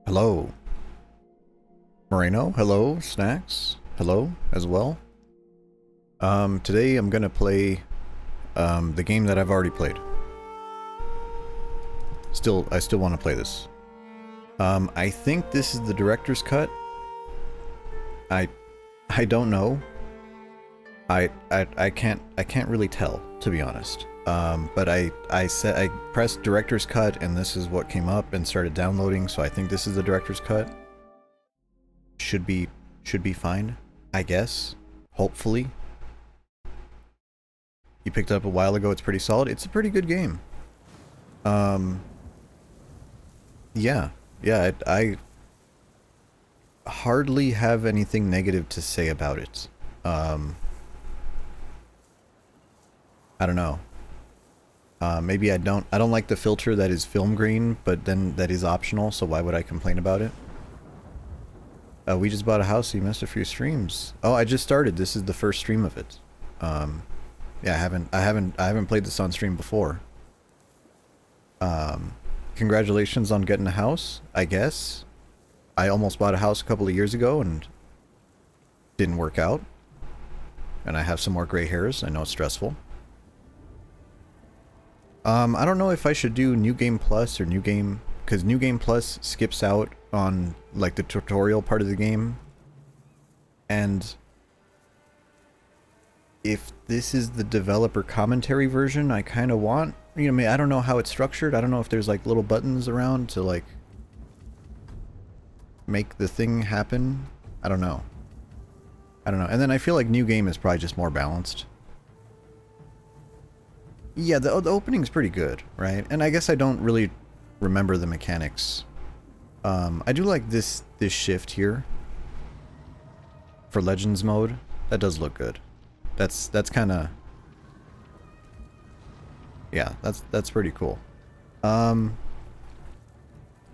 Hello. Moreno, hello. Snacks, hello as well. Today I'm gonna play the game that I've already played. I still want to play this. I think this is the director's cut. I don't know. I can't really tell, to be honest. But I pressed director's cut and this is what came up and started downloading, so I think this is the director's cut. Should be fine, I guess. Hopefully. You picked it up a while ago, it's pretty solid. It's a pretty good game. Yeah, I hardly have anything negative to say about it. I don't know. Maybe I don't like the filter that is film green, but then that is optional, so why would I complain about it? We just bought a house, so you missed a few streams. Oh, I just started. This is the first stream of it. Yeah, I haven't played this on stream before. Congratulations on getting a house, I guess. I almost bought a house a couple of years ago and didn't work out. And I have some more gray hairs. I know it's stressful. I don't know if I should do New Game Plus or New Game, because New Game Plus skips out on like the tutorial part of the game. And if this is the developer commentary version, I kind of want, you know, I don't know how it's structured. I don't know if there's like little buttons around to like make the thing happen. I don't know. And then I feel like New Game is probably just more balanced. Yeah, the opening's pretty good, right? And I guess I don't really remember the mechanics. I do like this shift here for Legends mode. That does look good. That's kind of, yeah, that's pretty cool.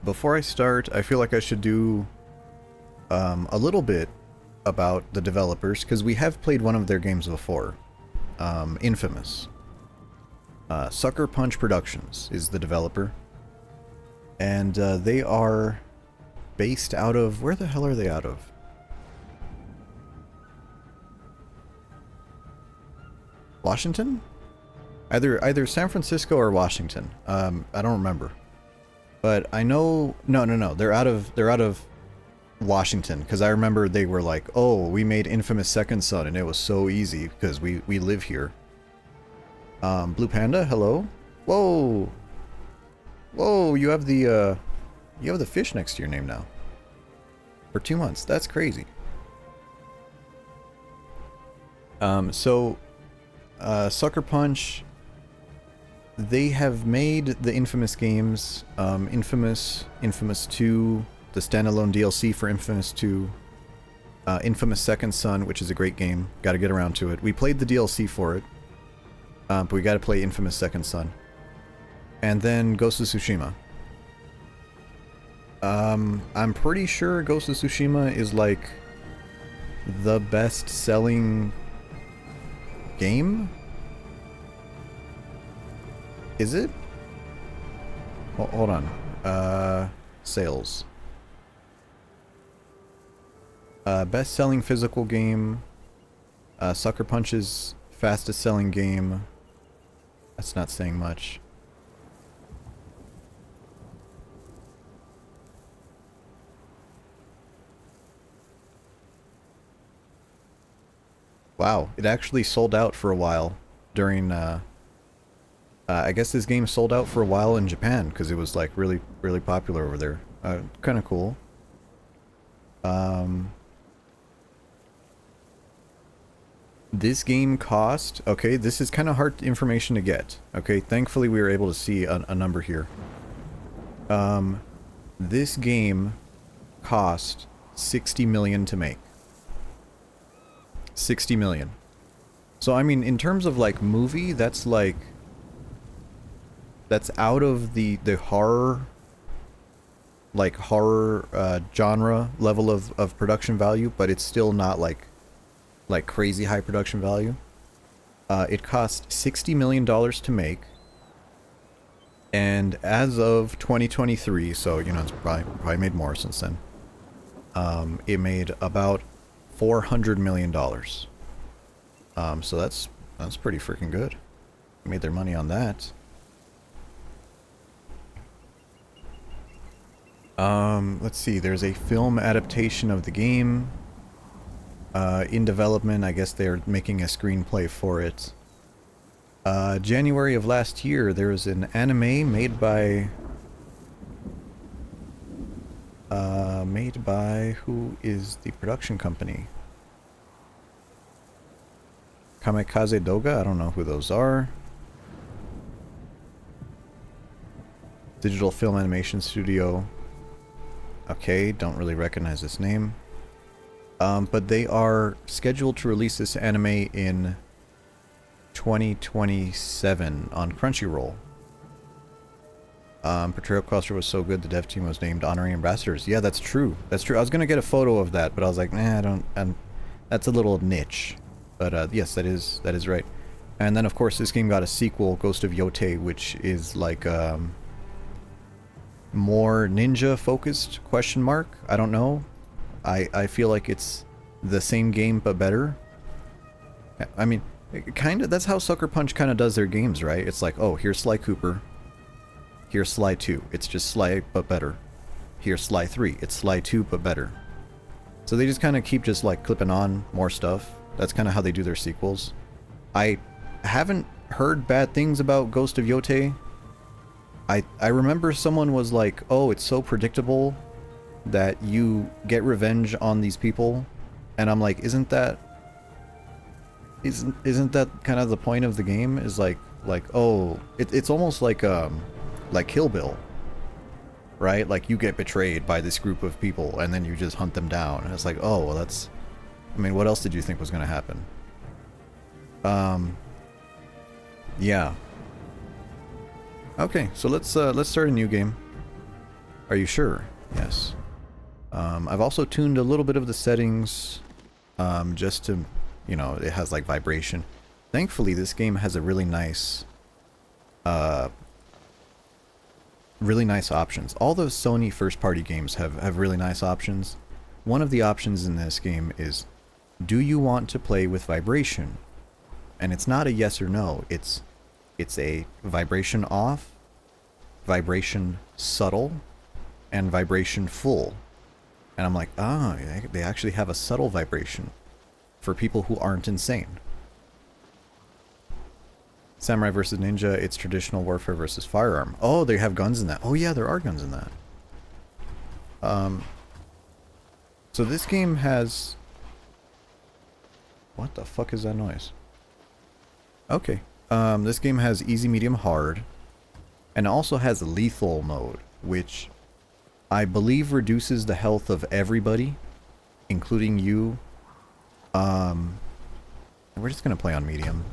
Before I start, I feel like I should do a little bit about the developers, because we have played one of their games before. Infamous. Sucker Punch Productions is the developer. And they are based out of... Where the hell are they out of? Washington? Either San Francisco or Washington. I don't remember. But I know... No. They're out of Washington, because I remember they were like, oh, we made Infamous Second Son, and it was so easy, because we live here. Blue Panda, hello? Whoa! Whoa, you have the fish next to your name now. For 2 months. That's crazy. Sucker Punch, they have made the Infamous games, Infamous 2, the standalone DLC for Infamous 2, Infamous Second Son, which is a great game. Gotta get around to it. We played the DLC for it, but we gotta play Infamous Second Son. And then Ghost of Tsushima. I'm pretty sure Ghost of Tsushima is like the best-selling game? Is it? Hold on. Sales. Best-selling physical game. Sucker Punch's fastest-selling game. That's not saying much. Wow, it actually sold out for a while during, I guess this game sold out for a while in Japan, because it was like really popular over there. Kind of cool. This game cost, okay, this is kind of hard information to get. Okay, thankfully we were able to see a number here. This game cost 60 million to make. 60 million. So I mean, in terms of like movie, that's like, that's out of the horror, like horror genre level of production value, but it's still not like crazy high production value. It cost $60 million to make. And as of 2023, so you know it's probably made more since then. It made about $400 million. So that's pretty freaking good. Made their money on that. Let's see. There's a film adaptation of the game in development. I guess they're making a screenplay for it. January of last year, there was an anime made by who is the production company? Kamikaze Doga? I don't know who those are. Digital Film Animation Studio. Okay, don't really recognize this name. But they are scheduled to release this anime in 2027 on Crunchyroll. Portrayal cluster was so good the dev team was named honorary ambassadors. Yeah, that's true. That's true. I was gonna get a photo of that, but I was like, nah, I don't. That's a little niche. But yes, that is right. And then of course this game got a sequel, Ghost of Yotei, which is like more ninja focused ? I don't know. I feel like it's the same game but better. I mean, kind of. That's how Sucker Punch kind of does their games, right? It's like, oh, here's Sly Cooper. Here's Sly 2. It's just Sly but better. Here's Sly 3. It's Sly 2 but better. So they just kind of keep just like clipping on more stuff. That's kind of how they do their sequels. I haven't heard bad things about Ghost of Yotei. I remember someone was like, oh, it's so predictable that you get revenge on these people. And I'm like, isn't that kind of the point of the game? Is like oh, it's almost like Kill Bill, right? Like you get betrayed by this group of people and then you just hunt them down. And it's like, oh, well, that's, I mean, what else did you think was going to happen? Yeah. Okay, so let's start a new game. Are you sure? Yes. I've also tuned a little bit of the settings, just to, you know, it has like vibration. Thankfully, this game has a really nice options. All those Sony first-party games have really nice options. One of the options in this game is, do you want to play with vibration? And it's not a yes or no. It's a vibration off, vibration subtle, and vibration full. And I'm like, ah, they actually have a subtle vibration for people who aren't insane. Samurai versus Ninja, it's traditional warfare versus firearm. Oh, they have guns in that. Oh yeah, there are guns in that. So this game has... What the fuck is that noise? Okay. This game has easy, medium, hard. And also has lethal mode, which I believe reduces the health of everybody, including you. We're just gonna play on medium.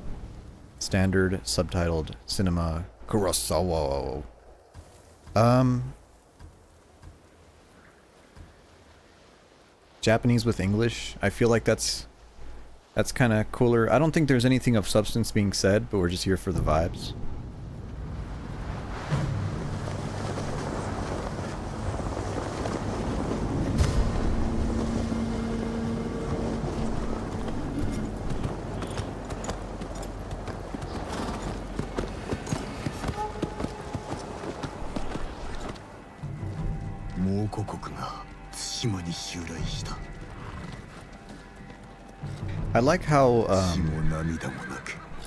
Standard, subtitled, cinema, Kurosawa. Japanese with English. I feel like that's kind of cooler. I don't think there's anything of substance being said, but we're just here for the vibes. I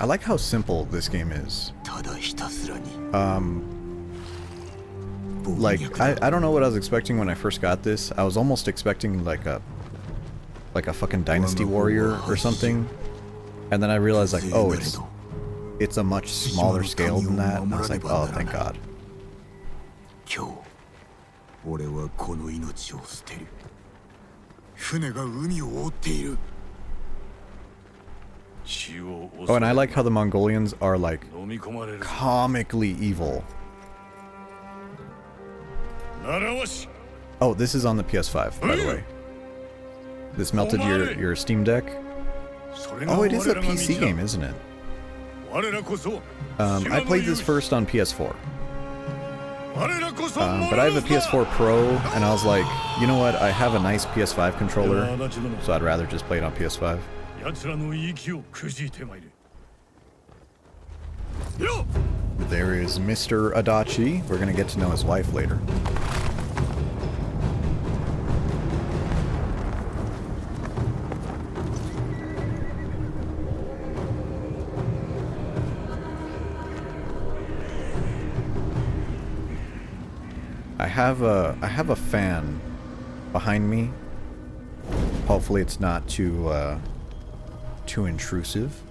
like how simple this game is. Like I don't know what I was expecting when I first got this. I was almost expecting like a fucking Dynasty Warrior or something, and then I realized like, oh, it's a much smaller scale than that. And I was like, oh, thank God. Oh, and I like how the Mongolians are like comically evil. Oh, this is on the PS5, by the way. This melted your Steam Deck. Oh, it is a PC game, isn't it? I played this first on PS4. But I have a PS4 Pro, and I was like, you know what? I have a nice PS5 controller, so I'd rather just play it on PS5. There is Mr. Adachi. We're gonna get to know his wife later. I have a fan behind me. Hopefully it's not too intrusive.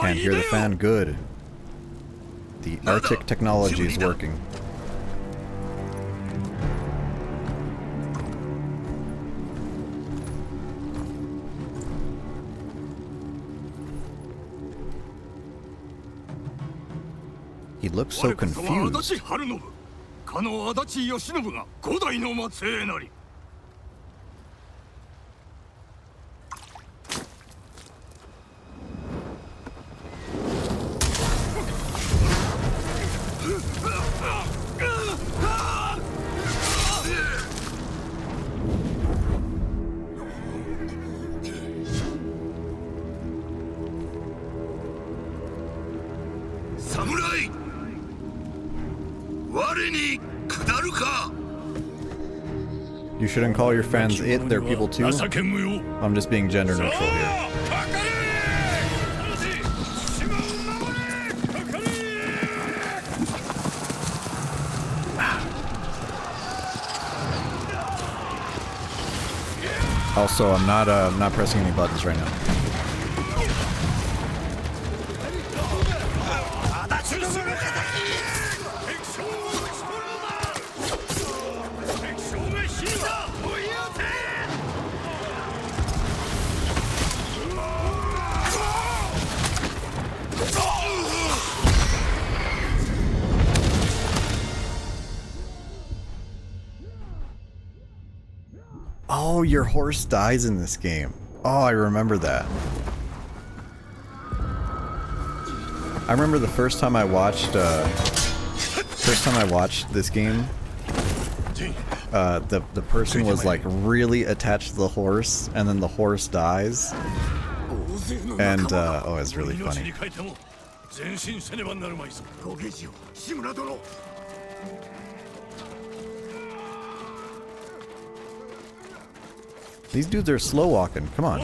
Can't hear the fan good. The Arctic technology is working. He looks so confused. You shouldn't call your fans it, they're people too. I'm just being gender neutral here. Also, I'm not pressing any buttons right now. Oh, your horse dies in this game. Oh, I remember that. I remember the first time I watched this game, the person was like really attached to the horse, and then the horse dies. And oh, it's really funny. These dudes are slow walking. Come on.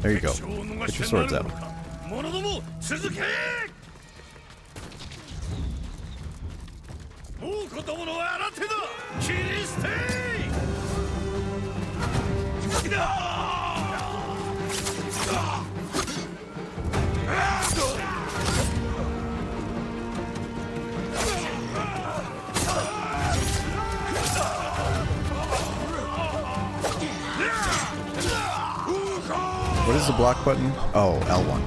There you go. Get your swords out. What is the block button? Oh, L1.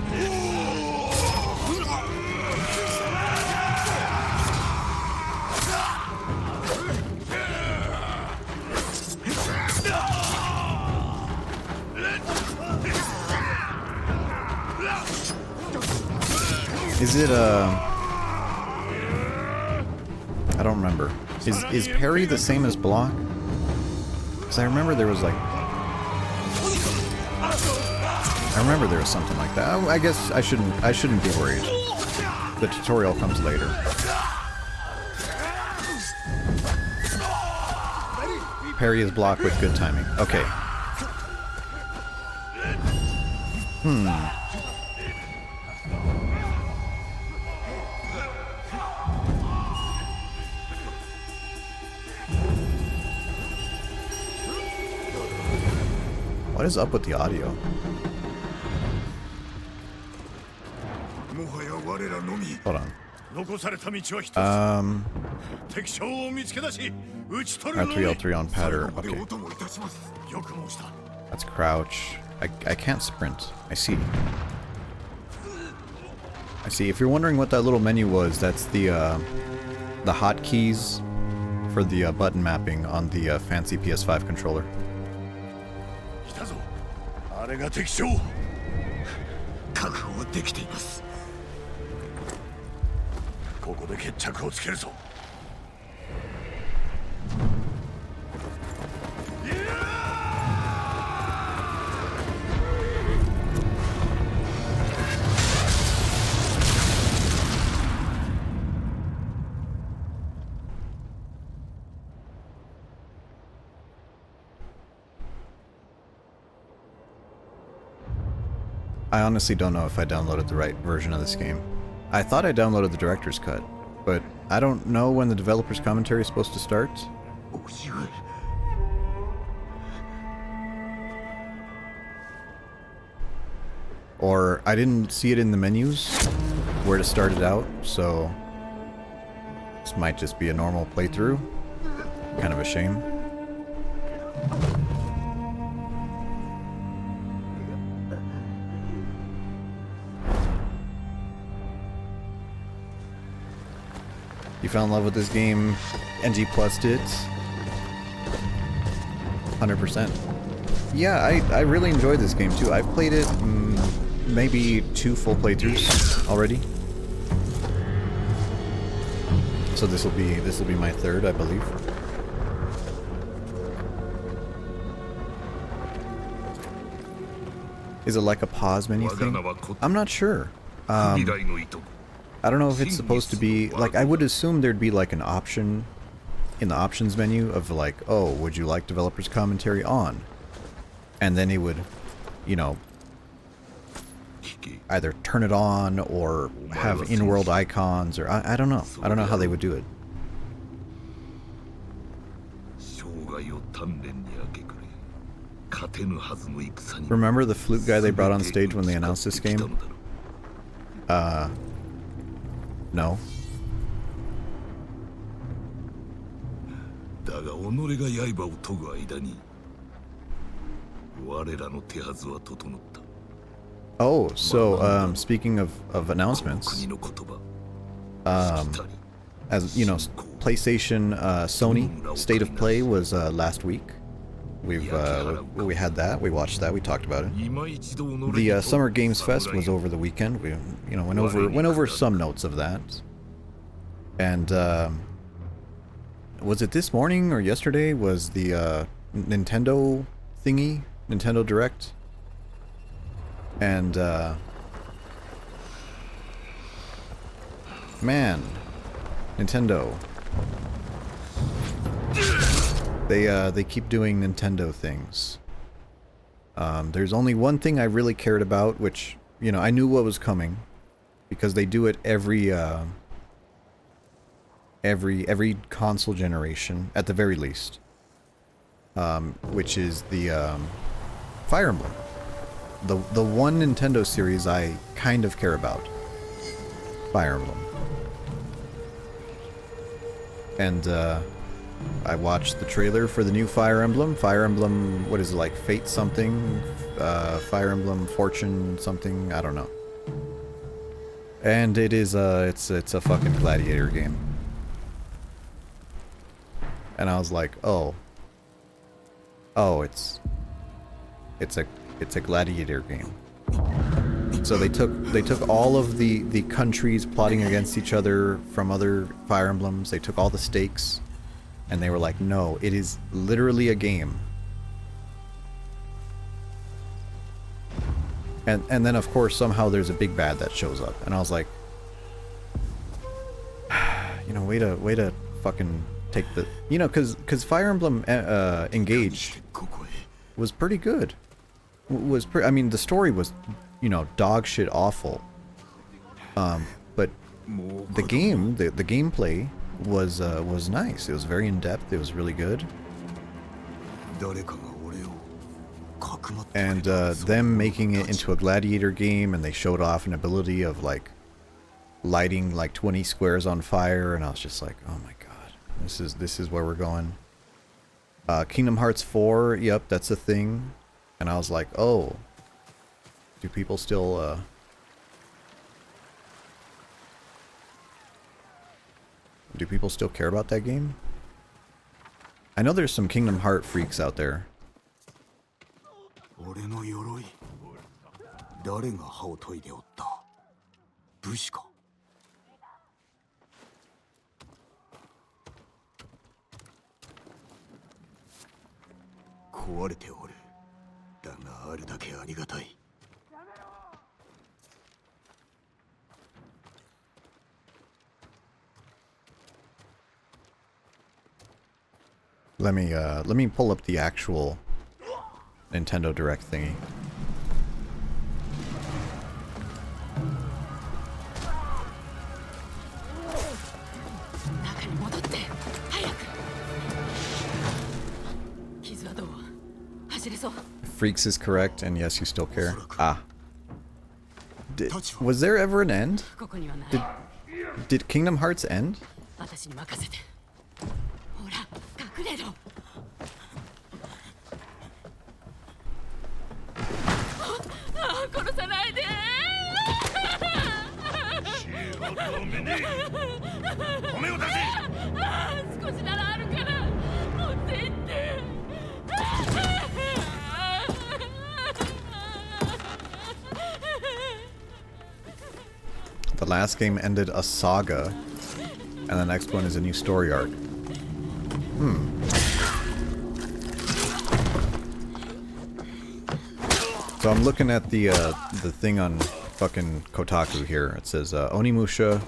Is it I don't remember. Is parry the same as block? Because I remember there was like... I remember there was something like that. I guess I shouldn't be worried. The tutorial comes later. Parry is block with good timing. Okay. What is up with the audio? Hold on. R3L3 on patter. Okay. That's crouch. I can't sprint. I see. I see. If you're wondering what that little menu was, that's the hotkeys for the button mapping on the fancy PS5 controller. れが敵将。確保できています。ここで決着をつけるぞ。I honestly don't know if I downloaded the right version of this game. I thought I downloaded the director's cut, but I don't know when the developer's commentary is supposed to start. Or I didn't see it in the menus where to start it out, so this might just be a normal playthrough. Kind of a shame. You fell in love with this game, NG Plus did. 100%. Yeah, I really enjoyed this game too. I've played it maybe 2 full playthroughs already. So this will be my 3rd, I believe. Is it like a pause menu thing? I'm not sure. I don't know if it's supposed to be, like, I would assume there'd be like an option in the options menu of like, oh, would you like developer's commentary on? And then it would, you know, either turn it on or have in-world icons, or I don't know. I don't know how they would do it. Remember the flute guy they brought on stage when they announced this game? No. Oh, so speaking of announcements, as you know, PlayStation Sony State of Play was last week. We had that. We watched that. We talked about it. The Summer Games Fest was over the weekend. We went over some notes of that. And was it this morning or yesterday? Was the Nintendo thingy, Nintendo Direct? And man, Nintendo. They keep doing Nintendo things. There's only one thing I really cared about, which, you know, I knew what was coming, because they do it every console generation at the very least. Which is the Fire Emblem. The one Nintendo series I kind of care about. Fire Emblem. And I watched the trailer for the new Fire Emblem. Fire Emblem, what is it, like Fate something? Fire Emblem Fortune something? I don't know. And it is it's a fucking gladiator game. And I was like, oh, it's a gladiator game. So they took all of the countries plotting against each other from other Fire Emblems. They took all the stakes, and they were like, no, it is literally a game. And then of course somehow there's a big bad that shows up, and I was like, you know, way to fucking take the, you know, because Fire Emblem Engage was pretty good. I mean, the story was, you know, dog shit awful. But the game, the gameplay was nice. It was very in depth. It was really good. And them making it into a gladiator game, and they showed off an ability of like lighting like 20 squares on fire, and I was just like, oh my god, this is where we're going. Kingdom Hearts 4, yep, that's a thing. And I was like, oh, do people still care about that game? I know there's some Kingdom Heart freaks out there. 誰が歯を研いでおった？武士か？壊れておる。だがあるだけありがたい。Let me pull up the actual Nintendo Direct thingy. Freaks is correct, and yes, you still care. Ah. Was there ever an end? Did Kingdom Hearts end? The last game ended a saga, and the next one is a new story arc. So I'm looking at the thing on fucking Kotaku here. It says Onimusha,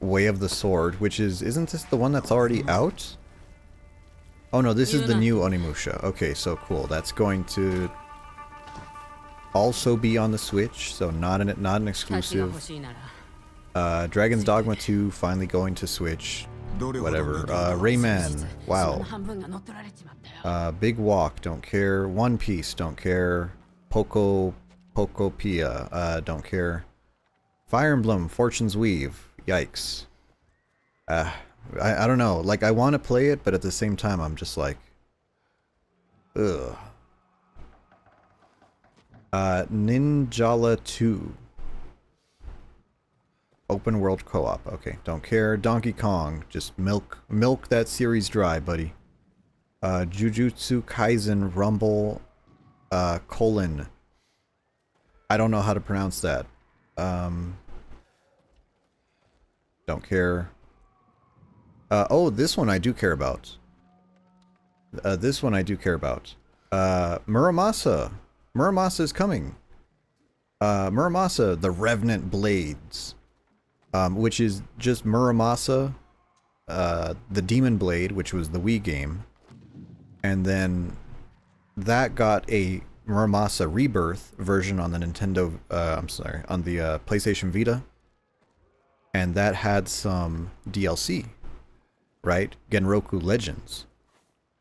Way of the Sword, which isn't this the one that's already out? Oh no, this is the new Onimusha. Okay, so cool. That's going to also be on the Switch, so not an exclusive. Dragon's Dogma 2 finally going to Switch. Whatever. Rayman. Wow. Big Walk, don't care. One Piece, don't care. Pokopia, don't care. Fire Emblem, Fortune's Weave. Yikes. I don't know. Like, I want to play it, but at the same time, I'm just like, ugh. Ninjala 2. Open world co-op. Okay, don't care. Donkey Kong. Just milk that series dry, buddy. Jujutsu Kaisen Rumble, colon. I don't know how to pronounce that. Don't care. Oh, this one I do care about. Muramasa. Muramasa is coming. Muramasa, the Revenant Blades. Which is just Muramasa, the Demon Blade, which was the Wii game. And then that got a Muramasa Rebirth version on the Nintendo, on the PlayStation Vita. And that had some DLC, right? Genroku Legends.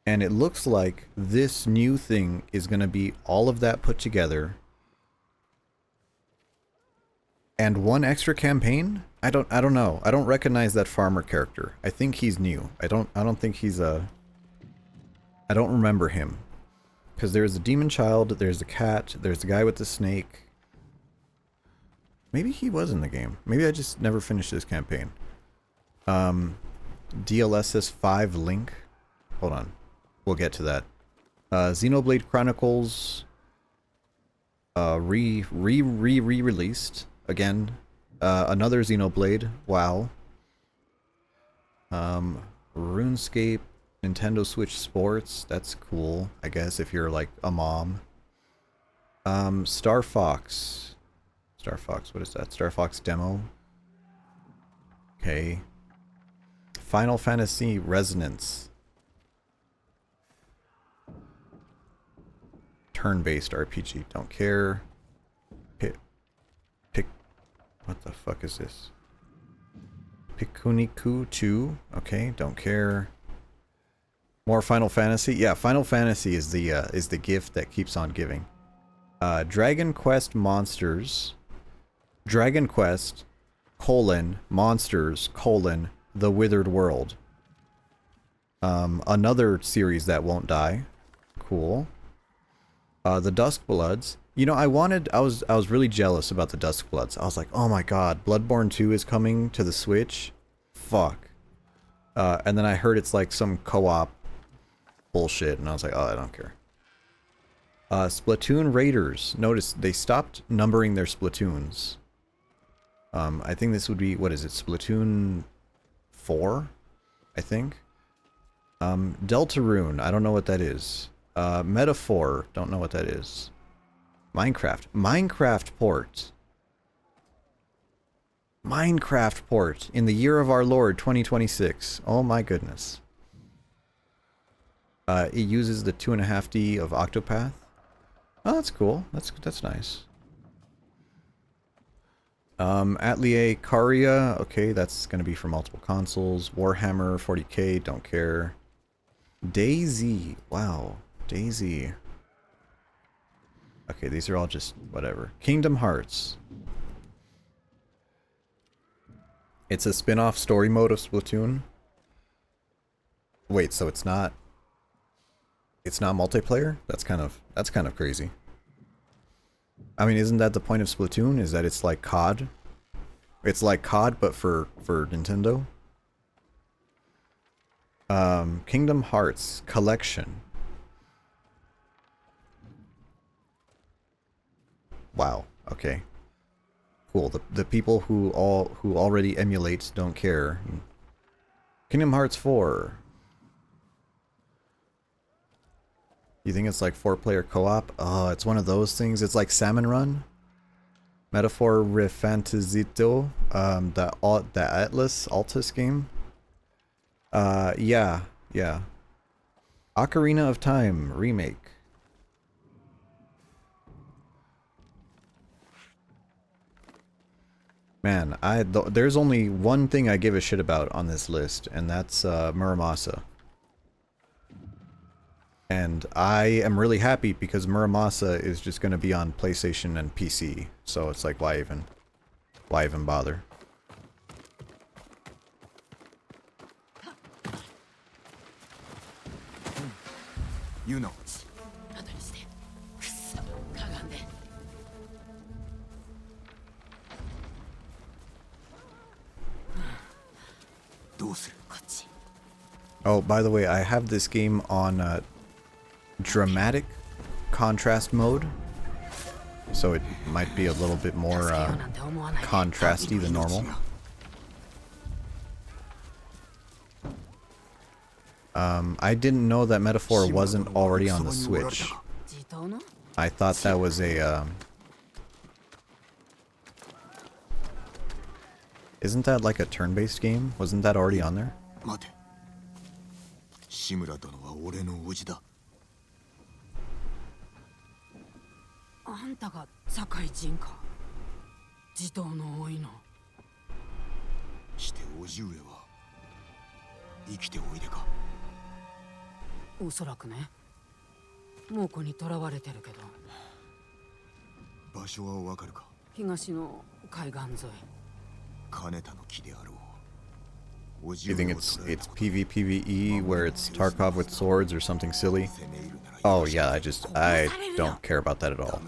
And it looks like this new thing is going to be all of that put together. And one extra campaign? I don't know. I don't recognize that farmer character. I think he's new. I don't think he's I don't remember him. Because there's the demon child, there's the cat, there's the guy with the snake. Maybe he was in the game. Maybe I just never finished this campaign. DLSS 5 Link. Hold on. We'll get to that. Xenoblade Chronicles re-released again. Another Xenoblade. Wow. RuneScape, Nintendo Switch Sports. That's cool, I guess, if you're like a mom. Star Fox. Star Fox, what is that? Star Fox demo. Okay. Final Fantasy Resonance. Turn-based RPG. Don't care. What the fuck is this? Pikuniku 2. Okay, don't care. More Final Fantasy. Yeah, Final Fantasy is the gift that keeps on giving. Dragon Quest Monsters. Dragon Quest, Monsters, The Withered World. Another series that won't die. Cool. The Duskbloods. You know, I was really jealous about the Duskbloods. I was like, oh my god, Bloodborne 2 is coming to the Switch? Fuck. And then I heard it's like some co-op bullshit, and I was like, oh, I don't care. Splatoon Raiders. Notice they stopped numbering their Splatoons. I think this would be, what is it, Splatoon 4? I think. Deltarune, I don't know what that is. Metaphor, don't know what that is. Minecraft port. Minecraft port in the year of our Lord 2026. Oh my goodness. It uses the 2.5D of Octopath. Oh, that's cool. That's nice. Atelier Caria, okay, that's gonna be for multiple consoles. Warhammer 40k, don't care. Daisy, wow, Daisy. Okay, these are all just whatever. Kingdom Hearts. It's a spin-off story mode of Splatoon. Wait, so it's not multiplayer? That's kind of crazy. I mean, isn't that the point of Splatoon? Is that it's like COD? It's like COD, but for Nintendo. Kingdom Hearts Collection. Wow. Okay. Cool. The people who already emulate don't care. Kingdom Hearts 4. You think it's like 4-player co-op? Oh, it's one of those things. It's like Salmon Run. Metaphor Refantazito. The Atlas Altus game. Yeah. Ocarina of Time remake. Man, there's only one thing I give a shit about on this list, and that's Muramasa. And I am really happy because Muramasa is just going to be on PlayStation and PC. So it's like, why even bother? You know. 後にしてくっそかがんで どうする? こっち Oh, by the way, I have this game on dramatic contrast mode. So it might be a little bit more contrasty than normal. I didn't know that Metaphor wasn't already on the Switch. 自動の I thought that was a, isn't that like a turn-based game? Wasn't that already on there? 待て。志村殿は俺の叔父だ。あんたが堺人か自動の多いのして叔父上は生きておいでか。おそらくね猛虎に囚われてるけど場所はわかるか。東の海岸沿い金田の木であろう。 You think it's PvPvE where it's Tarkov with swords or something silly? Oh yeah, I don't care about that at all.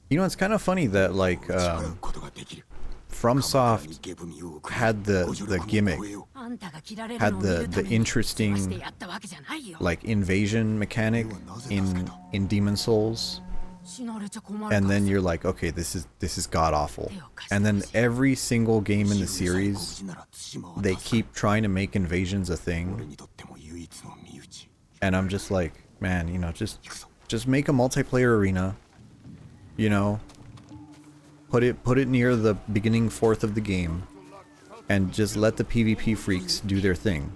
You know, it's kind of funny that like FromSoft had the gimmick, had the interesting like invasion mechanic in Demon Souls. And then you're like, okay, this is god awful. And then every single game in the series, they keep trying to make invasions a thing. And I'm just like, man, you know, just make a multiplayer arena. You know, put it near the beginning fourth of the game, and just let the PvP freaks do their thing.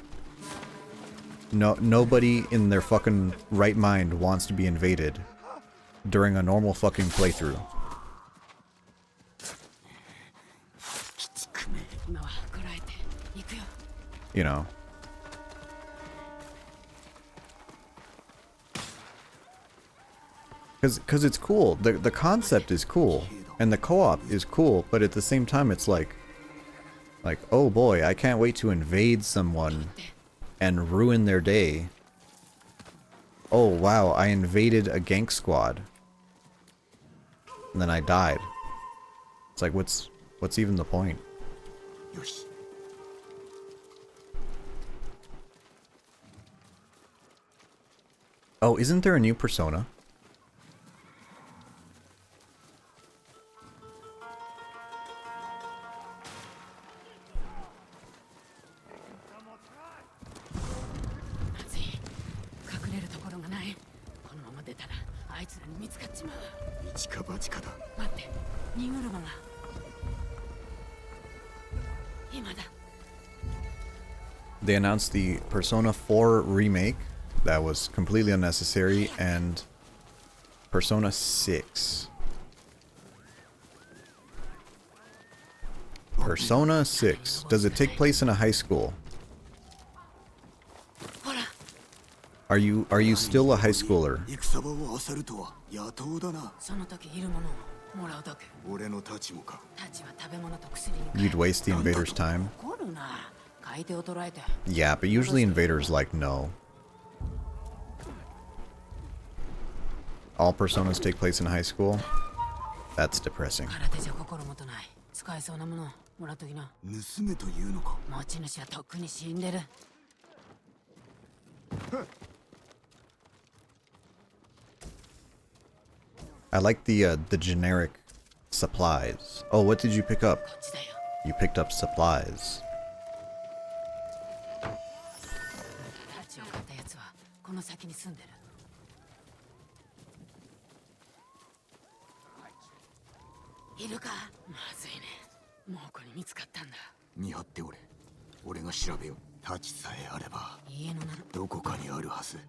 Nobody in their fucking right mind wants to be invaded during a normal fucking playthrough. 今はこらえて行くよ You know. Because it's cool. The concept is cool. And the co-op is cool. But at the same time, it's like, oh boy, I can't wait to invade someone and ruin their day. Oh wow, I invaded a gank squad. And then I died. It's like, what's even the point? よし。Oh, isn't there a new Persona? They announced the Persona 4 remake that was completely unnecessary, and Persona 6. Persona 6. Does it take place in a high school? Are you still a high schooler? 戦場を漁るとは野党だな。その時いるものをもらうだけ。俺の太刀もか。たちは食べ物と薬に。 You'd waste the invader's time? 怒るな。買い手を捕らえて。 Yeah, but usually invaders like no. All Personas take place in high school? That's depressing. 空手じゃ心もとない。使えそうなものをもらっときな。盗めというのか。持ち主はとっくに死んでる。I like the generic supplies. Oh, what did you pick up? こっちだよ。 You picked up supplies. タチを買ったやつはこの先に住んでる。いるか？まずいね。猛虎に見つかったんだ。見張っておれ。俺が調べよう。太刀さえあれば家の名の。どこかにあるはず。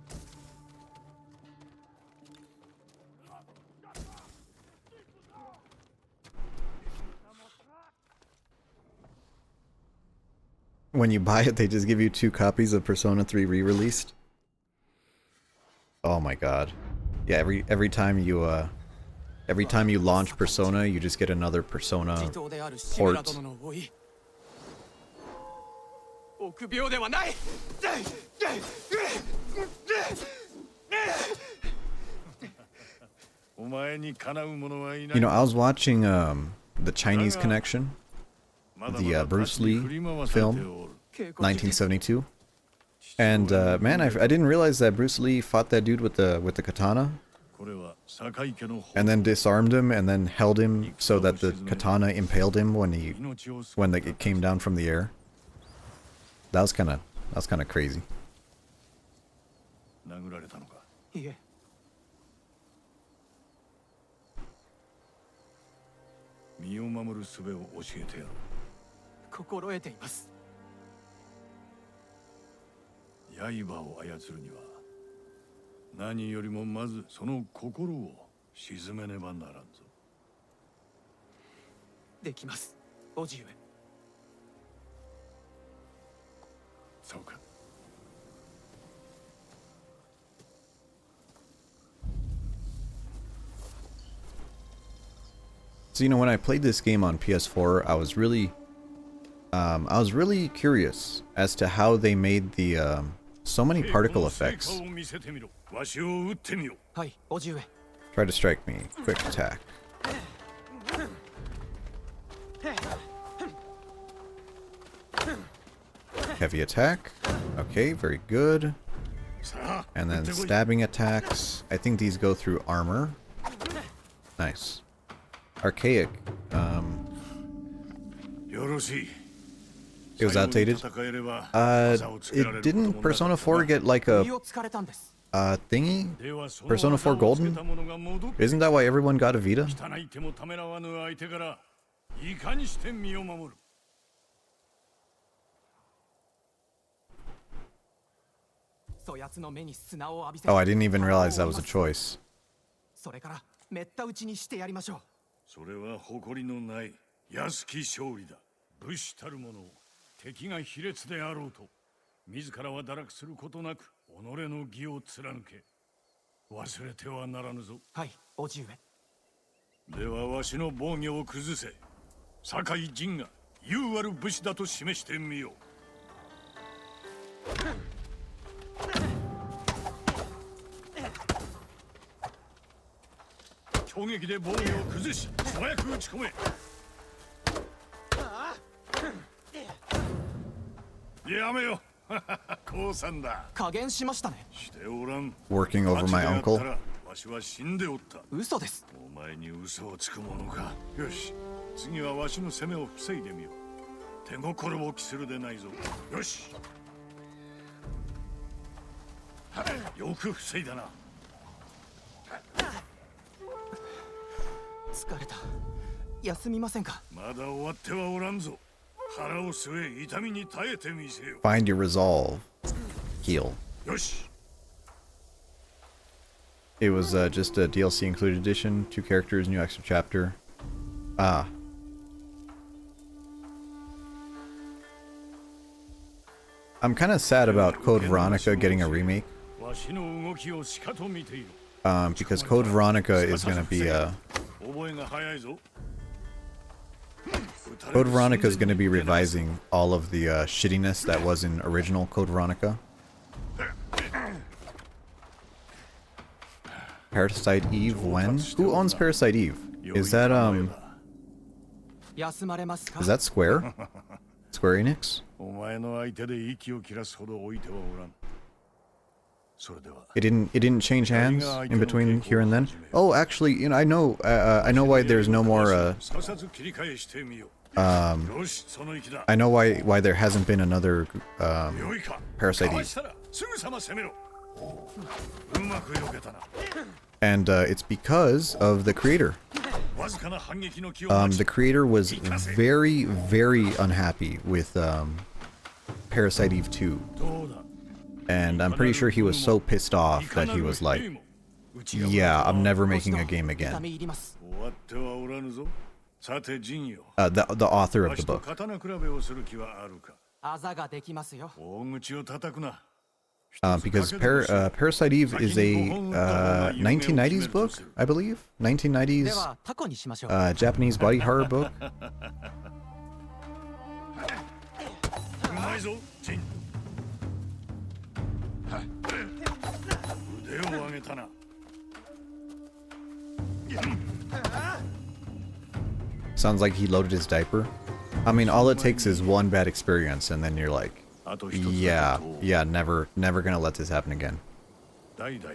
When you buy it, they just give you 2 copies of Persona 3 re-released. Oh my god. Yeah, every time you launch Persona, you just get another Persona port. 臆病ではない。お前にかなう者はいない。 You know, I was watching the Chinese Connection, the Bruce Lee film, 1972, and man, I didn't realize that Bruce Lee fought that dude with the katana, and then disarmed him, and then held him so that the katana impaled him when it came down from the air. That was kind of crazy. 殴られたのか。いえ。身を守る術を教えてやろう。心得ています。刃を操るには何よりもまずその心を鎮めねばならんぞ。できます。叔父上。そうか。 So, you know, when I played this game on PS4, I was really curious as to how they made the so many particle effects. はい、叔父上。 Try to strike me. Quick attack. Heavy attack. Okay, very good. And then stabbing attacks. I think these go through armor. Nice. Archaic. It was outdated. It didn't Persona 4 get like a 身をつかれたんです。 thingy? Persona 4 Golden? Isn't that why everyone got a Vita? そやつの目に砂を浴びせ。 Oh, I didn't even realize that was a choice. それからめった打ちにしてやりましょう。それは誇りのない安き勝利だ。武士たる者を敵が卑劣であろうと自らは堕落することなく己の義を貫け。忘れてはならぬぞ。はい、叔父上。ではわしの防御を崩せ。堺陣が優ある武士だと示してみよう。攻撃で防御を崩し素早く撃ち込め。やめよ。降参だ。加減しましたね。しておらん。 Working over my 町で uncle. あったらわしは死んでおった。嘘です。お前に嘘をつくものか。よし、次はわしの攻めを防いでみよう。手心を期するでないぞ。よし。よく防いだな。疲れた。休みませんか。まだ終わってはおらんぞ。腹を据え痛みに耐えてみせよ。 Find your resolve. Heal. よし。 It was just a DLC included edition. 2 characters, new extra chapter. Ah. I'm kind of sad about Code Veronica getting a remake. わしの動きをしかと見ている。 Because Code Veronica is going to be覚えが早いぞ。 Code Veronica is going to be revising all of the shittiness that was in original Code Veronica. Parasite Eve when? Who owns Parasite Eve? Is that 休まれますか。 is that Square? Square Enix? お前の相手で息を切らすほど置いてはおらん。それでは。 It didn't change hands in between here and then. Oh, actually, you know, I know why there's no more. ささず切り返してみよう。よし、その息だ。 I know why there hasn't been another よいか。 Parasite かわ Eve, したらすぐさま攻めろ。うまく避けたな。 and it's because of the creator. わずかな反撃の気を待 The ち。 creator was very unhappy with Parasite Eve 2, どうだ。 and I'm pretty sure he was so pissed off that he was like, "Yeah, I'm never making a game 痛 again." み入ります。終わってはおらぬぞ。さて陣よ。 The author of わ the しと book. 刀比べをする気はあるか。あざができますよ。大口を叩くな。 Because Parasite Eve is a 1990s book, I believe. で 1990s はタコにしましょう。 Japanese body horror book. うまいぞ、陣。腕を上げたな。 Sounds like he loaded his diaper. I mean, all it takes is one bad experience, and then you're like, あと一つだ yeah, と。 yeah, never gonna let this happen again. 代々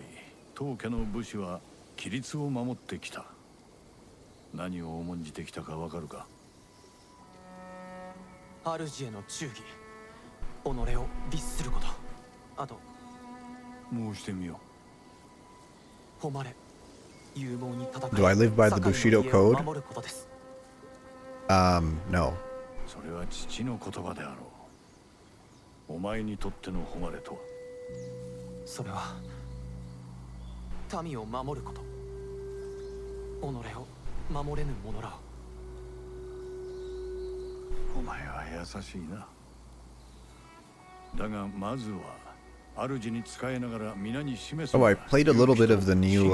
当家の武士は規律を守ってきた。何を重んじてきたかわかるか。主への忠義、己を律すること。あと、申してみよ誉れ、勇猛に戦い。 Do I live by the Bushido 堺の家を code? 守ることです。 No. う。それは父の言葉であろう。お前にとっての誉れとは。それは民を守ること。己を守れぬ者らを。お前は優しいな。だがまずは主に仕えながら皆に示す。 Oh, I played a little bit of the new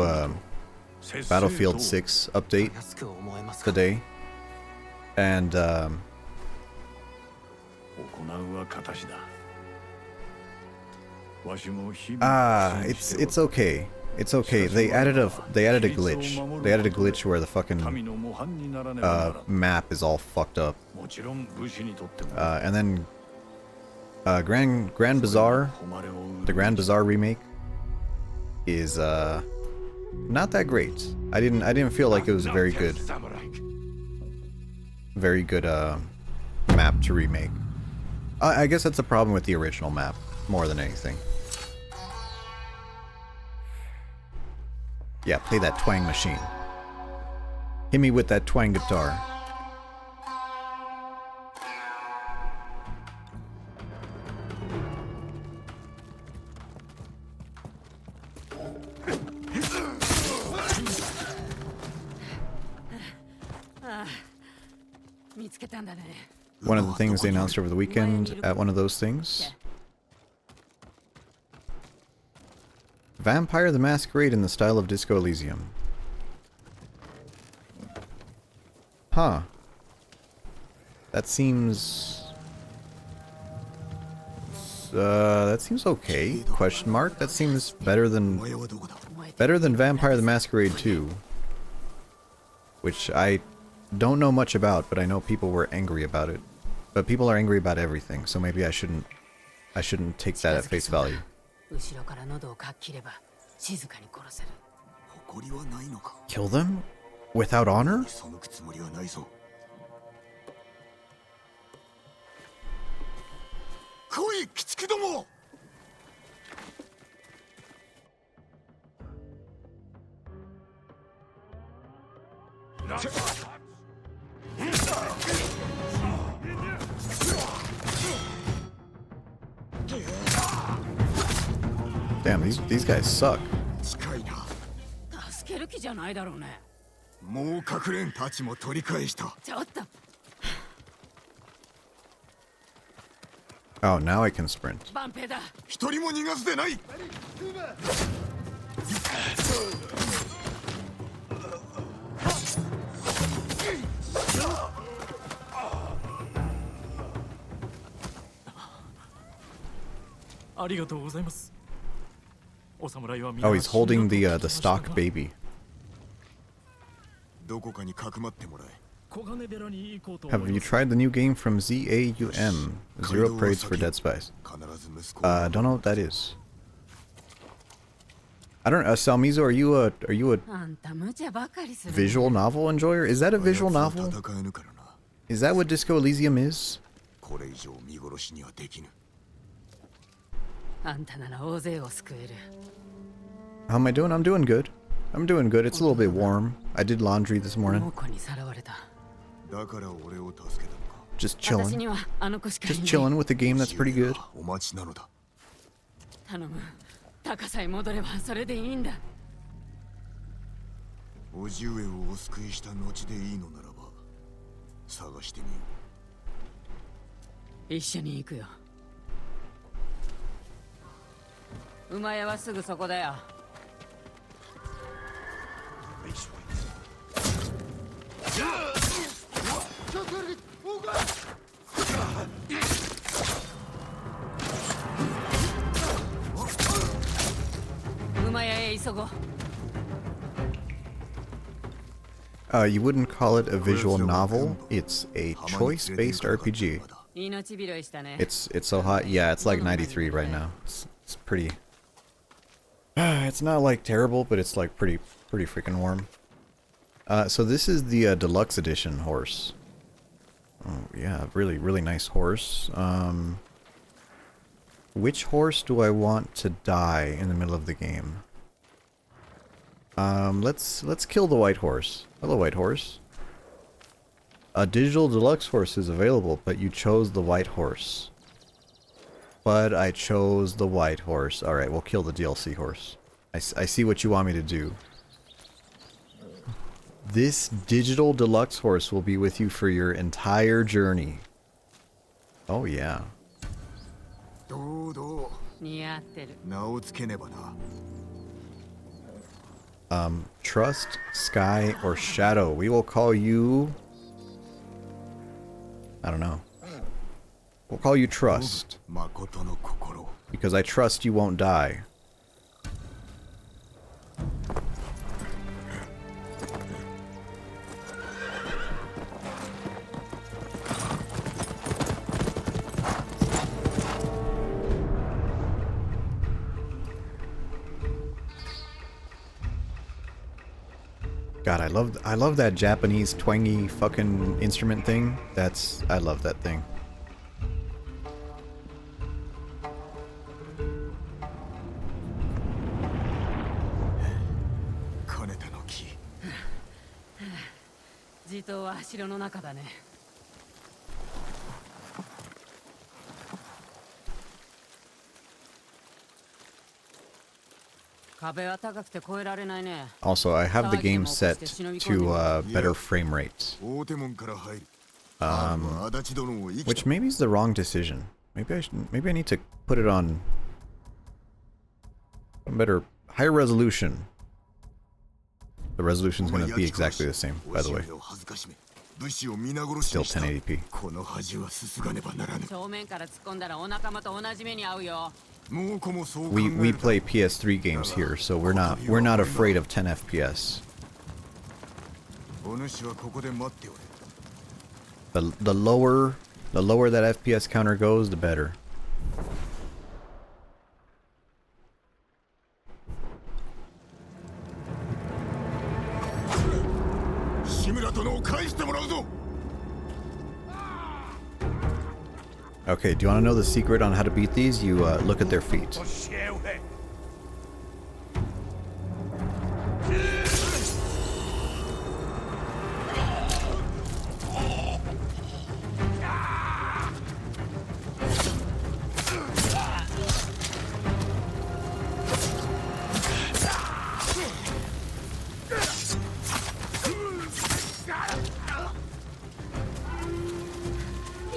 節制と Battlefield 6 update 安く思えますか。 today, and 行うは形だ。わしも日々 it's okay. It's okay. They added a glitch. They added a glitch where the fucking 民の模範にならねばならん。 map is all fucked up. もちろん武士にとっても And then Grand Bazaar, 誉れを売る the Grand Bazaar remake is not that great. I didn't feel like it was a very good map to remake. I guess that's the problem with the original map more than anything. Yeah, play that twang machine. Hit me with that twang guitar. One of the things they announced over the weekend at one of those things. Vampire the Masquerade in the style of Disco Elysium. Huh. That seems okay. Question mark. That seems better than お前はどこだ。 Vampire the Masquerade 2, which I don't know much about, but I know people were angry about it. But people are angry about everything, so maybe I shouldn't I shouldn't take that at face value. 後ろから喉をかっ切れば静かに殺せる。誇りはないのか。 Kill them? Without honor? 背くつもりはないぞ。来い、鬼畜ども。Damn, these guys suck. 近いな。助ける気じゃないだろうね。もう隠れんたちも取り返した。ちょっと。 Oh, now I can sprint. 万平だ。一人も逃がすでない。ありがとうございます。お侍は Oh, he's holding the stock baby. どこかにかくまってもらえ。 Have you tried the new game from ZAUM? Zero praise for Dead Spice. 必ず息子。 Don't know what that is. I don't. Salmizo, are you a あんた無茶ばかりする。 visual novel enjoyer? Is that a visual あやつ novel? は戦えぬからな。 Is that what Disco Elysium is? これ以上見殺しにはできぬ。あんたなら大勢を救える。 How am I doing? I'm doing good. I'm doing good. It's a little bit warm. I did laundry this morning. 猛虎にさらわれた。だから俺を助けたのか。 Just 私 chilling. にはあの子しかい Just ない。 chilling with a game that's pretty good. お待ちなのだ。頼む。高さへ戻ればそれでいいんだ。叔父上をお救いした後でいいのならば探してみよ一緒に行くよ。馬屋はすぐそこだよ。馬屋へ急ごう。You wouldn't call it a visual novel. It's a choice-based RPG. 命拾いしたね。 It's so hot. Yeah, it's like 93 right now. It's pretty. It's not like terrible, but it's like pretty freaking warm. So this is the deluxe edition horse. Oh yeah, really nice horse. Which horse do I want to die in the middle of the game? Let's kill the white horse. Hello, white horse. A digital deluxe horse is available, but you chose the white horse. But I chose the white horse. Alright, we'll kill the DLC horse. I see what you want me to do. This digital deluxe horse will be with you for your entire journey. Oh yeah. う。どうど似合ってる。う名をつけねばな。 Trust, Sky, or Shadow. We will call you... I don't know. We'll call you Trust. 誠の心。 Because I trust you won't die. God, I love that Japanese twangy fucking instrument thing. I love that thing. Kaneta-no-ki. 地頭は城の中だね。壁は高くて越えられないね。 Also, I have the game set to better frame rates, 大手門から入る。足立殿を生き which maybe is the wrong decision. Maybe I need to put it on a better higher resolution. The resolution is going to be exactly the same, by the way. Still 1080p. この恥はすすがねばならぬ。正面から突っ込んだらお仲間と同じ目に遭うよ。 We play PS3 games here, so we're not afraid of 10 FPS. お主はここで待っておれ。 The lower that FPS counter goes, the better. らうぞ。 Okay, do you want to know the secret on how to beat these? You look at their feet. 教えをへ。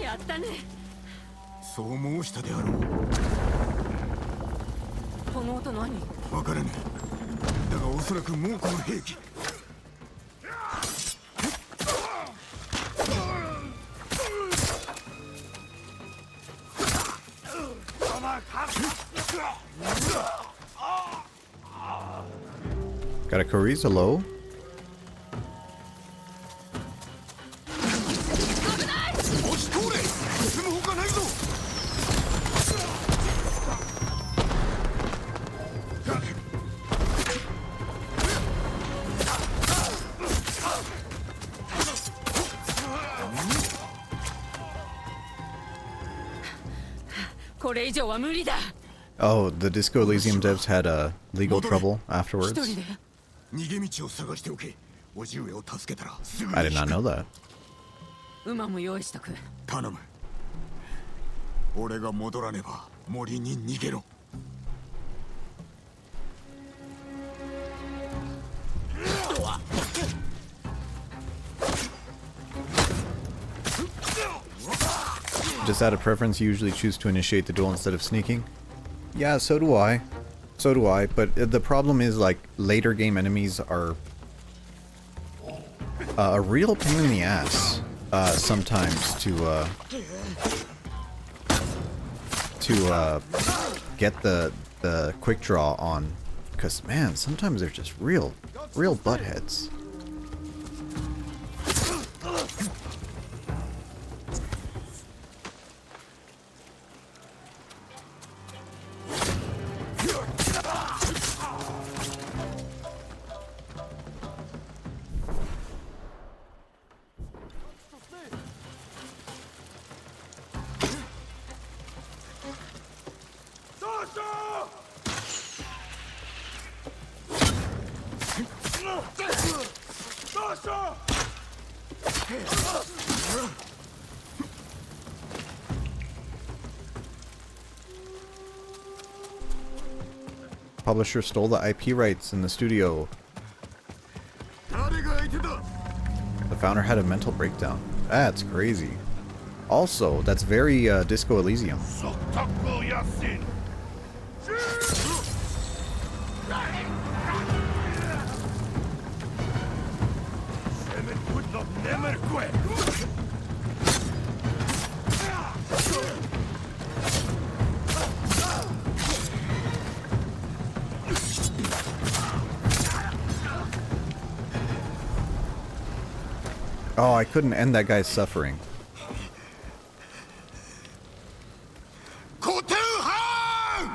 やったね。そう申したであろう。この音何？わからぬ。だがおそらく猛虎の兵器。 Got a Kuriza low. 押し通れ。進むほかないぞ。 これ以上は無理だ。 Oh, the Disco Elysium devs had legal trouble 一 afterwards. 人で。逃げ道を探しておけ。叔父上を助けたらすぐに I did not know that. 馬も用意しとく。頼む。俺が戻らねば森に逃げろ。 Just out of preference, you usually choose to initiate the duel instead of sneaking. Yeah, so do I. So do I, but the problem is, like, later game enemies are a real pain in the ass sometimes to get the quick draw on, because man, sometimes they're just real buttheads. Publisher stole the IP rights in the studio. 誰が相手だ。 The founder had a mental breakdown. That's crazy. Also, that's very Disco Elysium. 速達をやせ。 Oh, I couldn't end that guy's suffering. コテンハン。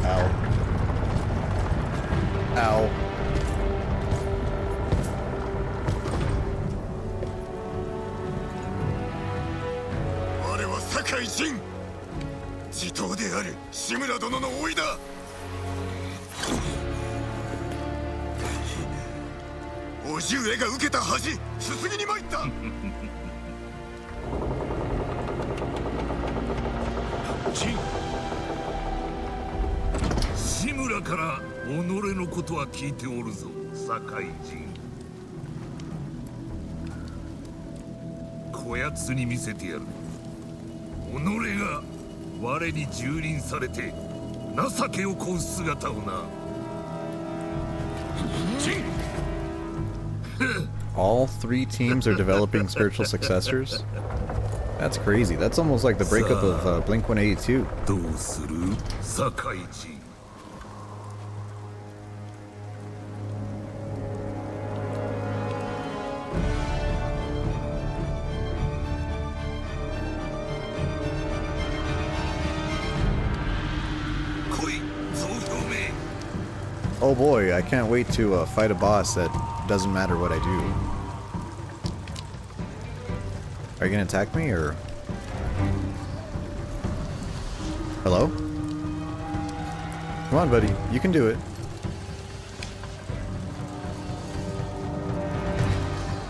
Ow. Ow. 我は堺人。地頭である志村殿の甥だ。 叔父上が受けた恥、すすぎに参った。志村から己のことは聞いておるぞ、堺人。こやつに見せてやる。己が我に蹂躙されて情けをこう姿をな。 All three teams are developing spiritual successors? That's crazy. That's almost like the breakup of Blink 182. どうする、堺人。 来い、増票名。oh boy, I can't wait to fight a boss that doesn't matter what I do. Are you gonna attack me, or? Hello? Come on, buddy. You can do it.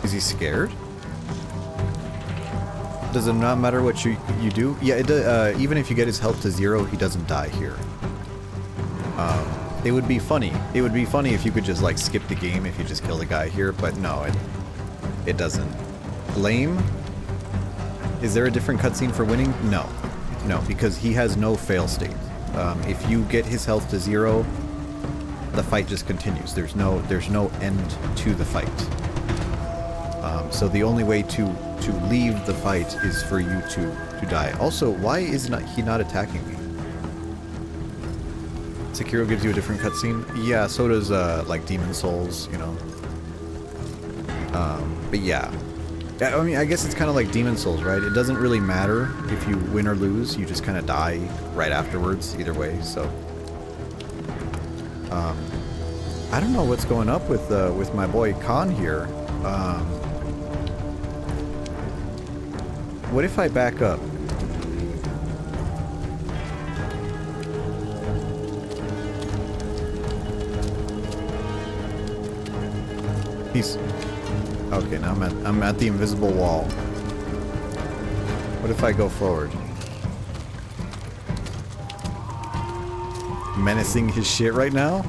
Is he scared? Does it not matter what you do? Yeah, it even if you get his health to 0, he doesn't die here. It would be funny. It would be funny if you could just like skip the game if you just kill the guy here, but no, it doesn't. Lame? Is there a different cutscene for winning? No. No, because he has no fail state. If you get his health to 0, the fight just continues. There's no end to the fight. So the only way to leave the fight is for you to die. Also, why is he not attacking me? Sekiro gives you a different cutscene? Yeah, so does like Demon Souls, you know. But yeah. I mean, I guess it's kind of like Demon Souls, right? It doesn't really matter if you win or lose. You just kind of die right afterwards, either way. So, I don't know what's going up with my boy Khan here. What if I back up? He's okay. Now I'm at the invisible wall. What if I go forward? Menacing his shit right now?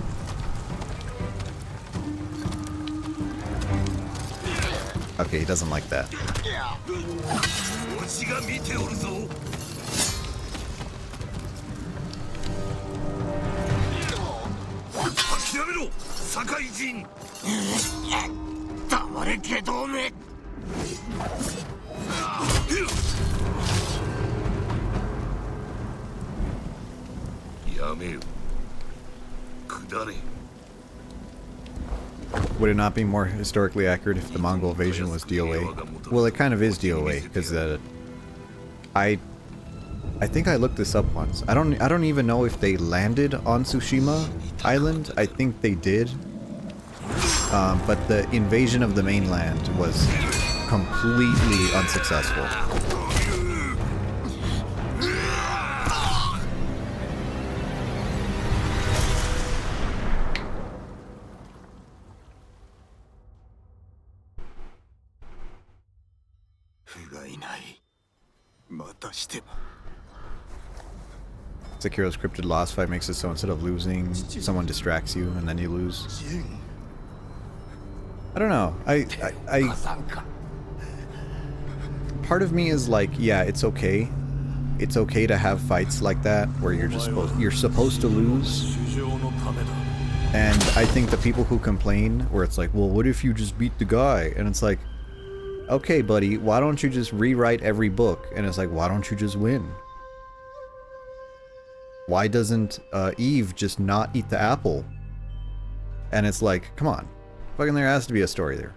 Okay, he doesn't like that. Would it not be more historically accurate if the Mongol invasion was DOA? Well, it kind of is DOA because I think I looked this up once. I don't even know if they landed on Tsushima Island. I think they did. But the invasion of the mainland was completely unsuccessful. Sekiro's scripted loss fight makes it so instead of losing, someone distracts you and then you lose. I don't know. I part of me is like, yeah, it's okay. It's okay to have fights like that where you're supposed to lose. And I think the people who complain where it's like, well, what if you just beat the guy? And it's like, okay, buddy, why don't you just rewrite every book? And it's like, why don't you just win? Why doesn't Eve just not eat the apple? And it's like, come on. Fucking there has to be a story there.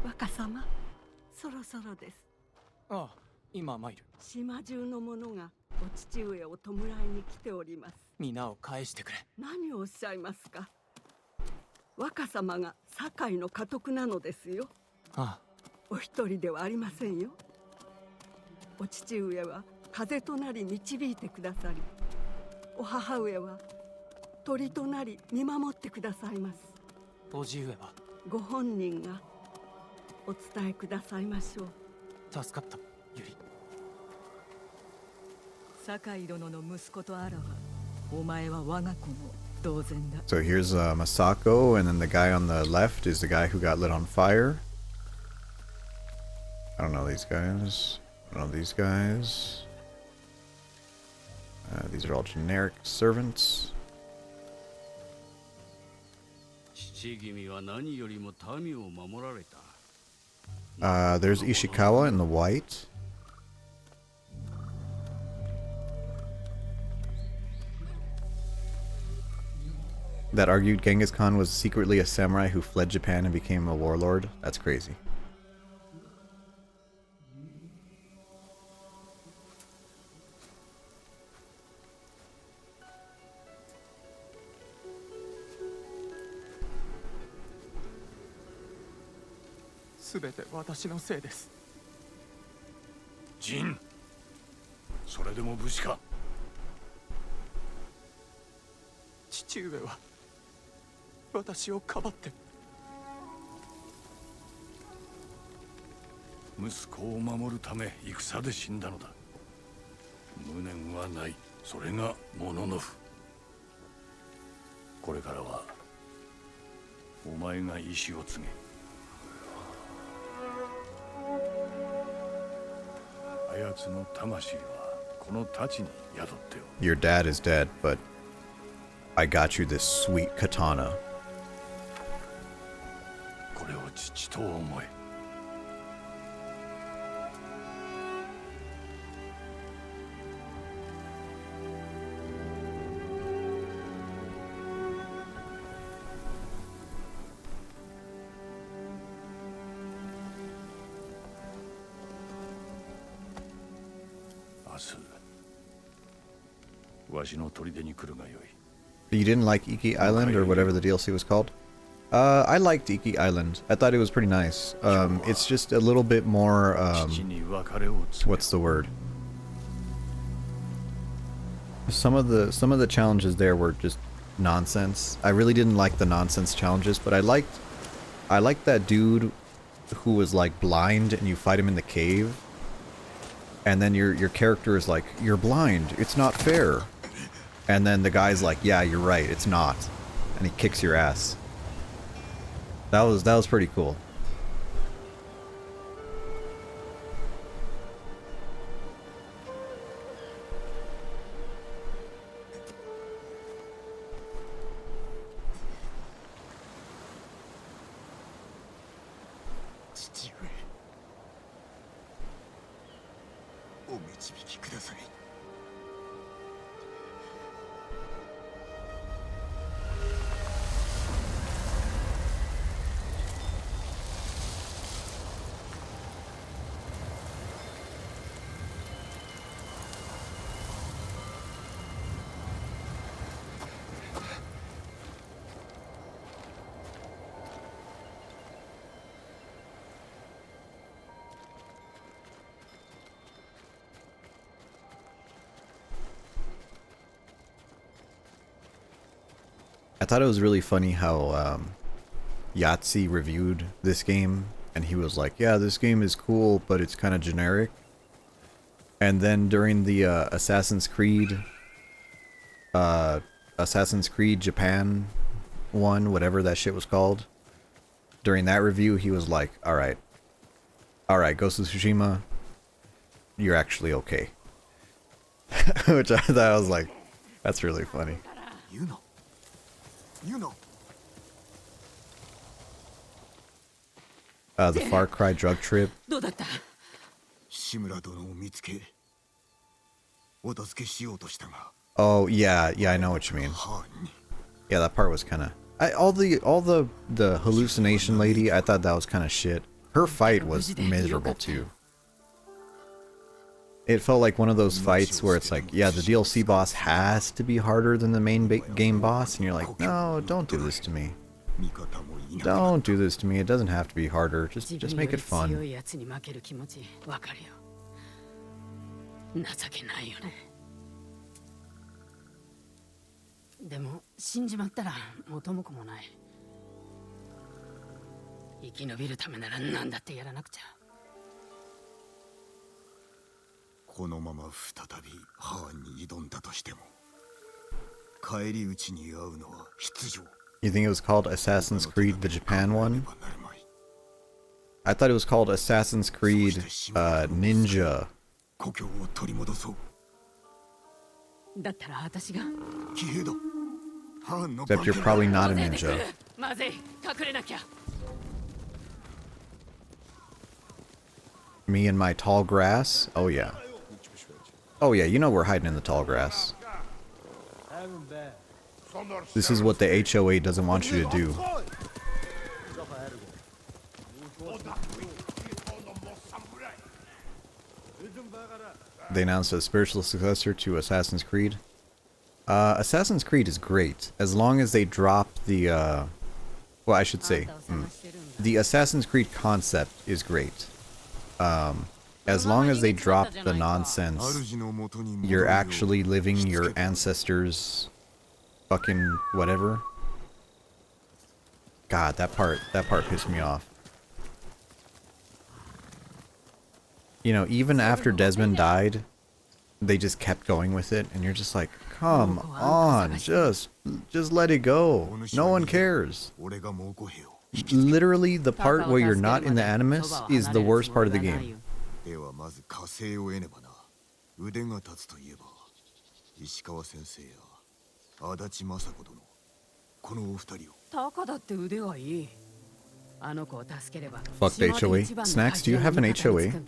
Wakasama, そろそろです。ああ、今参る。島中の者がお父上を弔いに来ております。皆を返してくれ。何をおっしゃいますか。若様が堺の家督なのですよ。ああ。お一人ではありませんよ。お父上は風となり導いてくださり、お母上は鳥となり見守ってくださいます。おじ上はご本人がお伝えくださいましょう。助かった、ゆり。堺殿の息子とあらば、お前は我が子も同然だ。 So here's Masako, and then the guy on the left is the guy who got lit on fire. I don't know these guys. I don't know these guys. These are all generic servants. There's Ishikawa in the white. That argued Genghis Khan was secretly a samurai who fled Japan and became a warlord. That's crazy. 全て私のせいです。ジン、それでも武士か。父上は私をかばって。息子を守るため戦で死んだのだ。無念はない。それがモノノフ。これからはお前が意志を継げ。あやつの魂はこの太刀に宿っておる。 Your dad is dead, but I got you this sweet katana. これを父と思え。わしの砦に来るがよい。 You didn't like Iki Island or whatever the DLC was called? I liked Iki Island. I thought it was pretty nice. It's just a little bit more, 父に別れを告げ。 what's the word? Some of the challenges there were just nonsense. I really didn't like the nonsense challenges, but I liked that dude who was like blind and you fight him in the cave. And then your character is like, "You're blind. It's not fair." And then the guy's like, "Yeah, you're right. It's not." And he kicks your ass. That was pretty cool. I thought it was really funny how Yahtzee reviewed this game, and he was like, "Yeah, this game is cool, but it's kind of generic." And then during the Assassin's Creed Japan one, whatever that shit was called, during that review, he was like, "All right, Ghost of Tsushima, you're actually okay." Which I thought was like, that's really funny. The Far Cry drug trip. どうだった？志村殿を見つけお助けしようとしたが Oh yeah, I know what you mean. ハーンに Yeah, that part was kind of. All the hallucination lady, I thought that was kind of shit. Her fight was miserable too. It felt like one of those fights where it's like, yeah, the DLC boss has to be harder than the main game boss, and you're like, no, don't do this to me. 味方もいな Don't do this to me. It doesn't have to be harder. Just make it 強 fun. いやつに負ける気持ちわかるよ。情けないよね。でも死んじまったら元も子もない。生き延びるためなら何だってやらなくちゃ。このまま再びハーンに挑んだとしても帰り討ちに遭うのは必要。 You think it was called Assassin's Creed the Japan one? 考えねばなるまい I thought it was called Assassin's Creed Ninja. 故郷を取り戻そう。だったら私が。騎兵だ。ハーンの Except you're probably not a ninja. まずい、隠れなきゃ。 Me and my tall grass? Oh yeah. Oh yeah, you know we're hiding in the tall grass. This is what the HOA doesn't want you to do. They announced a spiritual successor to Assassin's Creed. Assassin's Creed is great, as long as they drop the, well, I should say, the Assassin's Creed concept is great. As long as they drop the nonsense, 主の元に戻る you're よう actually living your ancestors' fucking whatever. God, that part pissed me off. You know, even after Desmond died, they just kept going with it, and you're just like, come on, just let it go. No one cares. 俺が猛虎兵を Literally, the part where you're not in the Animus is the worst part of the game. ではまず火星を得ねばな。腕が立つといえば石川先生や足立雅子殿、このお二人を。タカだって腕がいい。あの子を助ければ。 Fuck the HOA. Snacks, do you have an HOA?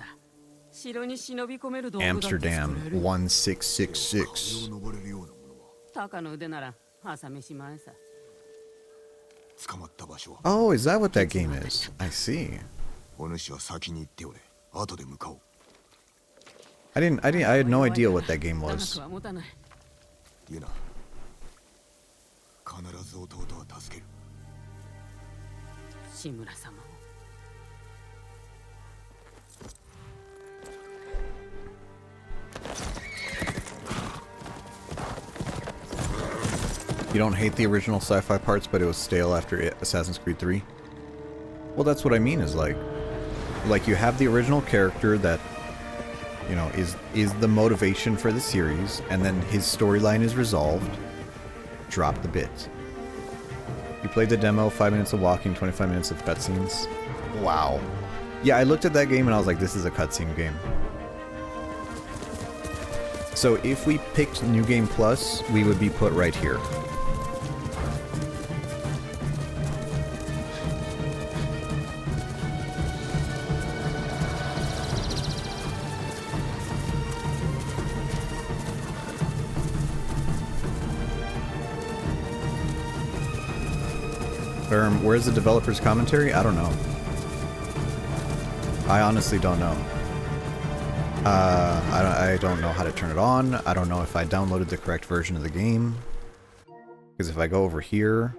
城に忍び込める道具だって作れ Amsterdam る。 1666. 壁を登れるようなものはタカの腕なら朝飯前さ。捕まった場所は。 Oh, is that what that game is? I see. お主は先に行っておれ。後で向かおう。I had no idea what that game 長 was. くは持たない。ユナ、必ず弟は助ける。志村様を。 You don't hate the original sci-fi parts, but it was stale after Assassin's Creed 3? Well, that's what I mean, is like you have the original character that, you know, is the motivation for the series, and then his storyline is resolved. Drop the bit. You played the demo, 5 minutes of walking, 25 minutes of cutscenes. Wow. Yeah, I looked at that game and I was like, this is a cutscene game. So if we picked New Game Plus, we would be put right here. Where's the developer's commentary? I don't know. I honestly don't know. I don't know how to turn it on. I don't know if I downloaded the correct version of the game. Because if I go over here,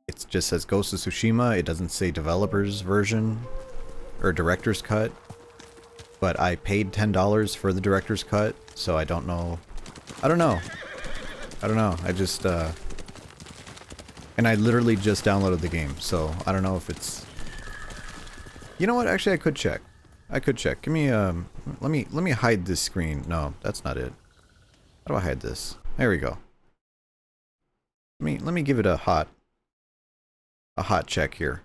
it just says Ghost of Tsushima. It doesn't say developer's version or director's cut. But I paid $10 for the director's cut, so I don't know. I don't know. I just, and I literally just downloaded the game, so I don't know if it's... You know what? Actually, I could check. Give me, let me hide this screen. No, that's not it. How do I hide this? There we go. Let me give it a hot check here.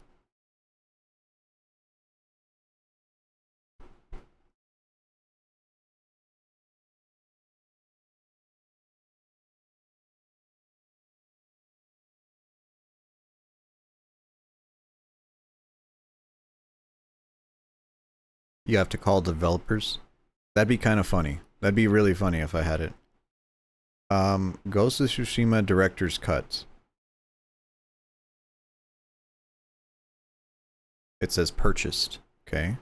You have to call developers. That'd be kind of funny. That'd be really funny if I had it. Ghost of Tsushima Director's Cut. It says purchased. Okay.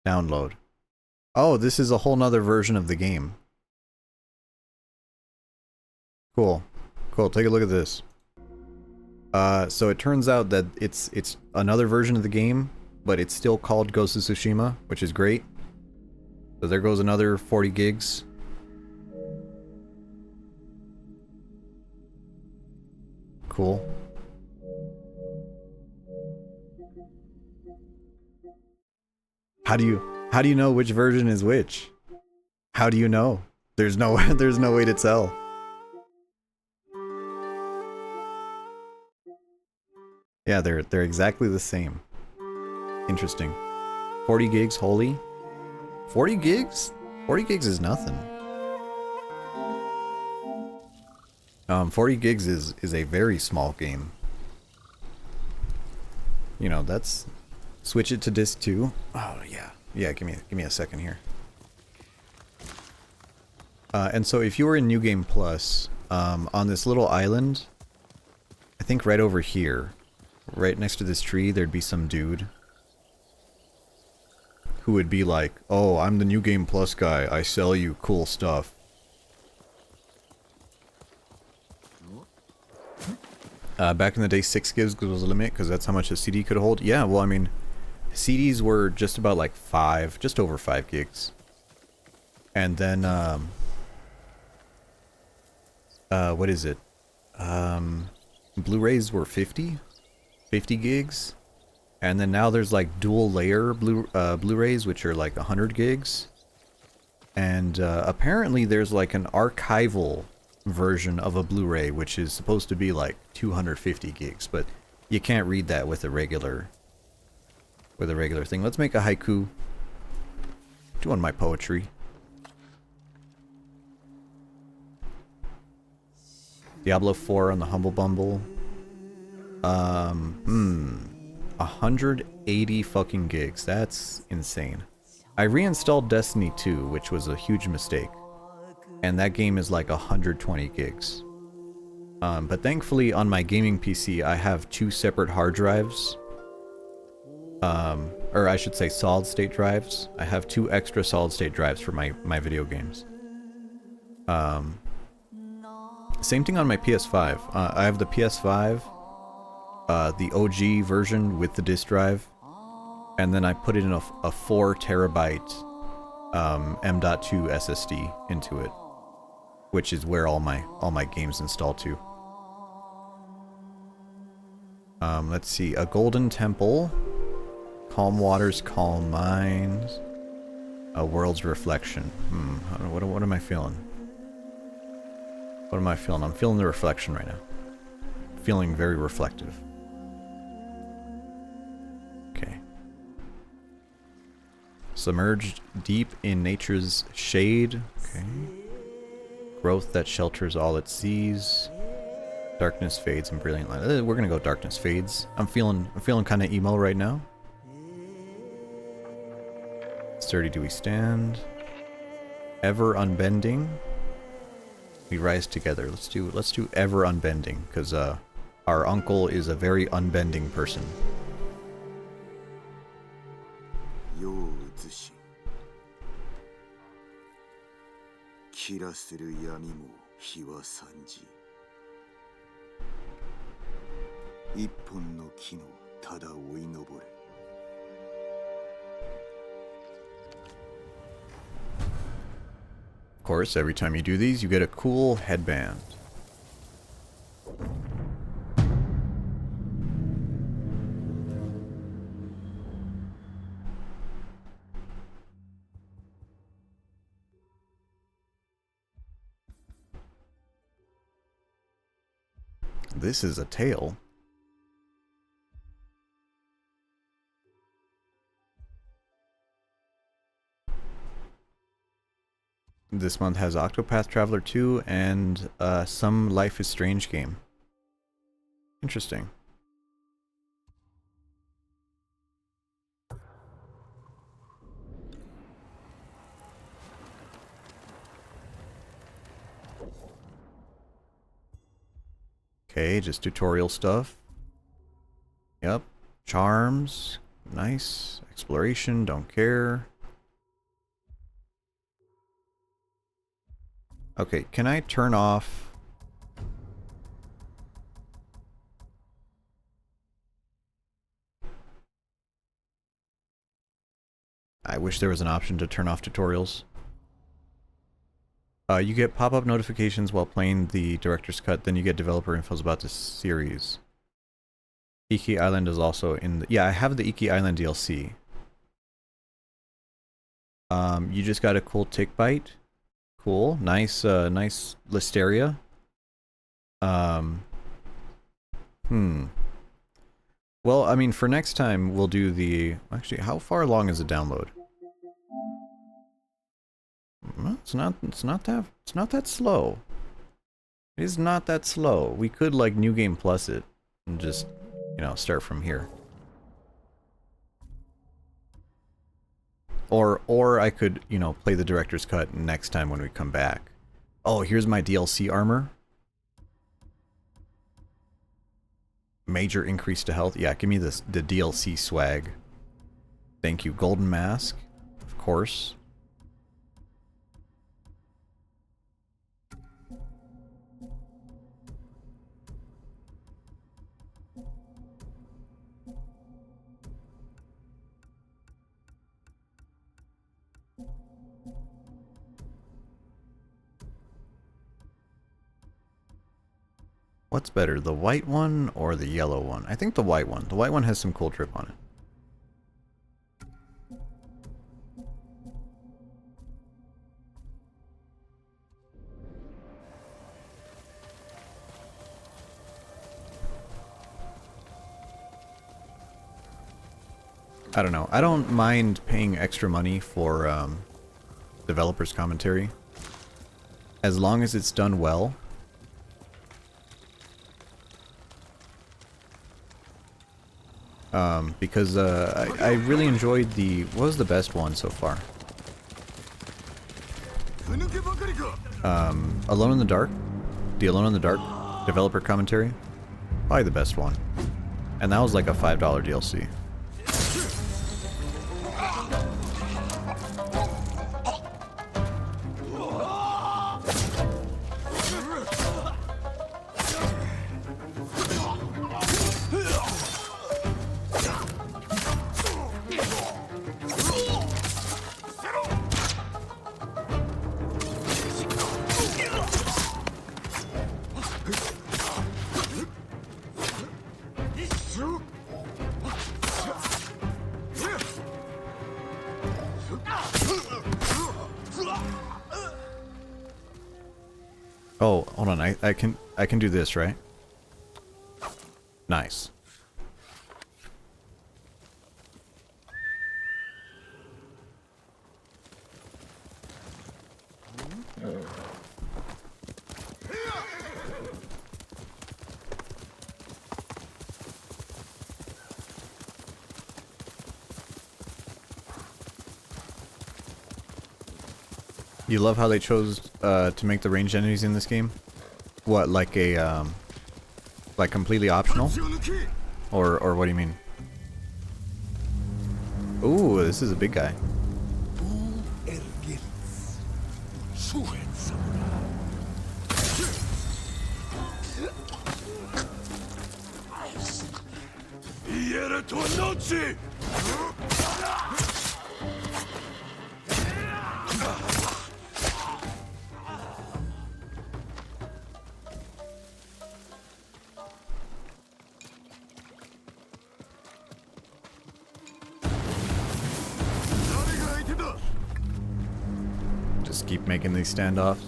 Download. Oh, this is a whole nother version of the game. Cool. Cool. Take a look at this. So it turns out that it's another version of the game, but it's still called Ghost of Tsushima, which is great. So there goes another 40 gigs. Cool. How do you know which version is which? How do you know? There's no way to tell. Yeah, they're exactly the same. Interesting. 40 gigs, holy. 40 gigs? 40 gigs is nothing. 40 gigs is a very small game. You know, that's... Switch it to disc 2. Oh, yeah. Yeah, give me a second here. And so if you were in New Game Plus, on this little island, I think right over here, right next to this tree, there'd be some dude who would be like, "Oh, I'm the New Game Plus guy. I sell you cool stuff." Back in the day, 6 gigs was the limit because that's how much a CD could hold. Yeah, well, I mean, CDs were just about like 5, just over 5 gigs. And then, what is it? Blu-rays were 50 gigs. And then now there's like dual layer Blu-rays, which are like 100 gigs. And apparently there's like an archival version of a Blu-ray, which is supposed to be like 250 gigs, but you can't read that with a regular thing. Let's make a haiku. Doing my poetry. Diablo 4 on the Humble Bumble. 180 fucking gigs. That's insane. I reinstalled Destiny 2, which was a huge mistake. And that game is like 120 gigs. But thankfully on my gaming PC, I have 2 separate hard drives. Or I should say solid state drives. I have 2 extra solid state drives for my video games. Same thing on my PS5. I have the PS5, the OG version with the disk drive, and then I put in a 4 terabyte M.2 SSD into it, which is where all my games install to. Let's see, a golden temple, calm waters, calm minds, a world's reflection. What am I feeling? What am I feeling? I'm feeling the reflection right now. Feeling very reflective. Okay. Submerged deep in nature's shade. Okay. Growth that shelters all it sees. Darkness fades in brilliant light. We're gonna go darkness fades. I'm feeling kind of emo right now. Sturdy do we stand? Ever unbending. We rise together. Let's do ever unbending, because our uncle is a very unbending person. 世を映し切らせる闇も日は三時一本の木のただ追い登れ Of course, every time you do these, you get a cool headband. This is a tail. This month has Octopath Traveler 2 and some Life is Strange game. Interesting. Okay, just tutorial stuff. Yep. Charms. Nice. Exploration. Don't care. Okay, can I turn off... I wish there was an option to turn off tutorials. You get pop-up notifications while playing the director's cut, then you get developer infos about the series. Iki Island is also in the... Yeah, I have the Iki Island DLC. You just got a cool tick bite. Cool. Nice, nice Listeria. Well, I mean, for next time, we'll do the... Actually, how far along is the download? Well, it's not that slow. It is not that slow. We could, like, New Game Plus it and just, you know, start from here. Or I could, you know, play the director's cut next time when we come back. Oh, here's my DLC armor. Major increase to health. Yeah, give me the DLC swag. Thank you. Golden mask, of course. What's better, the white one or the yellow one? I think the white one. The white one has some cool drip on it. I don't know. I don't mind paying extra money for developers' commentary, as long as it's done well. Because I really enjoyed the... What was the best one so far? Alone in the Dark? The Alone in the Dark developer commentary? Probably the best one. And that was like a $5 DLC. Oh, hold on. I can do this, right? Nice. You love how they chose to make the ranged enemies in this game? What, like a like completely optional? Or what do you mean? Ooh, this is a big guy. Just keep making these standoffs.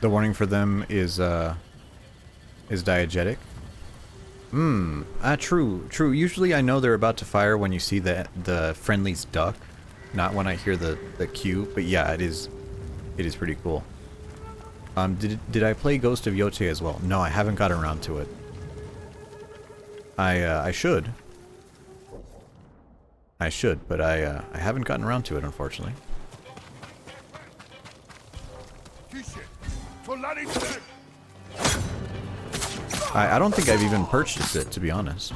The warning for them is diegetic. True. Usually I know they're about to fire when you see the friendlies duck, not when I hear the cue. But yeah, it is pretty cool. Did I play Ghost of Yote as well? No, I haven't gotten around to it. I should. I should, but I haven't gotten around to it, unfortunately. I don't think I've even purchased it, to be honest.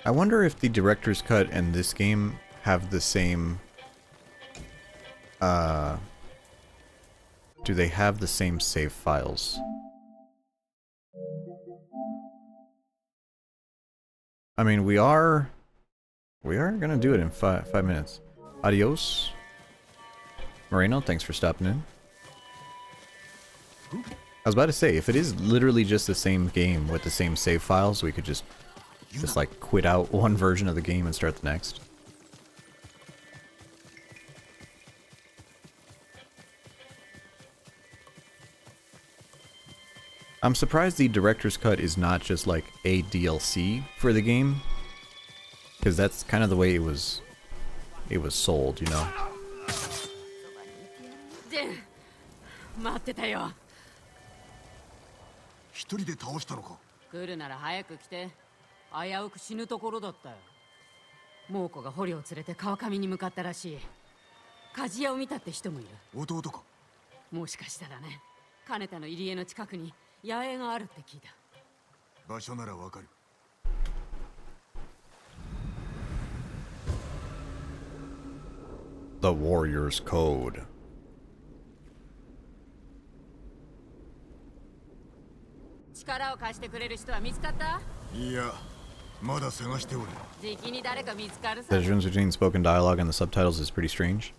I wonder if the director's cut and this game have the same... do they have the same save files? I mean, we are gonna do it in five minutes. Adios. Moreno, thanks for stopping in. I was about to say, if it is literally just the same game with the same save files, we could just like quit out one version of the game and start the next. I'm surprised the director's cut is not just like a DLC for the game, because that's kind of the way it was sold, you know. で待ってたよ。一人で倒したのか。来るなら早く来て。危うく死ぬところだったよ。猛虎が捕虜を連れて川上に向かったらしい。鍛冶屋を見たって人もいる。弟か。もしかしたらね、金田の入り江の近くに野営があるって聞いた。場所ならわかる。The Warrior's Code. 力を貸してくれる人は見つかった？いや、まだ探しておる。じきに誰か見つかるさ。 The difference between spoken dialogue and the subtitles is pretty strange.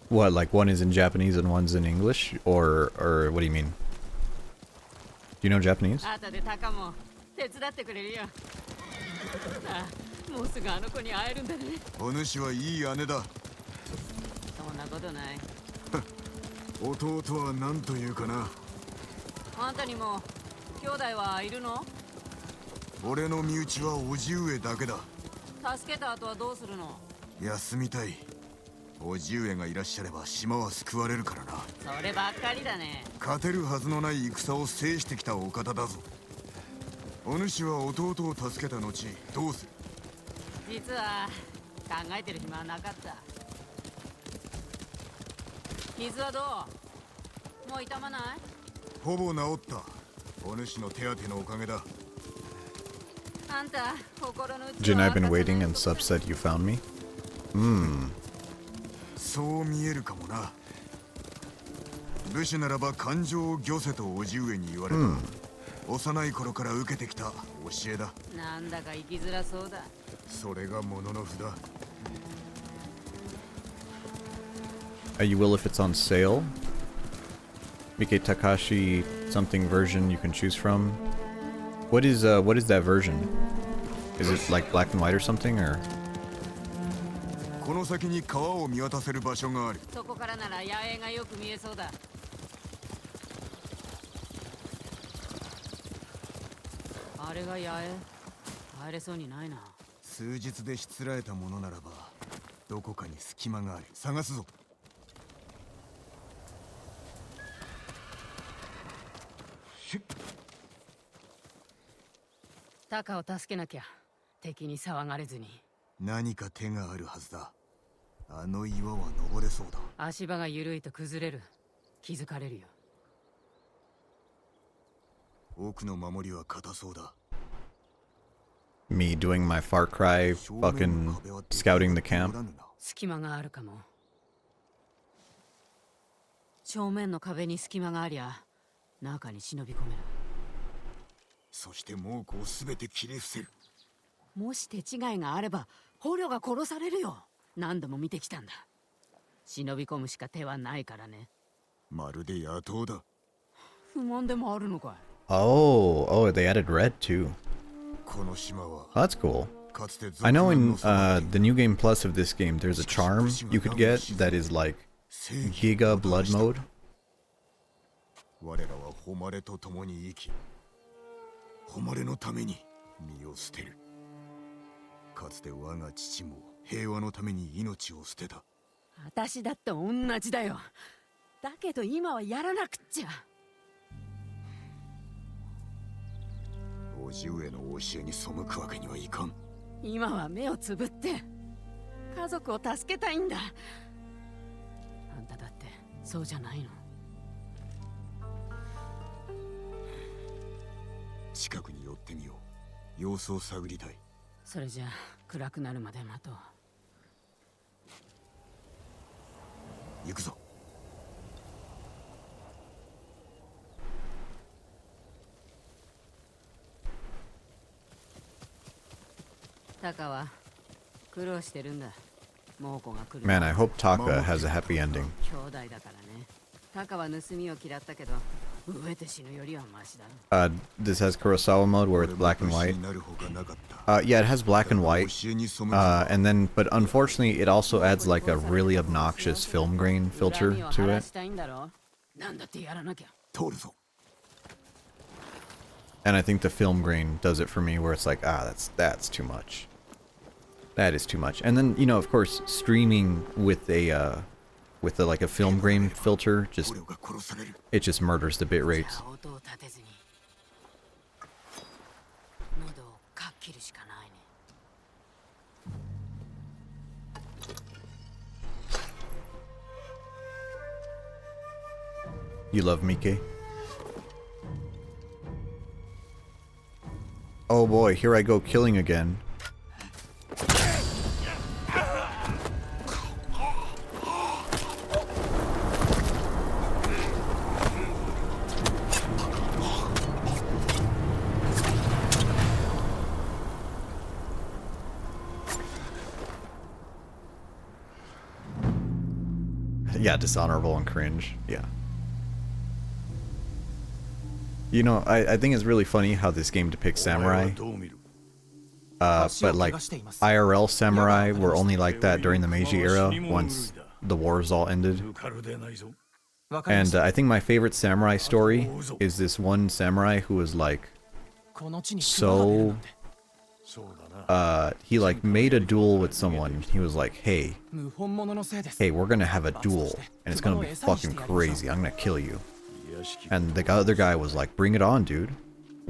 What, like one is in Japanese and one's in English? Or what do you mean? Do you know Japanese? 後でタカも手伝ってくれるよ。ああ、もうすぐあの子に会えるんだね。お主はいい姉だ。そんなことない。弟は何というかな。あんたにも兄弟はいるの？俺の身内は叔父上だけだ。助けた後はどうするの？休みたい。叔父上がいらっしゃれば島は救われるからな。そればっかりだね。勝てるはずのない戦を制してきたお方だぞ。お主は弟を助けた後どうする？実は考えてる暇はなかった。傷はどう？もう痛まない？ほぼ治った。お主の手当てのおかげだ。あんた心の内 Jin, は I've been 明かさない waiting の and か。 sub said you found me. そう見えるかもな。武士ならば感情を御せと叔父上に言われた。幼い頃から受けてきた教えだ。なんだか生きづらそうだ。それがものの札。You will if it's on sale. Mike Takashi something version you can choose from. What is that version? Is it like black and white or something, or? この先に川を見渡せる場所がある。そこからなら野営がよく見えそうだ。あれが野営？入れそうにないな。数日でしつらえたものならばどこかに隙間がある。探すぞ。タカを助けなきゃ。敵に騒がれずに。何か手があるはずだ。あの岩は登れそうだ。足場が緩いと崩れる。気づかれるよ。奥の守りは硬そうだ。 Me doing my Far Cry fucking scouting the camp. 隙間があるかも。正面の壁に隙間がありゃ中に忍び込める。そして猛虎を全て切り伏せる。もし手違いがあれば捕虜が殺されるよ。何度も見てきたんだ。忍び込むしか手はないからね。まるで野党だ。不満でもあるのかい？ Oh, they added red too. この島は That's cool. かつて I know in 俗眼の the new game plus of this game, there's a charm you could get that is like 正義 Giga Blood mode. 我らは誉れと共に生き、誉れのために身を捨てる。かつて我が父も平和のために命を捨てた。私だって同じだよ。だけど今はやらなくっちゃ。叔父上の教えに背くわけにはいかん。今は目をつぶって家族を助けたいんだ。あんただってそうじゃないの？近くに寄ってみよう。様子を探りたい。それじゃあ暗くなるまで待とう。行くぞ。タカは苦労してるんだ。猛虎が来る。 Man, I hope Taka has a happy ending. 兄弟だからね。タカは盗みを嫌ったけど、飢えて死ぬよりはマシだろ。This has Kurosawa mode where it's black and white. になるほかなかった。 Yeah, it has black and white. 教えに背く And then, but unfortunately, it also adds like a really obnoxious film grain filter 恨みを to 晴ら it. したいんだろ。なんだってやらなきゃ。通るぞ。And I think the film grain does it for me, where it's like, that's too much. That is too much. And then, you know, of course, streaming with a like a film grain filter, it just murders the bit rates. 音を立てずに喉をかっ切るしかないね。 You love Mike? Oh boy, here I go killing again. Yeah, dishonorable and cringe. Yeah. You know, I think it's really funny how this game depicts samurai. But like IRL samurai were only like that during the Meiji era once the wars all ended. And I think my favorite samurai story is this one samurai who was like so he like made a duel with someone. He was like, hey, we're gonna have a duel and it's gonna be fucking crazy. I'm gonna kill you. And the other guy was like, bring it on, dude.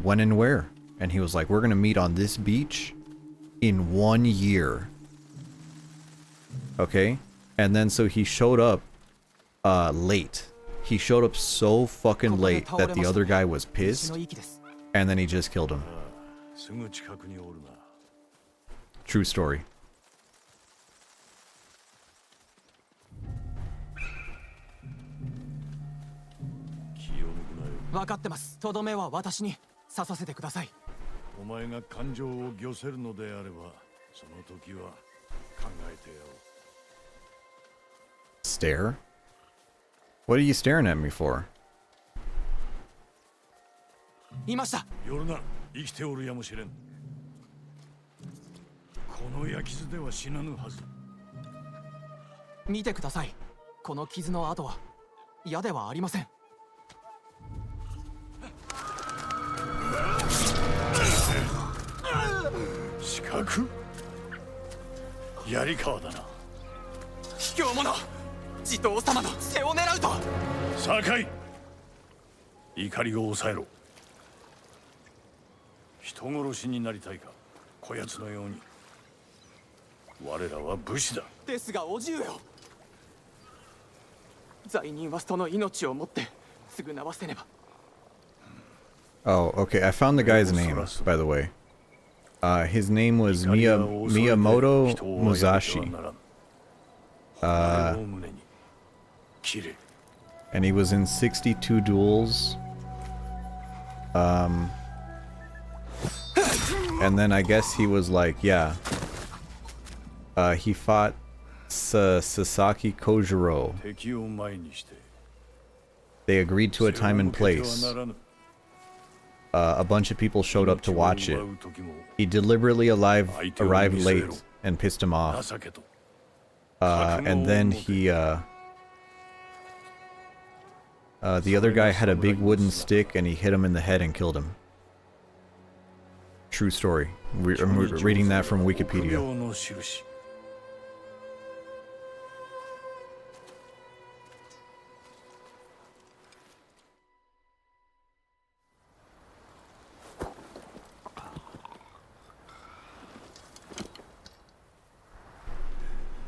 When and where? And he was like, we're gonna meet on this beach in 1 year. Okay? And then so he showed up late. He showed up so fucking late that the other guy was pissed. And then he just killed him. True story. Stare? What are you staring at me for? いました。夜な、生きておるやもしれん。この焼き傷では死なぬはず。見てください。この傷の跡は矢ではありません。四角？槍川だな。卑怯者！地頭様の背を狙うと。酒井、怒りを抑えろ。人殺しになりたいか、こやつのように。我らは武士だ。ですがお重よ。罪人はその命をもって償わせねば。Oh, okay. I found the guy's name, by the way. His name was Miyamoto Musashi. And he was in 62 duels. And then I guess he was like, yeah. He fought Sasaki Kojiro. They agreed to a time and place. A bunch of people showed up to watch it. He deliberately arrived late and pissed him off. And then he, the other guy had a big wooden stick and he hit him in the head and killed him. True story. I'm reading that from Wikipedia.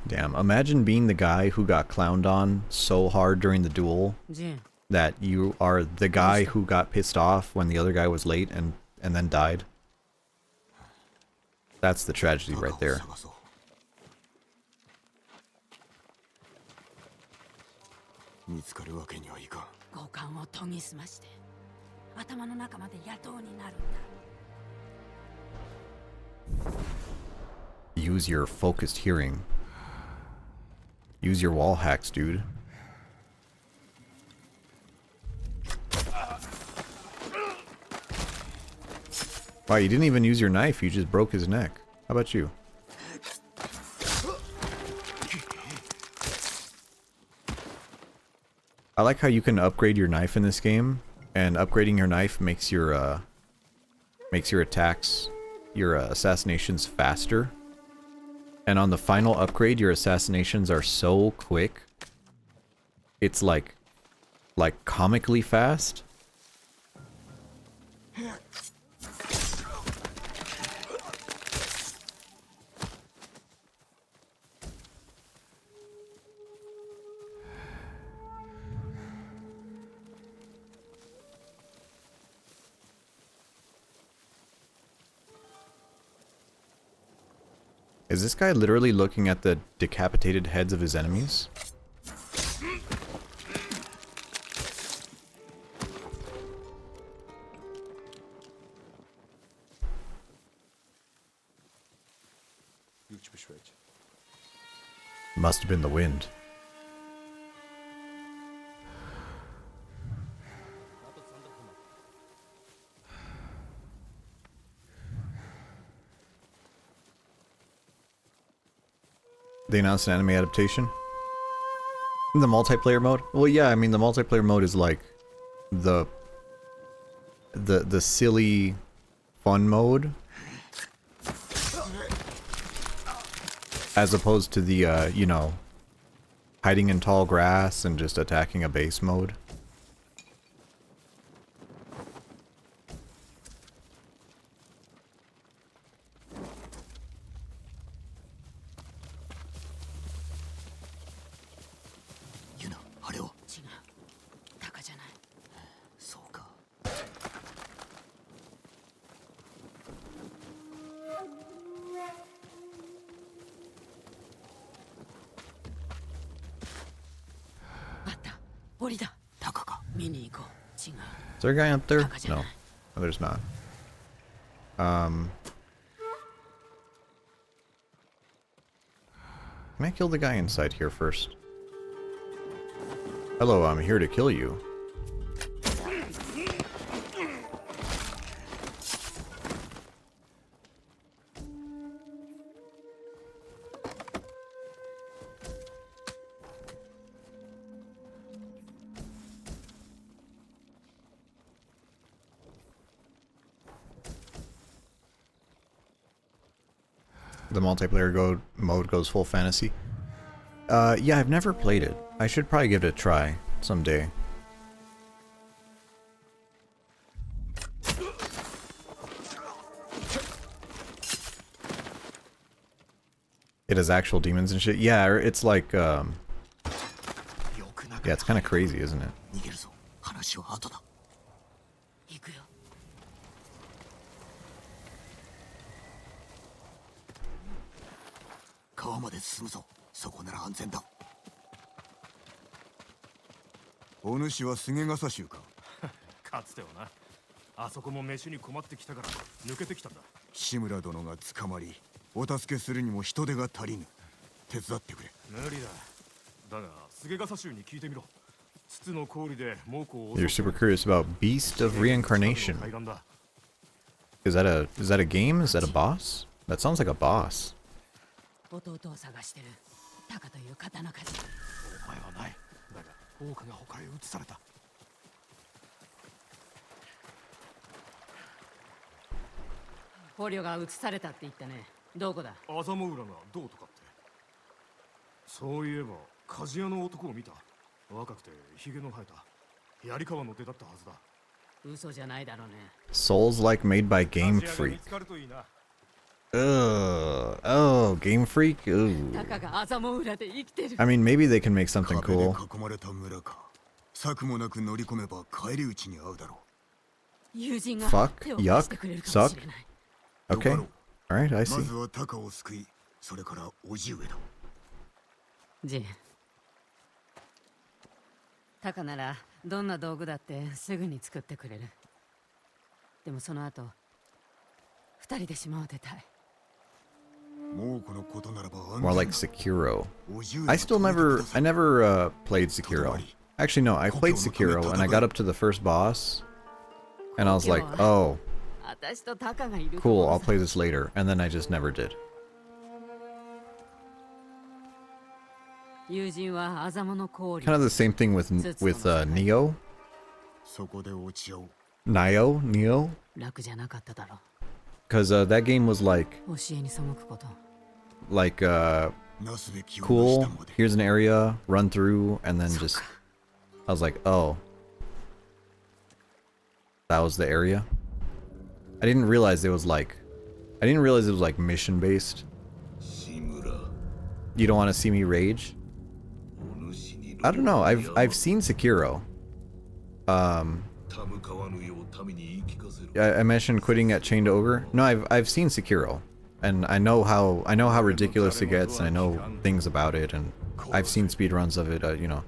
Damn, imagine being the guy who got clowned on so hard during the duel that you are the guy who got pissed off when the other guy was late and then died. That's the tragedy right there. 見つかるわけにはいかん。五感を研ぎ澄まして頭の中まで野党になるんだ。 Use your focused hearing. Use your wall hacks, dude. Wow, you didn't even use your knife, you just broke his neck. How about you? I like how you can upgrade your knife in this game, and upgrading your knife makes your makes your attacks, your assassinations faster. And on the final upgrade, your assassinations are so quick. It's like comically fast. Is this guy literally looking at the decapitated heads of his enemies? Must have been the wind. They announced an anime adaptation? In the multiplayer mode? Well, yeah, I mean, the multiplayer mode is like the silly fun mode, as opposed to the you know, hiding in tall grass and just attacking a base mode. Is there a guy up there? No. Oh, there's not. Can I kill the guy inside here first? Hello, I'm here to kill you. The multiplayer mode goes full fantasy. Yeah, I've never played it. I should probably give it a try someday. It has actual demons and shit. Yeah, it's like, yeah, it's kind of crazy, isn't it? You're super curious about Beast of Reincarnation. Is that a game? Is that a boss? That sounds like a boss. Souls like made by Game Freak. Ugh. Oh, Game Freak? Ooh. I mean, maybe they can make something cool. Fuck, yuck, suck. Okay. Alright, I see. Jin. Taka ならどんな道具だってすぐに作ってくれる。でもその後、二人で島を出たい。More like Sekiro. I never played Sekiro. Actually, no, I played Sekiro and I got up to the first boss and I was like, oh, cool, I'll play this later. And then I just never did. Kind of the same thing with Neo. Neo? 楽じゃなかっただろ Because that game was like う。教えに背くこと。 なすべきをなし cool. たまで Here's an area, run through, and then just. I was like, oh, that was the area. I didn't realize it was like mission based. 志村 You don't want to see me rage? お主に I don't know. I've seen Sekiro. たむかわぬよう民に言い聞かせろ I mentioned quitting at Chained Ogre. No, I've seen Sekiro, and I know how ridiculous it gets, and I know things about it, and I've seen speedruns of it. You know.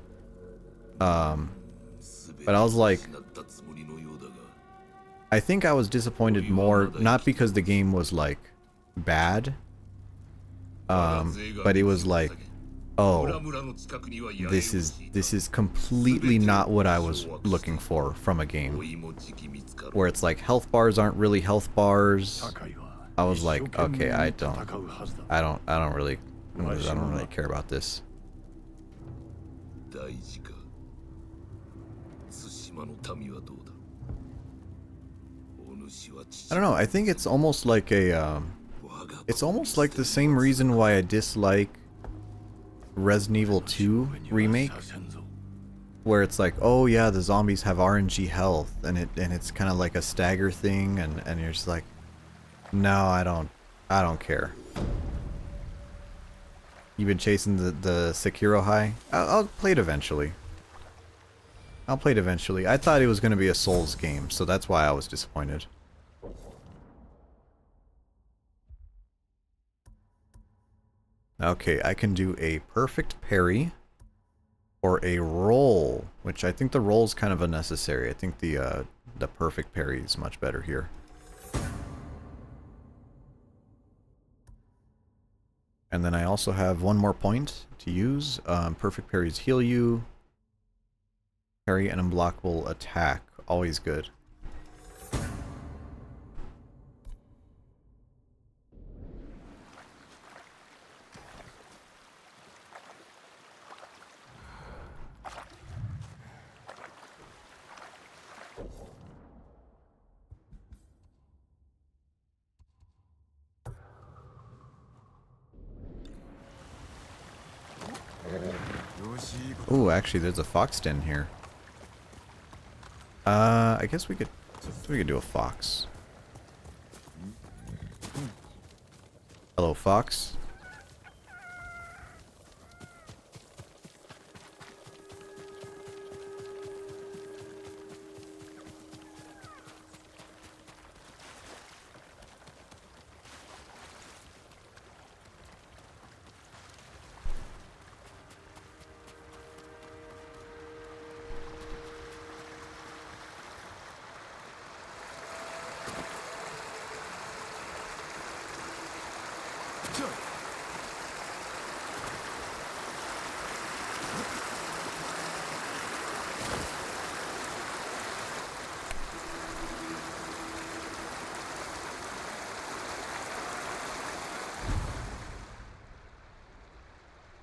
But I was like, なったつもりのようだが I think I was disappointed more not because the game was like bad, but it was like, oh, 村の近くには this is completely not what I was looking for from a game, 追いも時期見つかる where it's like health bars aren't really health bars. 高いは I was like, 一生懸命 okay, I 戦 don't うはずだ I don't really care about this. 大事か対馬の民はどうだお主は I don't know. I think it's almost like it's almost like the same reason why I dislike Resident Evil 2 remake, させんぞ where it's like, oh yeah, the zombies have RNG health, and it's kind of like a stagger thing, and you're just like, no, I don't care. You've been chasing the Sekiro high? I'll play it eventually. I'll play it eventually. I thought it was going to be a Souls game, so that's why I was disappointed. Okay, I can do a perfect parry or a roll, which I think the roll is kind of unnecessary. I think the perfect parry is much better here. And then I also have one more point to use. Perfect parries heal you. Parry an unblockable attack. Always good. Ooh, actually, there's a fox den here. I guess we could do a fox. Hello, fox.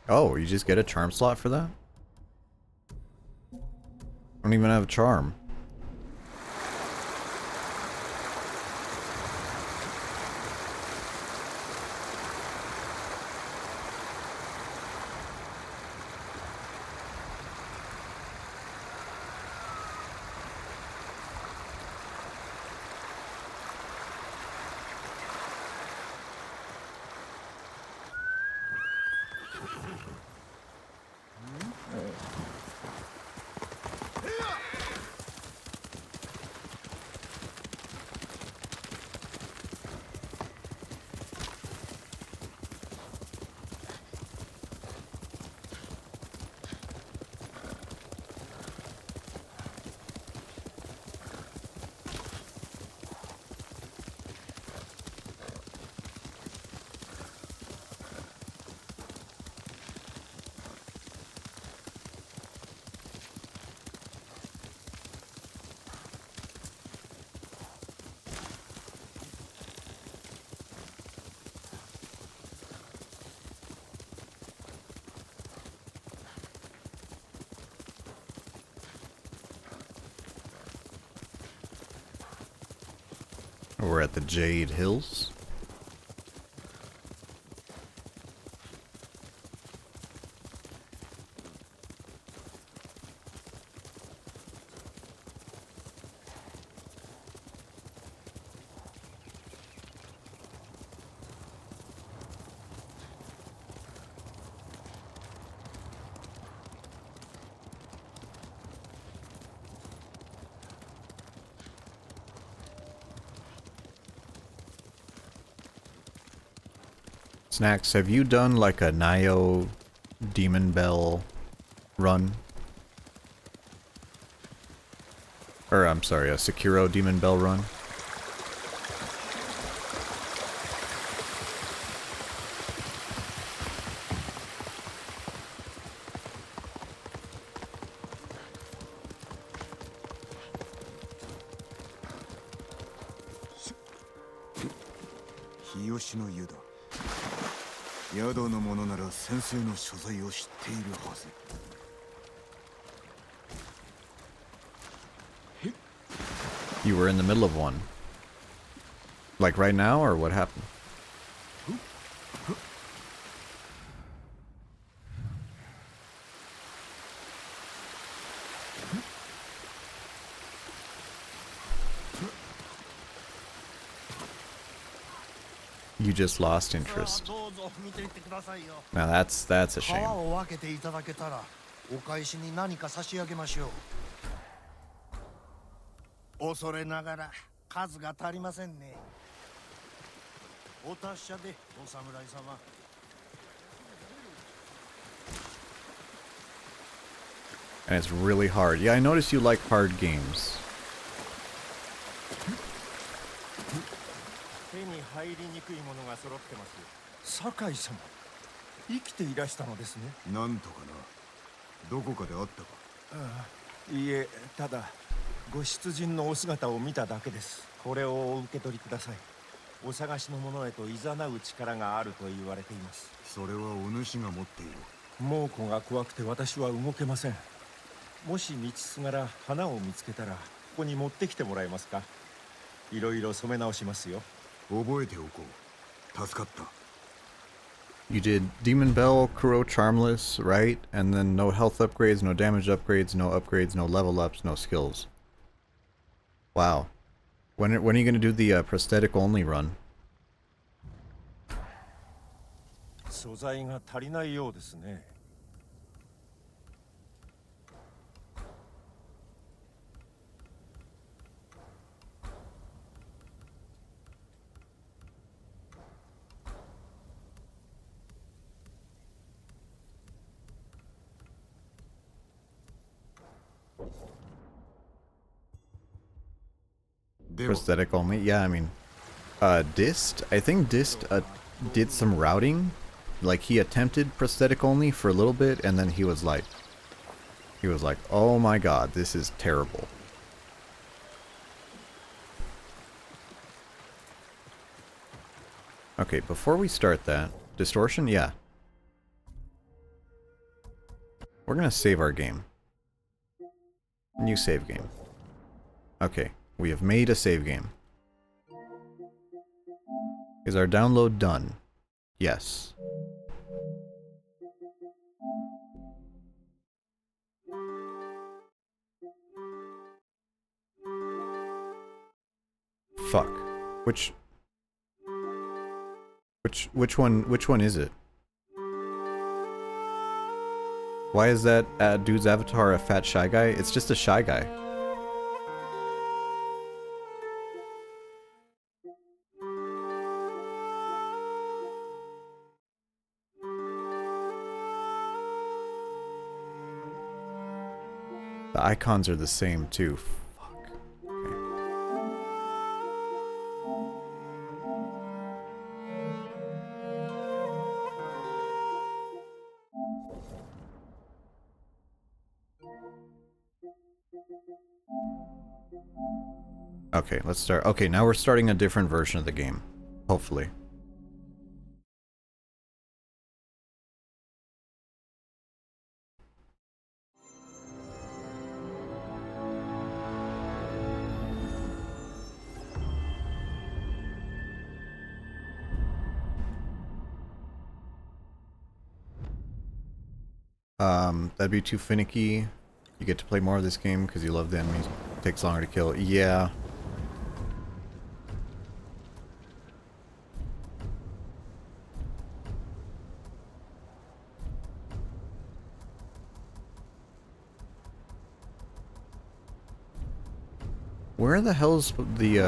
Oh, you just get a charm slot for that? I don't even have a charm. at the Jade Hills. Snacks, have you done like a Nio Demon Bell run? Or, I'm sorry, a Sekiro Demon Bell run? Hiyoshi no Yuだ。宿の者なら先生の所在を知っているはず。You were in the middle of one. Like right now, or what happened? You just lost interest. Now that's a shame. 皮を分けていただけたらお返しに何か差し上げましょう。恐れながら数が足りませんね。お達者でお侍様。And it's really hard. Yeah, I noticed you like hard games. 手に入りにくいものが揃ってます。酒井様、生きていらしたのですね。なんとかな。どこかで会ったか。ああ、いいえ、ただご出陣のお姿を見ただけです。これをお受け取りください。お探しの者へと誘う力があると言われています。それはお主が持っている。猛虎が怖くて私は動けません。もし道すがら花を見つけたらここに持ってきてもらえますか。いろいろ染め直しますよ。覚えておこう。助かった。You did Demon Bell, Kuro Charmless, right? And then no health upgrades, no damage upgrades, no level ups, no skills. Wow. When are you going to do the prosthetic only run? 素材が足りないようですね。Prosthetic only? Yeah, I mean, Dist? I think Dist did some routing. Like, he attempted prosthetic only for a little bit, and then he was like, oh my god, this is terrible. Okay, before we start that, distortion? Yeah. We're gonna save our game. New save game. Okay. We have made a save game. Is our download done? Yes. Fuck. Which one is it? Why is that dude's avatar a fat shy guy? It's just a shy guy. The icons are the same too. Fuck. Okay, let's start. Okay, now we're starting a different version of the game. Hopefully. That'd be too finicky. You get to play more of this game because you love the enemies. It takes longer to kill. Yeah. Where the hell's the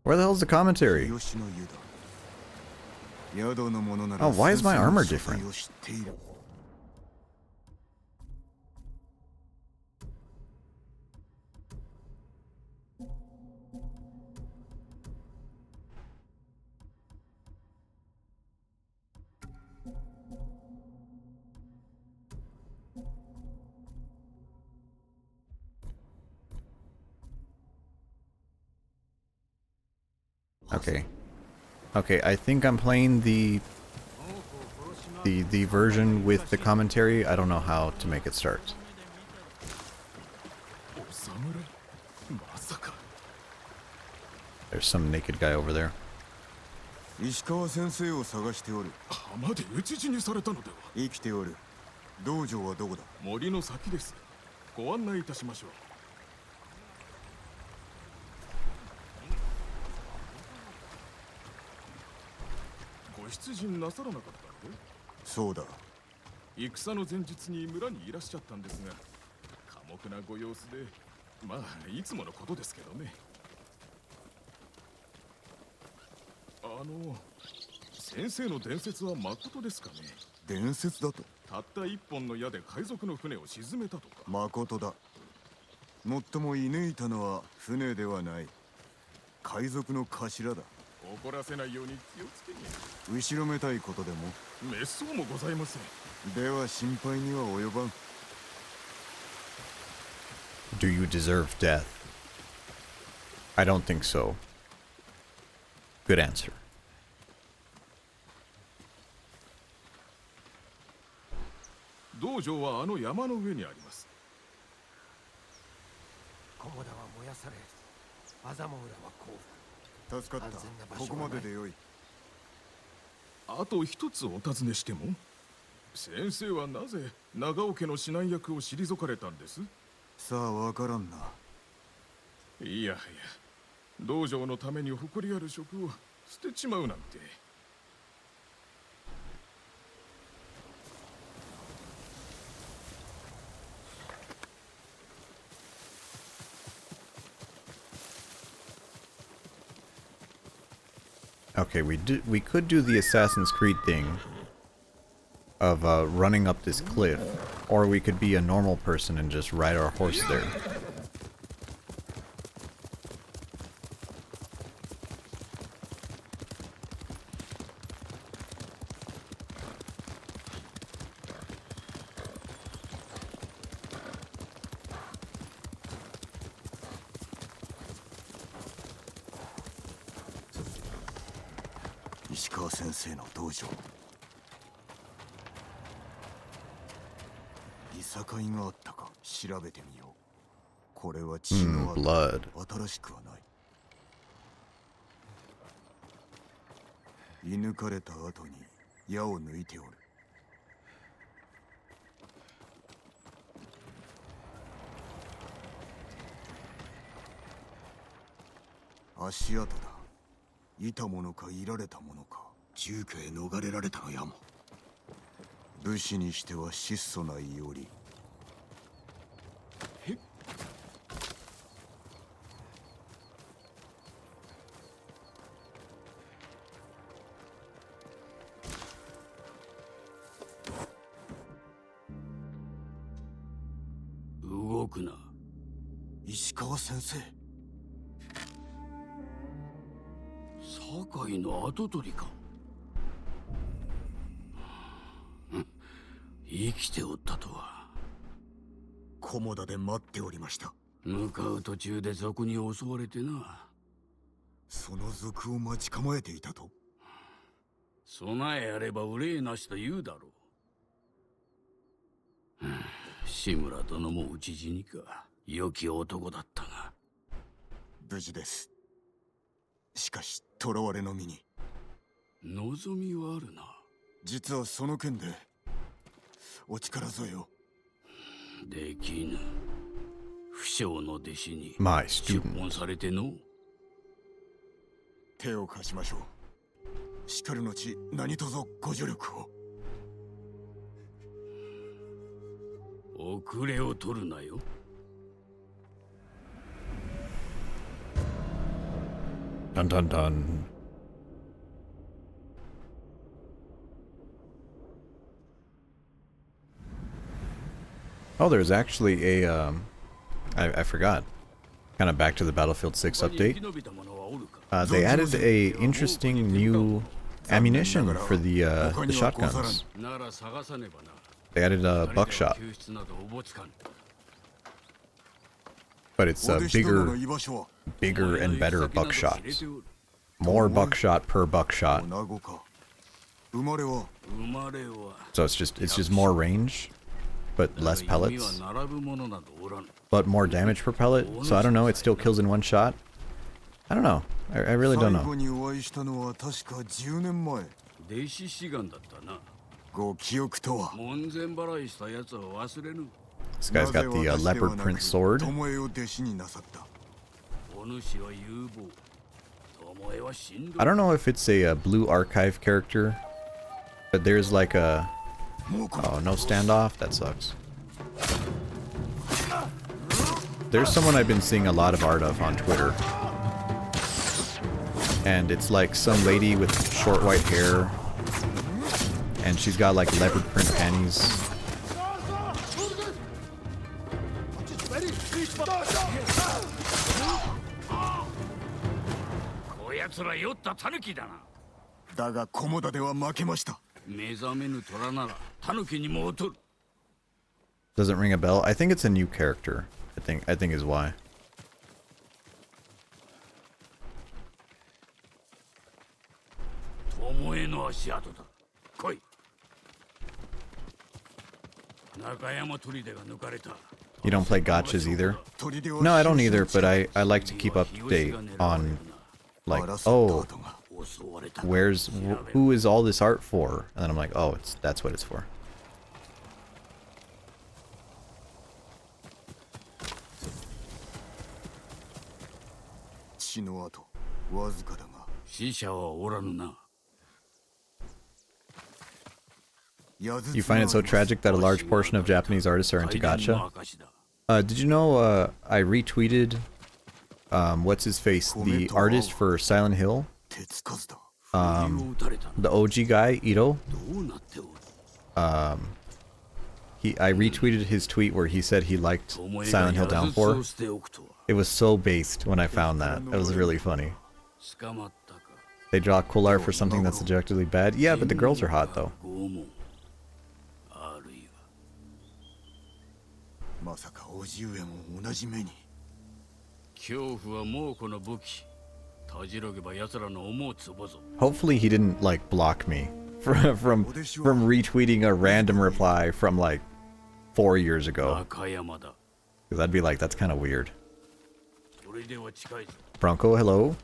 Where the hell's the commentary? Oh, why is my armor different? Okay. Okay, I think I'm playing the version with the commentary. I don't know how to make it start. There's some naked guy over there. 石川先生を探しておる。浜で討ち死にされたのでは。生きておる。道場はどこだ？森の先です。ご案内いたしましょう。ご出陣なさらなかったので？そうだ。戦の前日に村にいらっしゃったんですが、寡黙なご様子で、まあいつものことですけどね。先生の伝説はまことですかね？伝説だと？たった一本の矢で海賊の船を沈めたとか。まことだ。もっとも射抜いたのは船ではない。海賊の頭だ。怒らせないように気をつけに。後ろめたいことでも？滅相もございません。では心配には及ばん。Do you deserve death? I don't think so. Good answer. 道場はあの山の上にあります。菰田は燃やされ、アザモ浦は降伏。助かった。ここまででよい。あと一つお尋ねしても、先生はなぜ長尾家の指南役を退かれたんです？さあわからんな。いやはや、道場のために誇りある職を捨てちまうなんて。Okay, we could do the Assassin's Creed thing of running up this cliff, or we could be a normal person and just ride our horse there. Ishikawa senseiの道場。いさかいがあったか調べてみよう。これは血の跡。Blood. 新しくはない。射抜かれた後に矢を抜いておる。足跡だ。いたものかいられたものか。住居へ逃れられたのやも。武士にしては質素な言いより。動くな。石川先生。堺の跡取りか。生きておったとは。菰田で待っておりました。向かう途中で賊に襲われてな。その賊を待ち構えていたと？備えあれば憂いなしと言うだろう。志村殿も討ち死にか。良き男だったが。無事です。しかし囚われの身に。望みはあるな。実はその件でお力添えを。できぬ。不肖の弟子に My 出 student. 奔されての。手を貸しましょう。しかるのち何卒ご助力を。遅れを取るなよ。Dun dun dun. Oh, there's actually a I forgot. Kind of back to the Battlefield 6 update. They added a interesting new ammunition for the shotguns. They added a buckshot, but it's a bigger and better buckshot. More buckshot per buckshot. So it's just more range, but less pellets, but more damage per pellet. So I don't know. It still kills in one shot. I don't know. I really don't know. 弟子志願だったな。ご記憶とは。門前払いしたやつは忘れぬ。 This guy's got the leopard print sword. 巴を弟子になさった。お主は有望。巴は死んだ。 I don't know if it's a blue archive character, but there's like a... Oh, no standoff? That sucks. There's someone I've been seeing a lot of art of on Twitter. And it's like some lady with short white hair. And she's got like leopard print panties. Daが菰田では負けました。 目覚めぬ虎なら狸にも劣る。 Doesn't ring a bell. I think it's a new character. I think is why. 巴の足跡だ。来い。中山砦が抜かれた。 You don't play gotchas either? No, I don't either, but I like to keep up to date on, like, oh, who is all this art for? And then I'm like, oh, that's what it's for. 血の跡わずかだが。死者はおらぬな。 You find it so tragic that a large portion of Japanese artists are into gacha? Did you know I retweeted what's his face, the artist for Silent Hill, the OG guy, Ito. I retweeted his tweet where he said he liked Silent Hill Downpour. It was so based when I found that. It was really funny. They draw cool art for something that's objectively bad. Yeah, but the girls are hot though. まさか叔父上も同じ目に。恐怖は猛虎の武器。たじろげば奴らの思うつぼぞ。 Hopefully he didn't like block me from retweeting a random reply from like 4 years ago. Because I'd be like, that's kind of weird. Bronco, hello.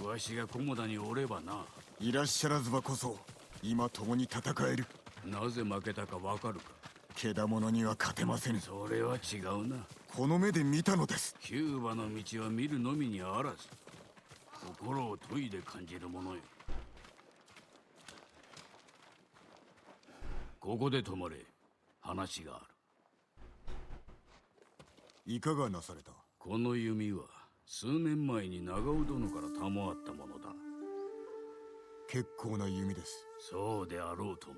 わしが菰田におればな。いらっしゃらずばこそ今共に戦える。なぜ負けたかわかるか。 けだものには勝てませぬ。それは違うな。この目で見たのです。キューバの道は見るのみにあらず、心を研いで感じるものよ。ここで止まれ。話がある。いかがなされた。この弓は数年前に長尾殿から賜ったものだ。結構な弓です。そうであろうとも。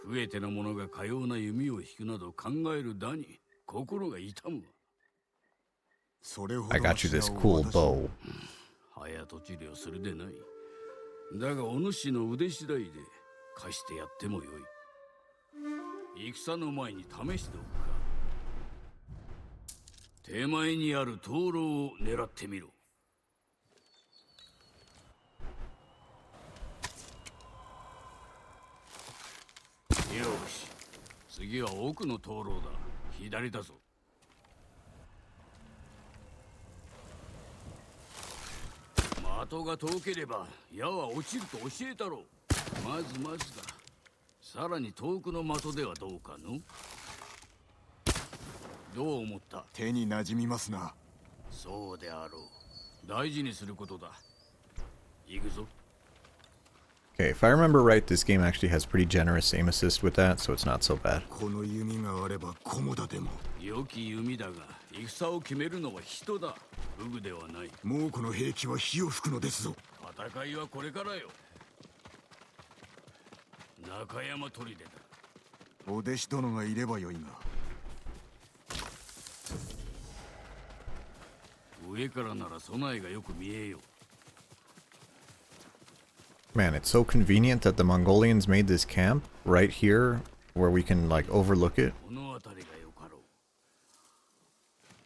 増えての者がかような弓を引くなど考えるだに心が痛むわ。 I got you this cool bow. 早とちりをするでない。だがお主の腕次第で貸してやってもよい。戦の前に試しておくか。手前にある灯籠を狙ってみろ。 よし、次は奥の灯籠だ。左だぞ。的が遠ければ矢は落ちると教えたろう。まずだ。さらに遠くの的ではどうかの？どう思った？手に馴染みますな。そうであろう。大事にすることだ。行くぞ。Okay, if I remember right, this game actually has pretty generous aim assist with that, so it's not so bad. この弓があれば菰田でも。良き弓だが、戦を決めるのは人だ。武具ではない。猛虎の兵器は火を吹くのですぞ。戦いはこれからよ。中山砦だ。お弟子殿がいればよいが。上からなら備えがよく見えよ。Man, it's so convenient that the Mongolians made this camp right here where we can like overlook it. この辺りがよかろ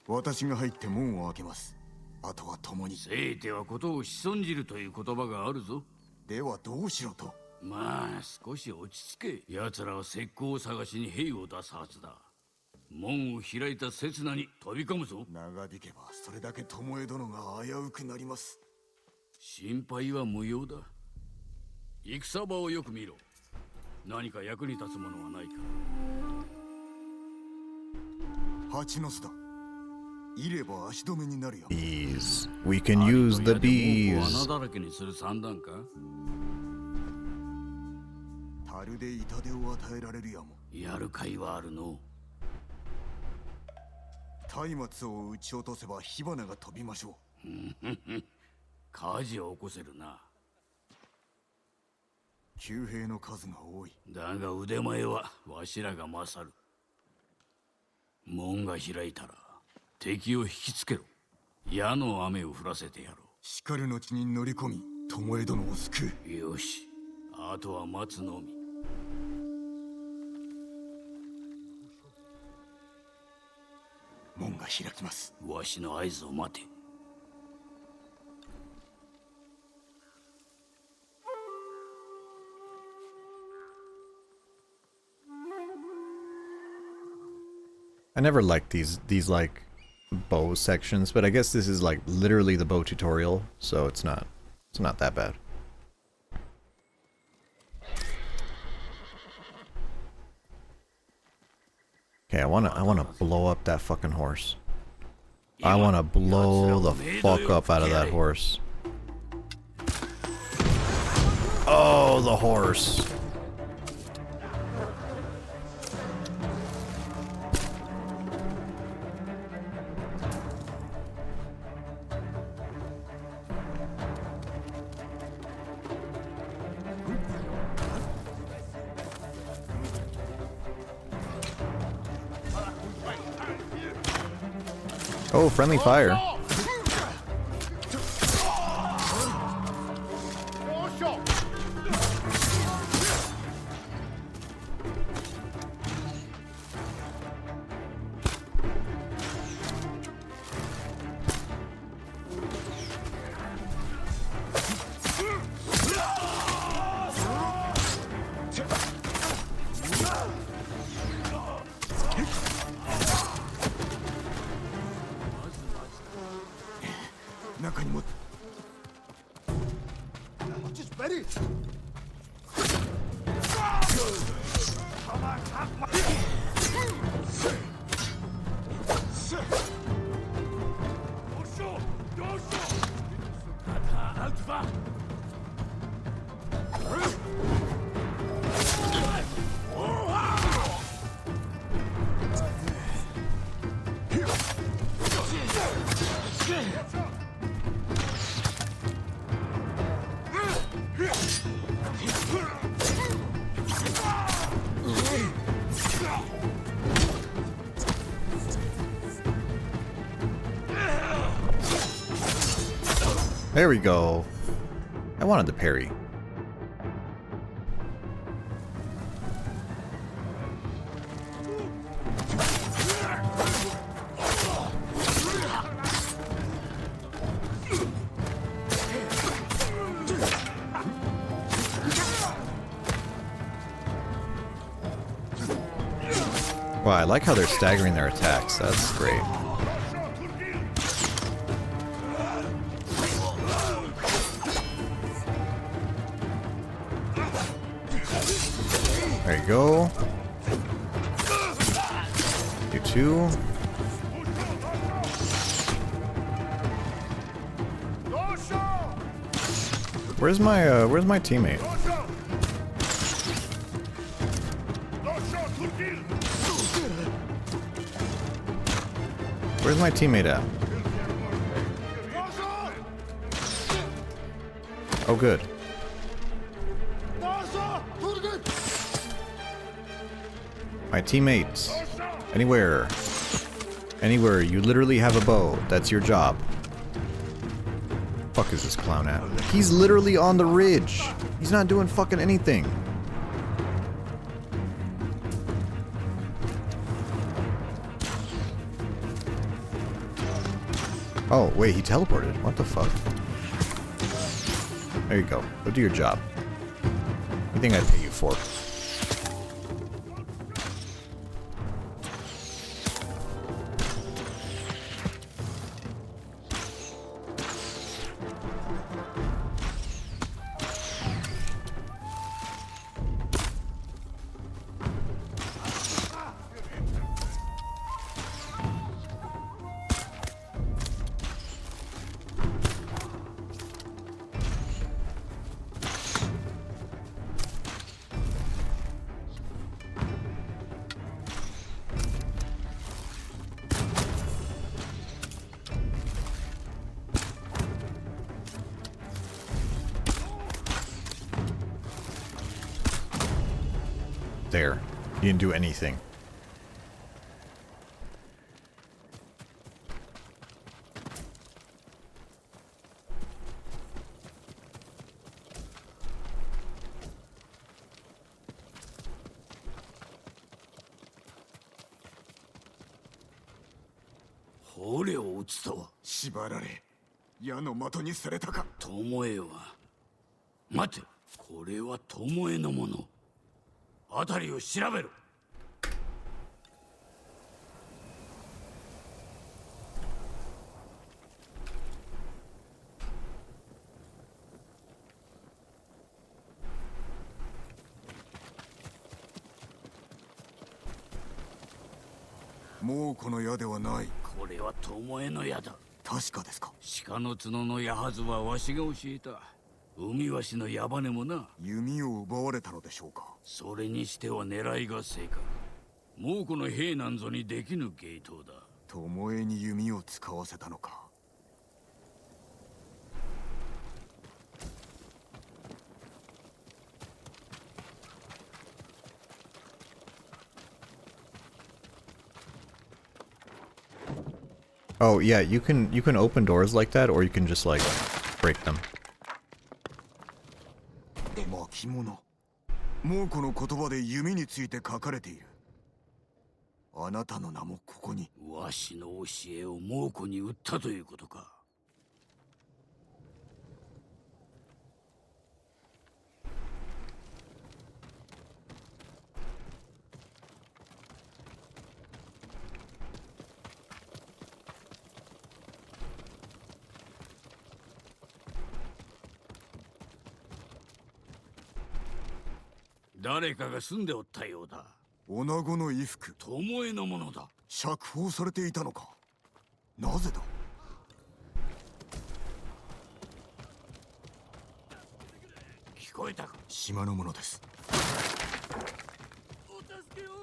う。私が入って門を開けます。あとは共に。せいてはことを潜んじるという言葉があるぞ。ではどうしろと。まあ少し落ち着け。奴らは石膏を探しに兵を出すはずだ。門を開いた刹那に飛び込むぞ。長引けばそれだけ巴殿が危うくなります。心配は無用だ。戦場をよく見ろ。何か役に立つものはないか。蜂の巣だ。いれば足止めになるよ。Bees. We can use the bees. 穴だらけにする算段か？樽で痛手を与えられるやも。やる甲斐はあるの。松明を撃ち落とせば火花が飛びましょう。火事を起こせるな。騎兵の数が多い。だが腕前はわしらが勝る。門が開いたら敵を引きつけろ。矢の雨を降らせてやろう。しかるの地に乗り込み巴殿を救う。よし、あとは待つのみ。門が開きます。わしの合図を待て。I never liked these like bow sections, but I guess this is like literally the bow tutorial, so it's not that bad. Okay, I wanna blow up that fucking horse. I wanna blow the fuck up out of that horse. Oh, the horse. Oh, friendly fire. There we go. I wanted the parry. Wow, I like how they're staggering their attacks. That's great. There you you go. You too. Where's my teammate? Where's my teammate at? Oh, good. My teammates. Anywhere. Anywhere. You literally have a bow. That's your job. Fuck is this clown at? He's literally on the ridge. He's not doing fucking anything. Oh, wait, he teleported. What the fuck? There you go. Go do your job. What do you think I'd pay you for? There. He didn't do anything.捕虜を撃つとは縛られ矢の的にされたか。巴は待て、これは巴のもの。辺りを調べろ。もうこの矢ではない。これは巴の矢だ。確かですか。鹿の角の矢はずはわしが教えた。海わしの矢羽もな。弓を奪われたのでしょうか。それにしては狙いが正確。猛虎の兵なんぞにできぬ芸当だ。巴に弓を使わせたのか。Oh yeah, you can open doors like that, or you can just like break them. 巻物。猛虎の言葉で弓について書かれている。あなたの名もここに。わしの教えを猛虎に売ったということか。誰かが住んでおったようだ。女子の衣服。巴のものだ。釈放されていたのか。なぜだ。聞こえたか。島のものです。お助けを。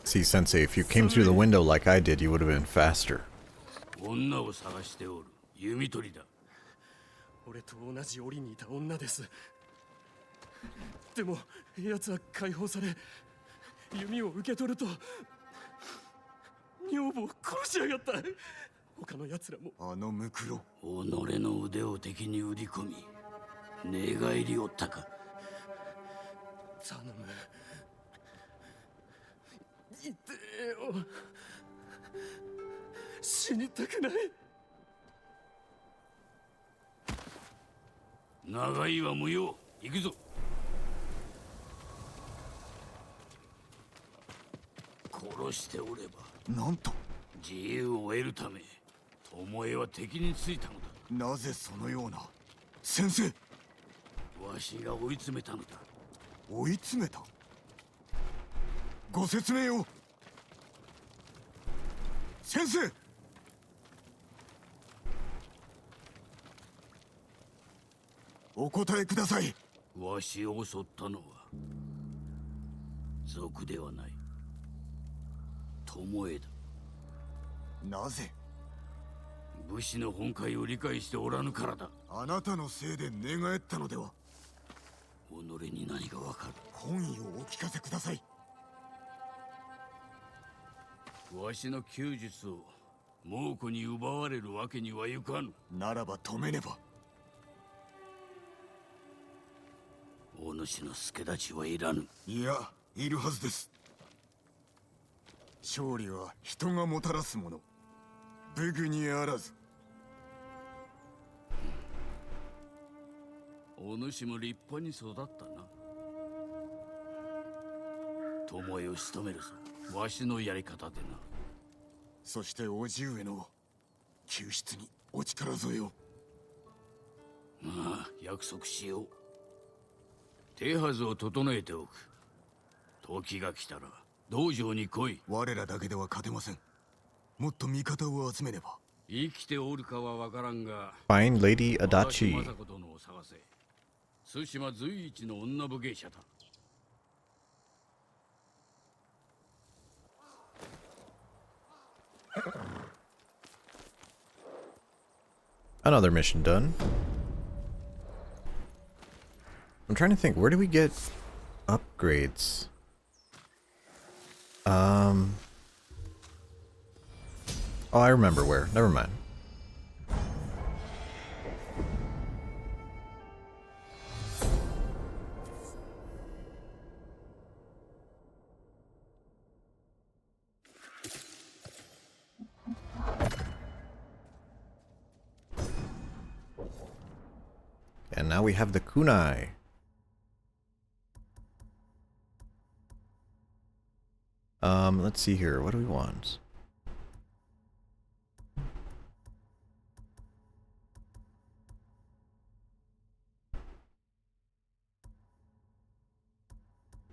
See, Sensei, if you came through the window like I did, you would have been faster. 女を探しておる。弓取りだ。俺と同じ檻にいた女です。でも奴は解放され、弓を受け取ると女房を殺しやがった。他の奴らも。あのムクロ。己の腕を敵に売り込み、寝返りおったか。頼む。痛えよ。死にたくない。長いは無用。行くぞ。殺しておれば。なんと自由を得るため巴は敵についたのだ。なぜそのような。先生。わしが追い詰めたのだ。追い詰めた。ご説明を。先生。お答えください。わしを襲ったのは賊ではない、巴だ。なぜ。武士の本懐を理解しておらぬからだ。あなたのせいで寝返ったのでは。己に何がわかる。本意をお聞かせください。わしの弓術を猛虎に奪われるわけにはいかぬ。ならば止めねば。お主の助太刀はいらぬ。いや、いるはずです。勝利は人がもたらすもの。武具にあらず。お主も立派に育ったな。巴を仕留めるぞ、わしのやり方でな。そして叔父上の救出にお力添えを。まあ約束しよう。手はずを整えておく。時が来たら道場に来い。我らだけでは勝てません。もっと味方を集めねば。生きておるかはわからんが、 Find Lady 私 Adachi. 政子殿を探せ。対馬随一の女武芸者だ。Another mission done. I'm trying to think, where do we get upgrades? Oh, I remember where. Never mind. And now we have the kunai. Let's see here. What do we want?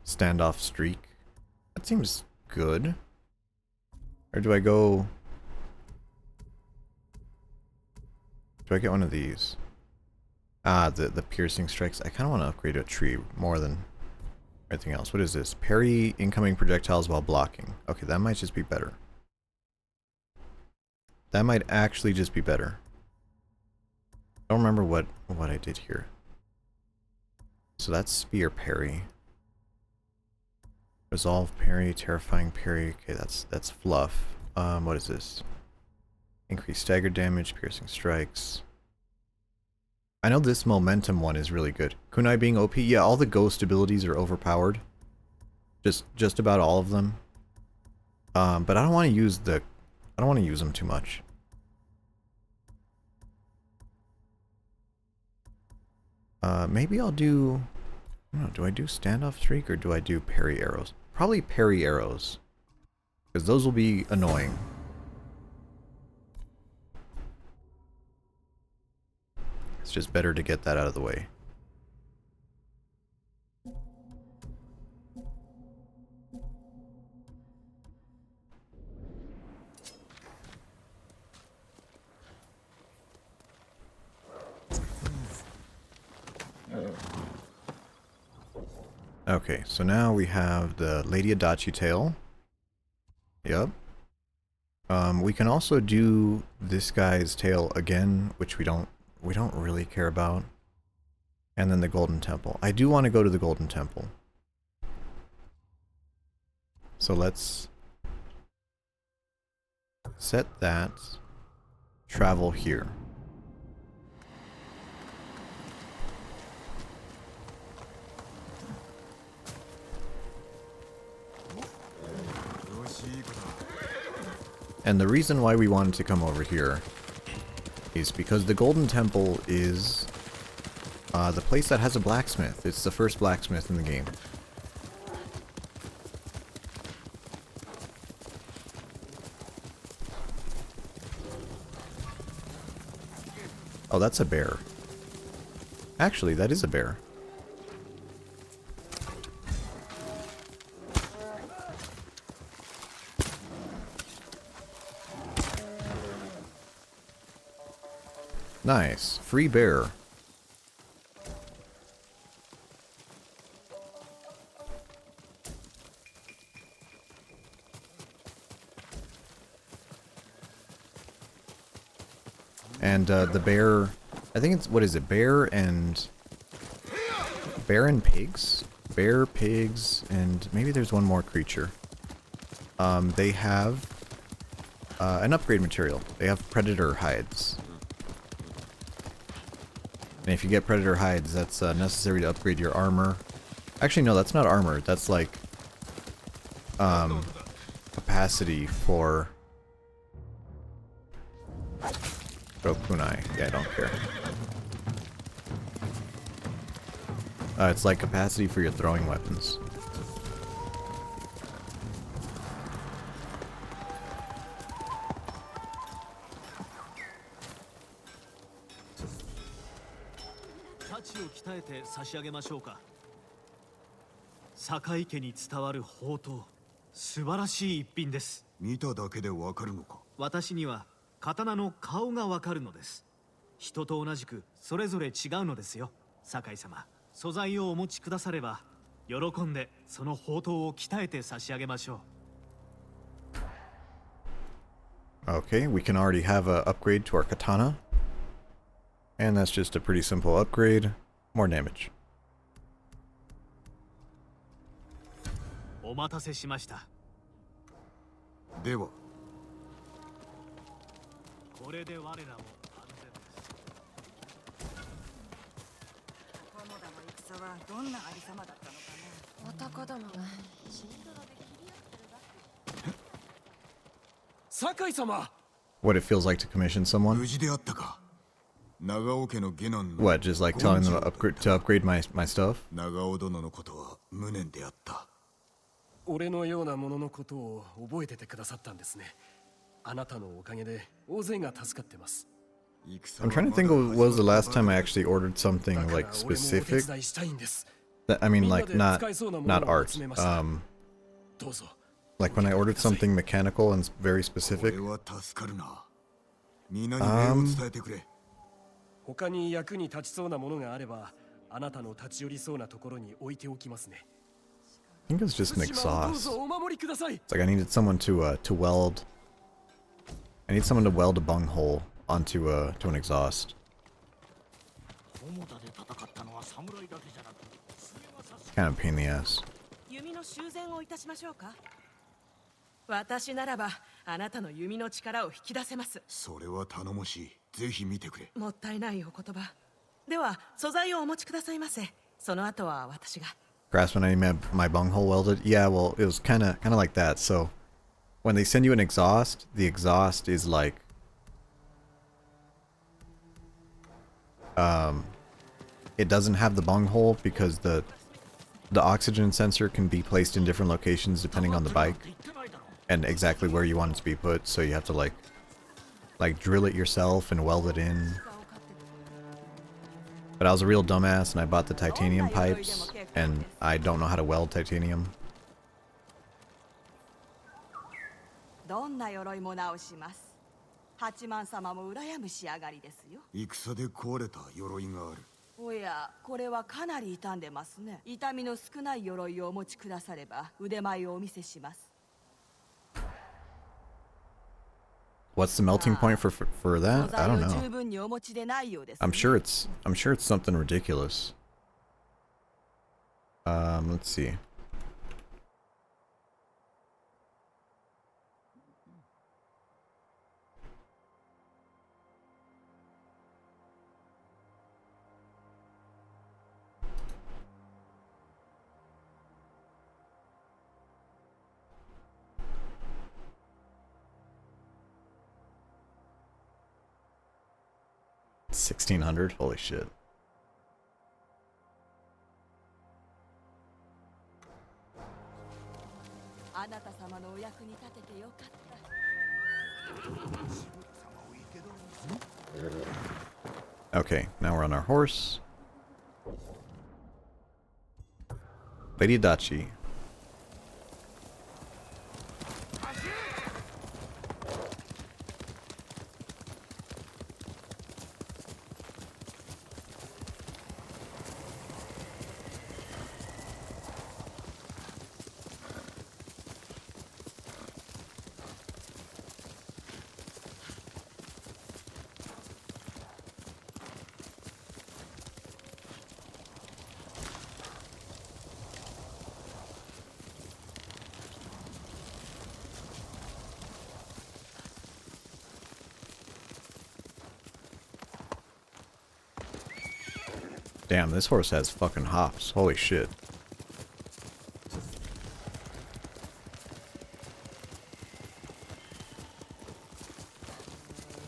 Standoff streak. That seems good. Or do I go... Do I get one of these? Ah, the piercing strikes. I kind of want to upgrade a tree more than anything else. What is this? Parry incoming projectiles while blocking. Okay, that might just be better. That might actually just be better. I don't remember what I did here. So that's spear parry. Resolve parry, terrifying parry. Okay, that's fluff. What is this? Increase stagger damage, piercing strikes. I know this momentum one is really good. Kunai being OP, yeah, all the ghost abilities are overpowered. Just about all of them. But I don't want to use them too much. Maybe I'll do... I don't know, do I do standoff streak or do I do parry arrows? Probably parry arrows. Because those will be annoying. It's just better to get that out of the way. Okay, so now we have the Lady Adachi tail. Yep. We can also do this guy's tail again, which we don't really care about. And then the Golden Temple. I do want to go to the Golden Temple. So let's set that. Travel here. And the reason why we wanted to come over here is because the Golden Temple is the place that has a blacksmith. It's the first blacksmith in the game. Oh, that's a bear. Actually, that is a bear. Nice. Free bear. And the bear, I think it's, what is it? Bear and pigs? Bear, pigs, and maybe there's one more creature. They have an upgrade material. They have predator hides. And if you get predator hides, that's necessary to upgrade your armor. Actually, no, that's not armor. That's like capacity for kunai. Yeah, I don't care. It's like capacity for your throwing weapons. Sakai家に伝わる宝刀、素晴らしい一品です。見ただけでわかるのか。私には刀の顔がわかるのです。人と同じくそれぞれ違うのですよ。酒井様、素材をお持ちくだされば喜んでその宝刀を鍛えて差し上げましょう。 Okay, we can already have a upgrade to our katana. And that's just a pretty simple upgrade. More damage. お待たせしました。ではこれで我らも安全です。菰田の戦はどんなありさまだったのかね。男どもが死に泥で切り合ってるだけ。酒井様。 What it feels like to commission someone? 無事であったか。長尾家の下男の What, just like telling them to upgrade my stuff? 長尾殿のことは無念であった。俺のようなもののことを覚えててくださったんですね。あなたのおかげで大勢が助かってます。I'm trying to think of what was the last time I actually ordered something like specific. That, I mean, like not art. Like when I ordered something mechanical and very specific. 他に役に立ちそうなものがあれば、あなたの立ち寄りそうなところに置いておきますね。I think it's just an exhaust. It's like I needed someone to weld. I need someone to weld a bunghole onto to an exhaust. Kind of pain in the ass. 弓の修繕をいたしましょうか。私ならばあなたの弓の力を引き出せます。それは頼もしい。ぜひ見てくれ。もったいないお言葉。では素材をお持ちくださいませ。その後は私が。Grasp when I need my bunghole welded? Yeah, well, it was kind of like that. So, when they send you an exhaust, the exhaust is like, it doesn't have the bunghole because the oxygen sensor can be placed in different locations depending on the bike and exactly where you want it to be put. So you have to like drill it yourself and weld it in. But I was a real dumbass and I bought the titanium pipes and I don't know how to weld titanium. どんな鎧も直します。八幡様も羨む仕上がりですよ。戦で壊れた鎧がある。おや、これはかなり傷んでますね。痛みの少ない鎧をお持ちくだされば腕前をお見せします。What's the melting point for that? I don't know. I'm sure it's something ridiculous. Let's see. $1,600? Holy shit. Okay, now we're on our horse. Lady Dachi. Damn, this horse has fucking hops. Holy shit.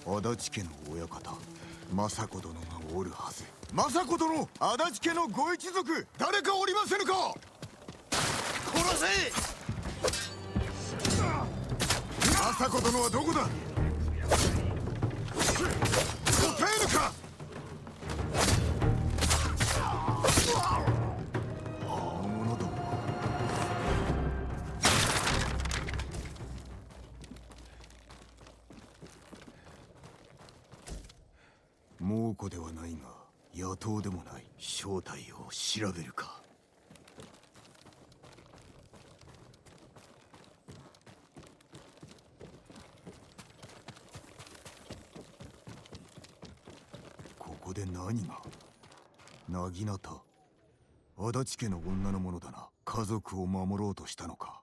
足立家の親方政子殿がおるはず。政子殿、足立家のご一族誰かおりませぬか。殺せ。政子殿はどこだ。答えぬか。あの者どもは猛虎ではないが野党でもない。正体を調べるか。ここで何が。なぎなた足立家の女のものだな。家族を守ろうとしたのか。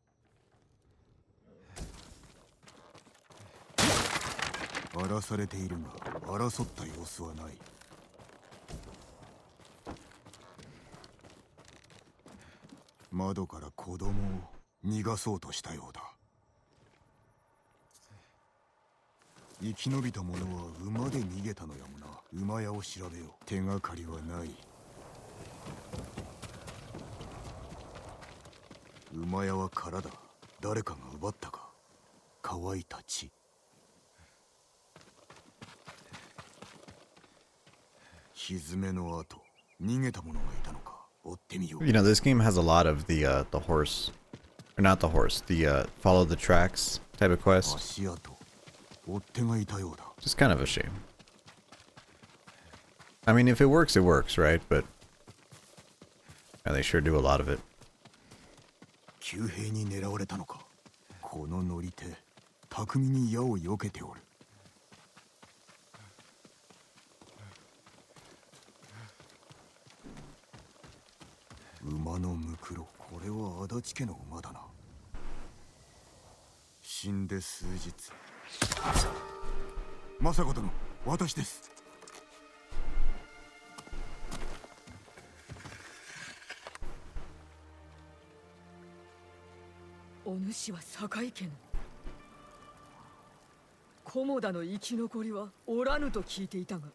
荒らされているが争った様子はない。窓から子供を逃がそうとしたようだ。生き延びた者は馬で逃げたのやもな。馬屋を調べよう。手がかりはない。馬屋は空だ。誰かが奪ったか。乾いた血。蹄の跡。逃げた者がいたのか。追ってみよう。You know, this game has a lot of the horse, or not the horse, the follow the tracks type of quest. 足跡。追っ手がいたようだ。Just kind of a shame. I mean, if it works, it works, right? But yeah, they sure do a lot of it. 旧兵に狙われたのか。この乗り手、巧みに矢を避けておる。馬のムクロ。これは足立家の馬だな。死んで数日。政子殿、私です。お主は堺家の。菰田の生き残りはおらぬと聞いていたが。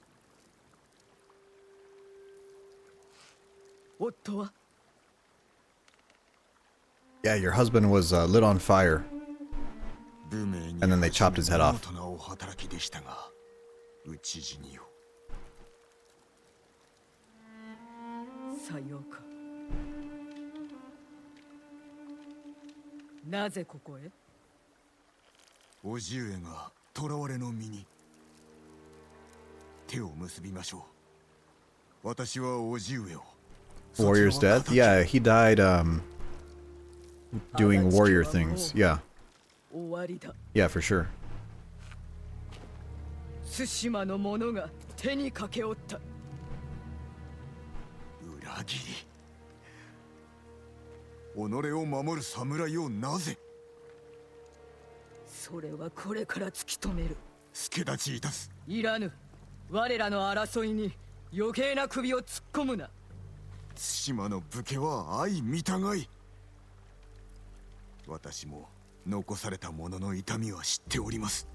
夫は。 Yeah, your husband was lit on fire. 武名に And then they chopped his head off. 見事なお働きでしたが、討ち死によ。さようか。なぜここへ。叔父上が囚われの身に。手を結びましょう。私は叔父上を。 Warrior's death? Yeah, he died doing warrior things. Yeah. 終わりだ。 Yeah, for sure. 対馬の者が手にかけおった。裏切り。己を守る侍をなぜ。それはこれから突き止める。助立ちいたす。いらぬ。我らの争いに余計な首を突っ込むな。対馬の武家は相見たがい。私も残された者の痛みは知っております。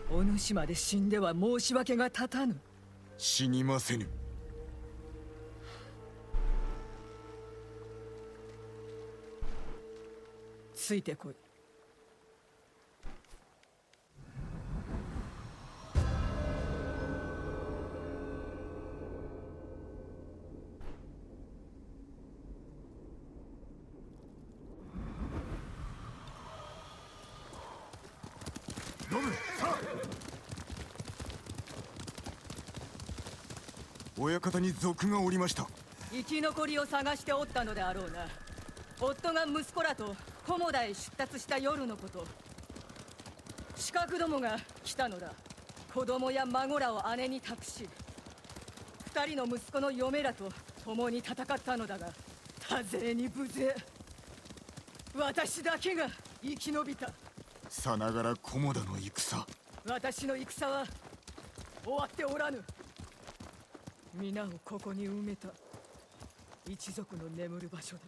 お主まで死んでは申し訳が立たぬ。死にませぬ。ついてこい。親方に賊がおりました。生き残りを探しておったのであろうな。夫が息子らと菰田へ出立した夜のこと。刺客どもが来たのだ。子供や孫らを姉に託し、二人の息子の嫁らと共に戦ったのだが、多勢に無勢。私だけが生き延びた。さながら菰田の戦。私の戦は終わっておらぬ。皆をここに埋めた一族の眠る場所だ。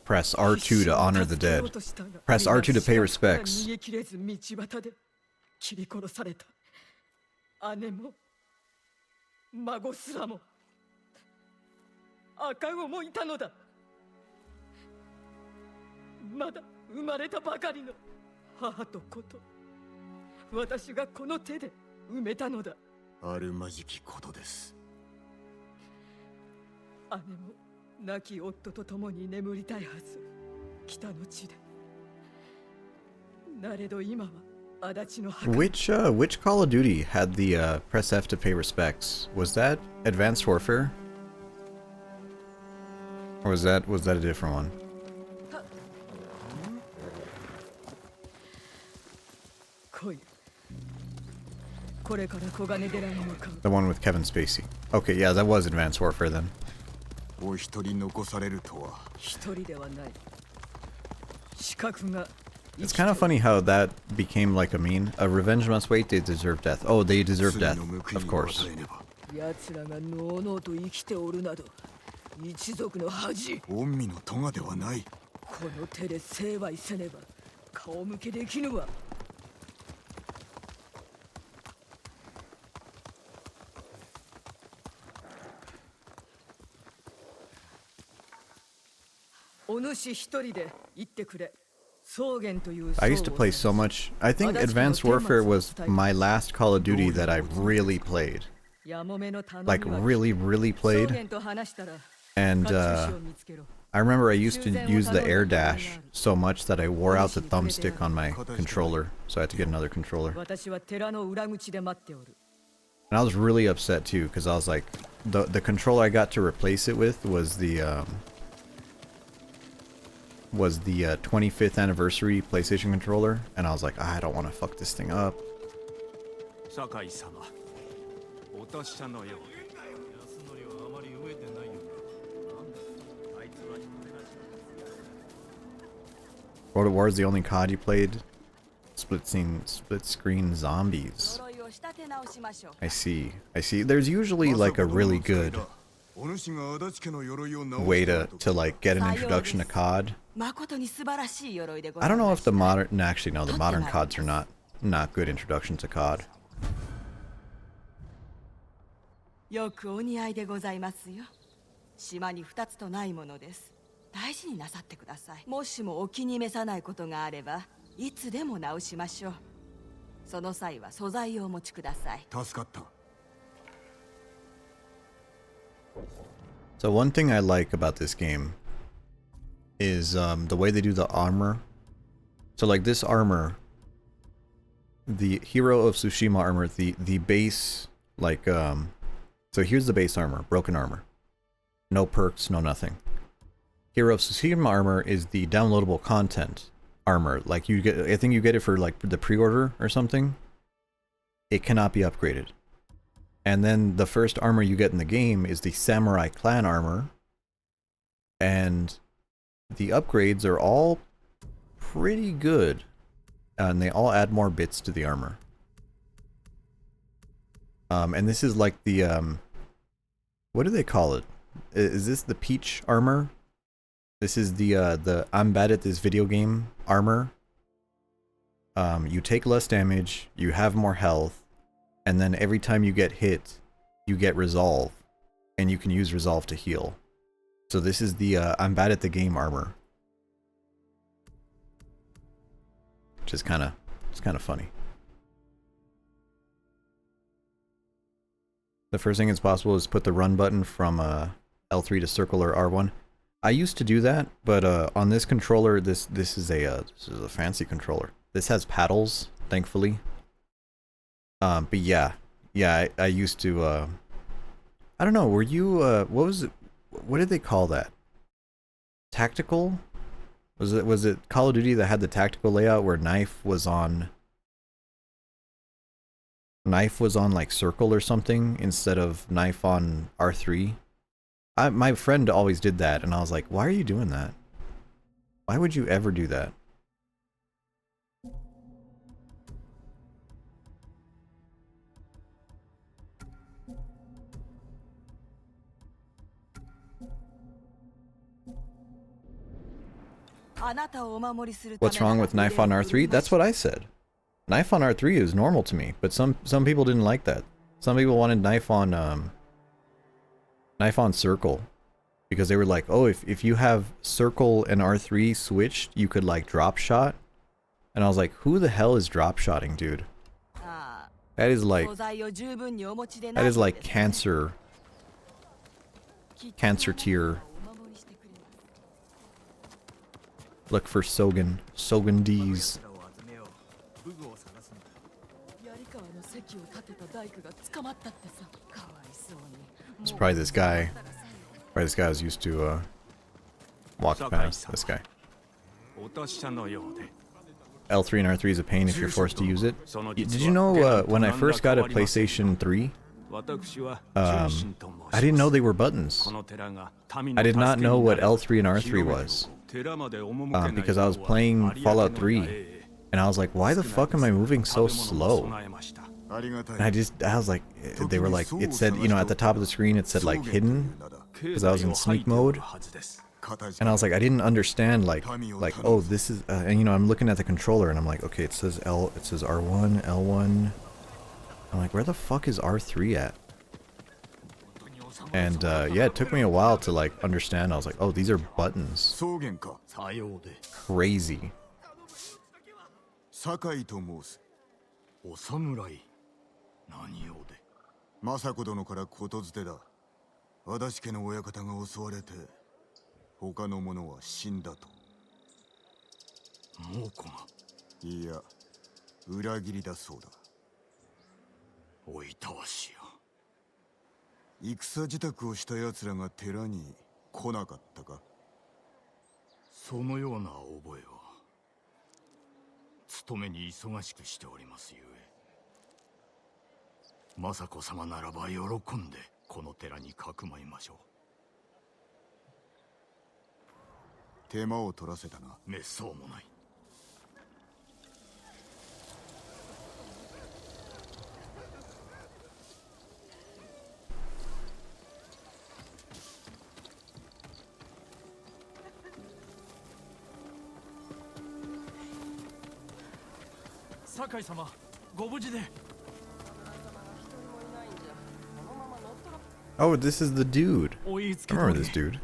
Press R2 to honor the dead. Press R2 to pay respects. 逃げ切れず道端で切り殺された。姉も孫すらも赤子もいたのだ。まだ生まれたばかりの母と子と私がこの手で埋めたのだ。あるまじきことです。姉も亡き夫と共に眠りたいはず。北の地で。なれど今は足立の墓。Which Call of Duty had the press F to pay respects? Was that Advanced Warfare? Or was that a different one? The one with Kevin Spacey. Okay, yeah, that was Advanced Warfare then. お一人残されるとは。一人ではない。資格が。It's kind of funny how that became like a meme. A revenge must wait, they deserve death. Oh, they deserve death. Of course. 奴らがのうのうと生きておるなど、一族の恥。御身の咎ではない。この手で成敗せねば顔向けできぬわ。お主一人で行ってくれ。I used to play so much. I think Advanced Warfare was my last Call of Duty that I really played. Like really played. And I remember I used to use the air dash so much that I wore out the thumbstick on my controller, so I had to get another controller. And I was really upset too, because I was like, the controller I got to replace it with was the 25th anniversary PlayStation controller, and I was like, I don't want to fuck this thing up. World of War is the only COD you played? Split screen zombies. I see. There's usually like a really good way to like get an introduction to COD. I don't know if the modern, actually no, the modern CODs are not good introduction to COD. よくお似合いでございますよ。島に2つとないものです。大事になさってください。もしもお気に召さないことがあれば、いつでも直しましょう。その際は素材をお持ちください。助かった。So one thing I like about this game is the way they do the armor. So like this armor, the Hero of Tsushima armor, the base, like so here's the base armor, broken armor. No perks, no nothing. Hero of Tsushima armor is the downloadable content armor. Like you get, I think you get it for like the pre-order or something. It cannot be upgraded. And then the first armor you get in the game is the Samurai Clan armor. And the upgrades are all pretty good. And they all add more bits to the armor. And this is like the, what do they call it? Is this the Peach armor? This is the I'm bad at this video game armor. You take less damage, you have more health, and then every time you get hit, you get resolve, and you can use resolve to heal. So this is the I'm bad at the game armor, which is kind of funny. The first thing that's possible is put the run button from L3 to circle or R1. I used to do that, but on this controller, this is a fancy controller. This has paddles, thankfully. But yeah, I used to. I don't know. Were you? What was it? What did they call that? Tactical? Was it Call of Duty that had the tactical layout where knife was on like circle or something instead of knife on R3? My friend always did that, and I was like, why are you doing that? Why would you ever do that? What's wrong with knife on R3? That's what I said. Knife on R3 is normal to me, but some people didn't like that. Some people wanted knife on circle because they were like, oh, if you have circle and R3 switched, you could like drop shot. And I was like, who the hell is drop shotting, dude? That is like cancer tier. Look for Sogan D's. It's probably this guy. This guy was used to walk past. This guy. L3 and R3 is a pain if you're forced to use it. Did you know when I first got a PlayStation 3, I didn't know they were buttons. I did not know what L3 and R3 was. Because I was playing Fallout 3, and I was like, why the fuck am I moving so slow? And I was like, they were like, it said, you know, at the top of the screen it said like hidden, because I was in sneak mode. And I was like, I didn't understand like oh, this is and you know, I'm looking at the controller and I'm like, okay, it says R1, L1. I'm like, where the fuck is R3 at? And yeah, it took me a while to like understand. I was like, oh, these are buttons. Crazy. Oh, this is the dude. I remember this dude.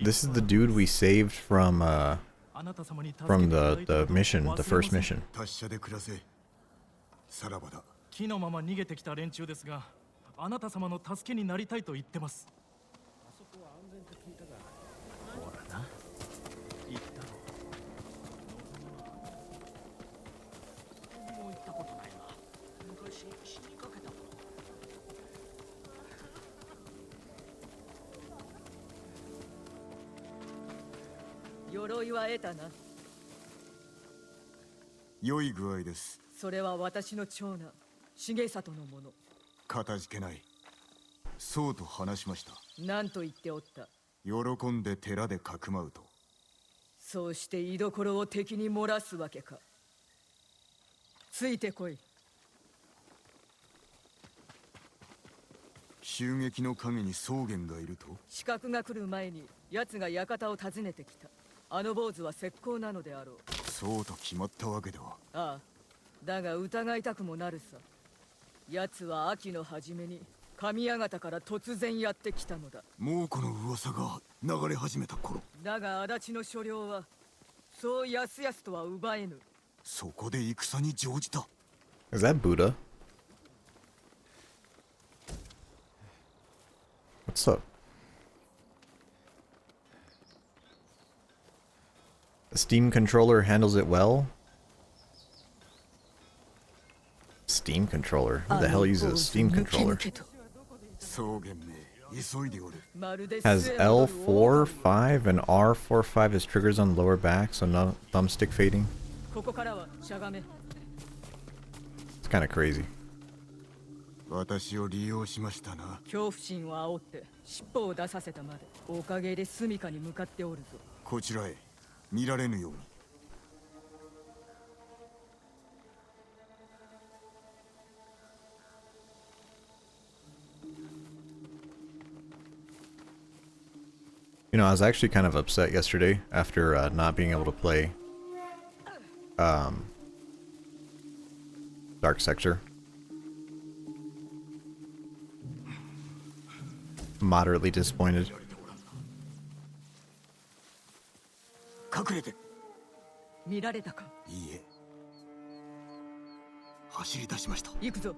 This is the dude we saved from the mission, the first mission. Is that Buddha? What's up? The Steam controller handles it well? Steam controller? Who the hell uses a Steam controller? 草原め急いでおる。 Has L4, 5, and R4, 5 as triggers on lower back, so no thumbstick fading. ここからはしゃがめ。 It's kind of crazy. 私を利用しましたな。恐怖心を煽って尻尾を出させたまでおかげで住処に向かっておるぞ。こちらへ見られぬように。 You know, I was actually kind of upset yesterday after not being able to play Dark Sector. Moderately disappointed. 隠れて。見られたか。いいえ。走り出しました。行くぞ。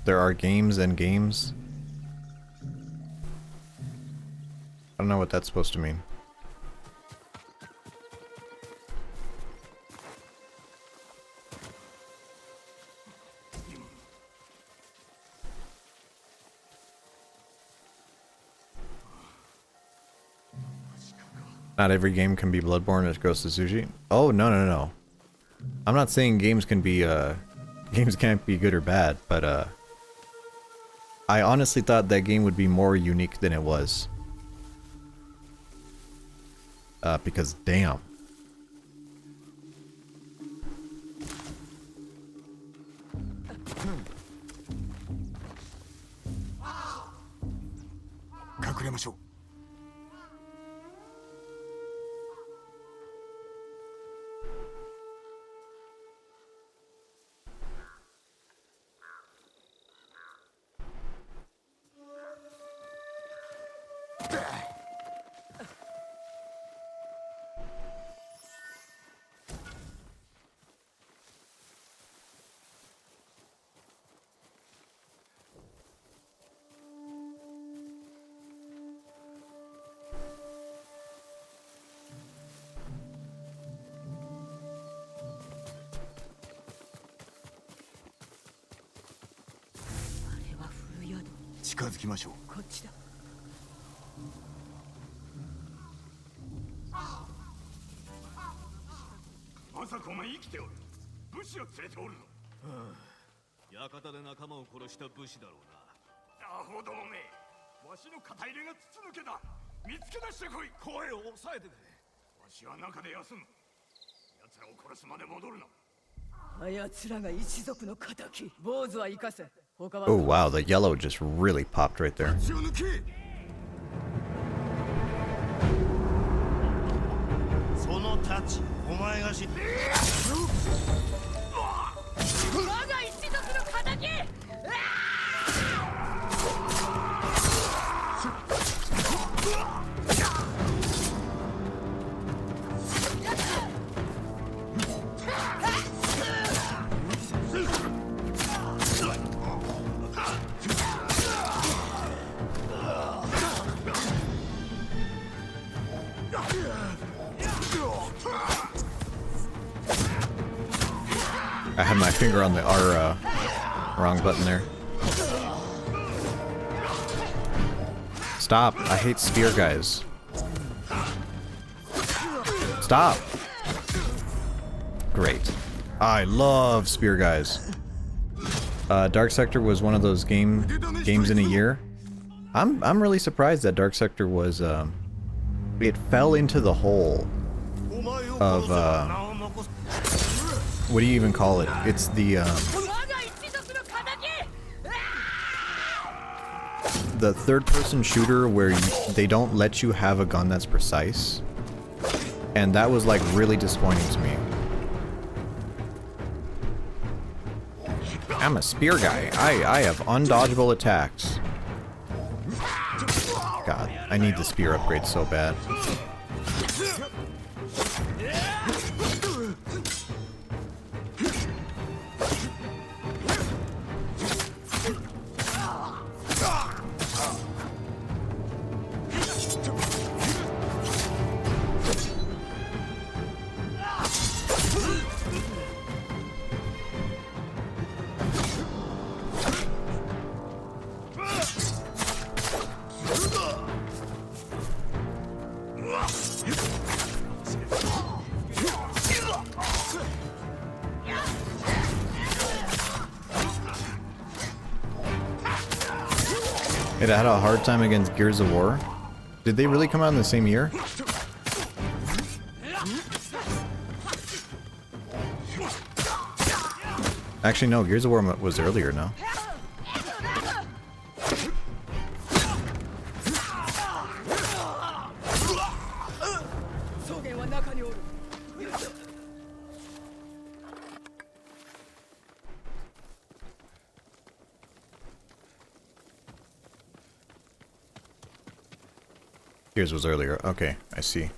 There are games and games. I don't know what that's supposed to mean. Not every game can be Bloodborne as Ghost of Tsushima. Oh, no, no, no. I'm not saying games can be, games can't be good or bad, but, I honestly thought that game would be more unique than it was. Because damn. Oh wow, the yellow just really popped right there. I had my finger on the R, wrong button there. Stop! I hate spear guys. Stop! Great. I love spear guys. Dark Sector was one of those games in a year. I'm really surprised that Dark Sector was, it fell into the hole of, what do you even call it? It's the third-person shooter where they don't let you have a gun that's precise. And that was, like, really disappointing to me. I'm a spear guy. I have undodgeable attacks. God, I need the spear upgrade so bad. It had a hard time against Gears of War. Did they really come out in the same year? Actually, no. Gears of War was earlier, no? Gears was earlier. Okay, I see.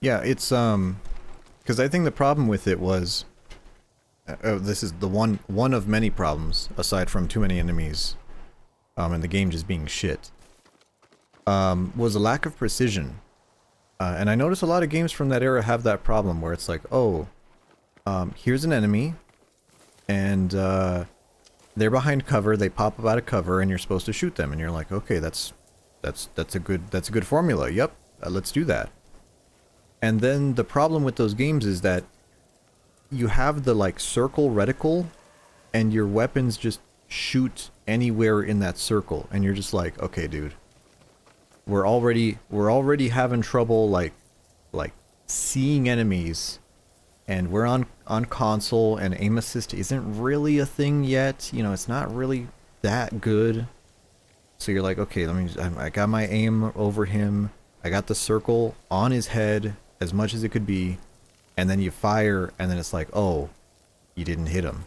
Yeah, it's because I think the problem with it was, this is the one of many problems aside from too many enemies, and the game just being shit. Was a lack of precision, and I notice a lot of games from that era have that problem where it's like, oh, here's an enemy, and they're behind cover. They pop up out of cover, and you're supposed to shoot them, and you're like, okay, that's a good formula. Yep, let's do that. And then the problem with those games is that you have the like circle reticle, and your weapons just shoot anywhere in that circle, and you're just like, okay, dude, we're already having trouble like seeing enemies, and we're on console, and aim assist isn't really a thing yet. You know, it's not really that good. So you're like, okay, I got my aim over him. I got the circle on his head as much as it could be. And then you fire, and then it's like, oh, you didn't hit him.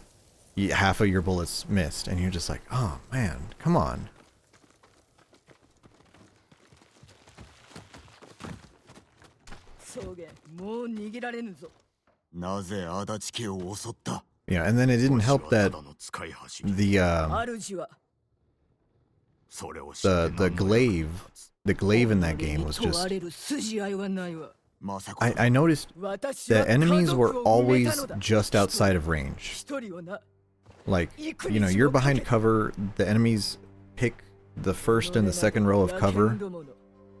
Half of your bullets missed. And you're just like, oh, man, come on. Yeah, and then it didn't help that the glaive in that game was just... I noticed that enemies were always just outside of range. Like, you know, you're behind cover, the enemies pick the first and the second row of cover,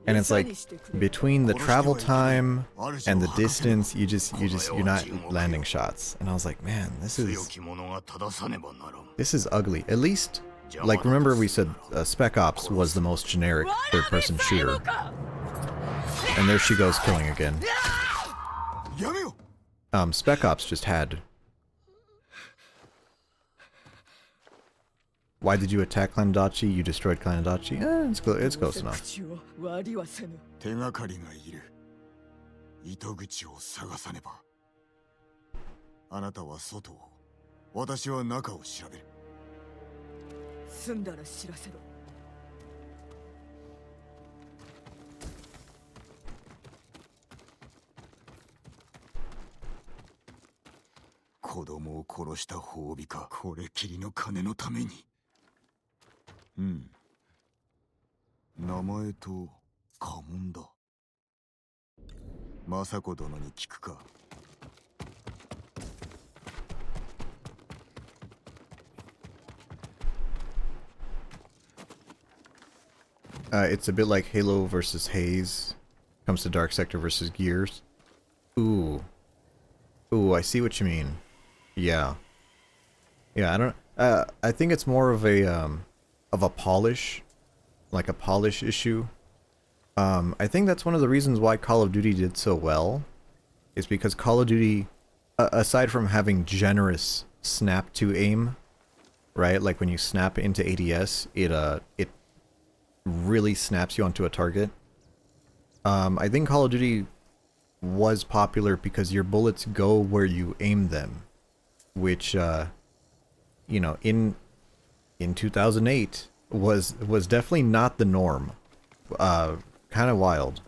and it's like, between the travel time and the distance, you're not landing shots. And I was like, man, this is ugly. At least, like, remember we said Spec Ops was the most generic third-person shooter. And there she goes killing again. Spec Ops just had... Why did you attack Clanadachi? You destroyed Clanadachi? It's close enough. It's a bit like Halo versus Haze. Comes to Dark Sector versus Gears. Ooh, I see what you mean. Yeah. Yeah, I don't... I think it's more of a polish. Like a polish issue. I think that's one of the reasons why Call of Duty did so well. Is because Call of Duty, aside from having generous snap to aim, right? Like when you snap into ADS, it really snaps you onto a target. I think Call of Duty was popular because your bullets go where you aim them, which you know, in 2008 was definitely not the norm. Kind of wild.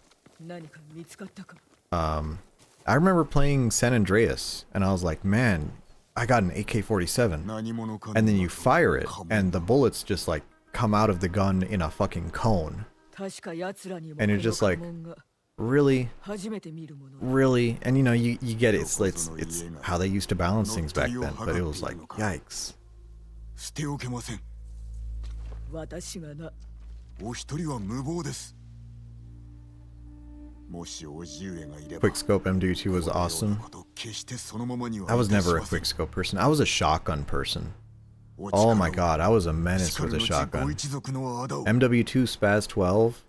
I remember playing San Andreas, and I was like, man, I got an AK-47, and then you fire it, and the bullets just like come out of the gun in a fucking cone, and you're just like, really, really? And you know, you get it. It's how they used to balance things back then, but it was like, yikes. Quickscope MD2 was awesome. I was never a quickscope person. I was a shotgun person. Oh my god, I was a menace with a shotgun. MW2 Spaz 12.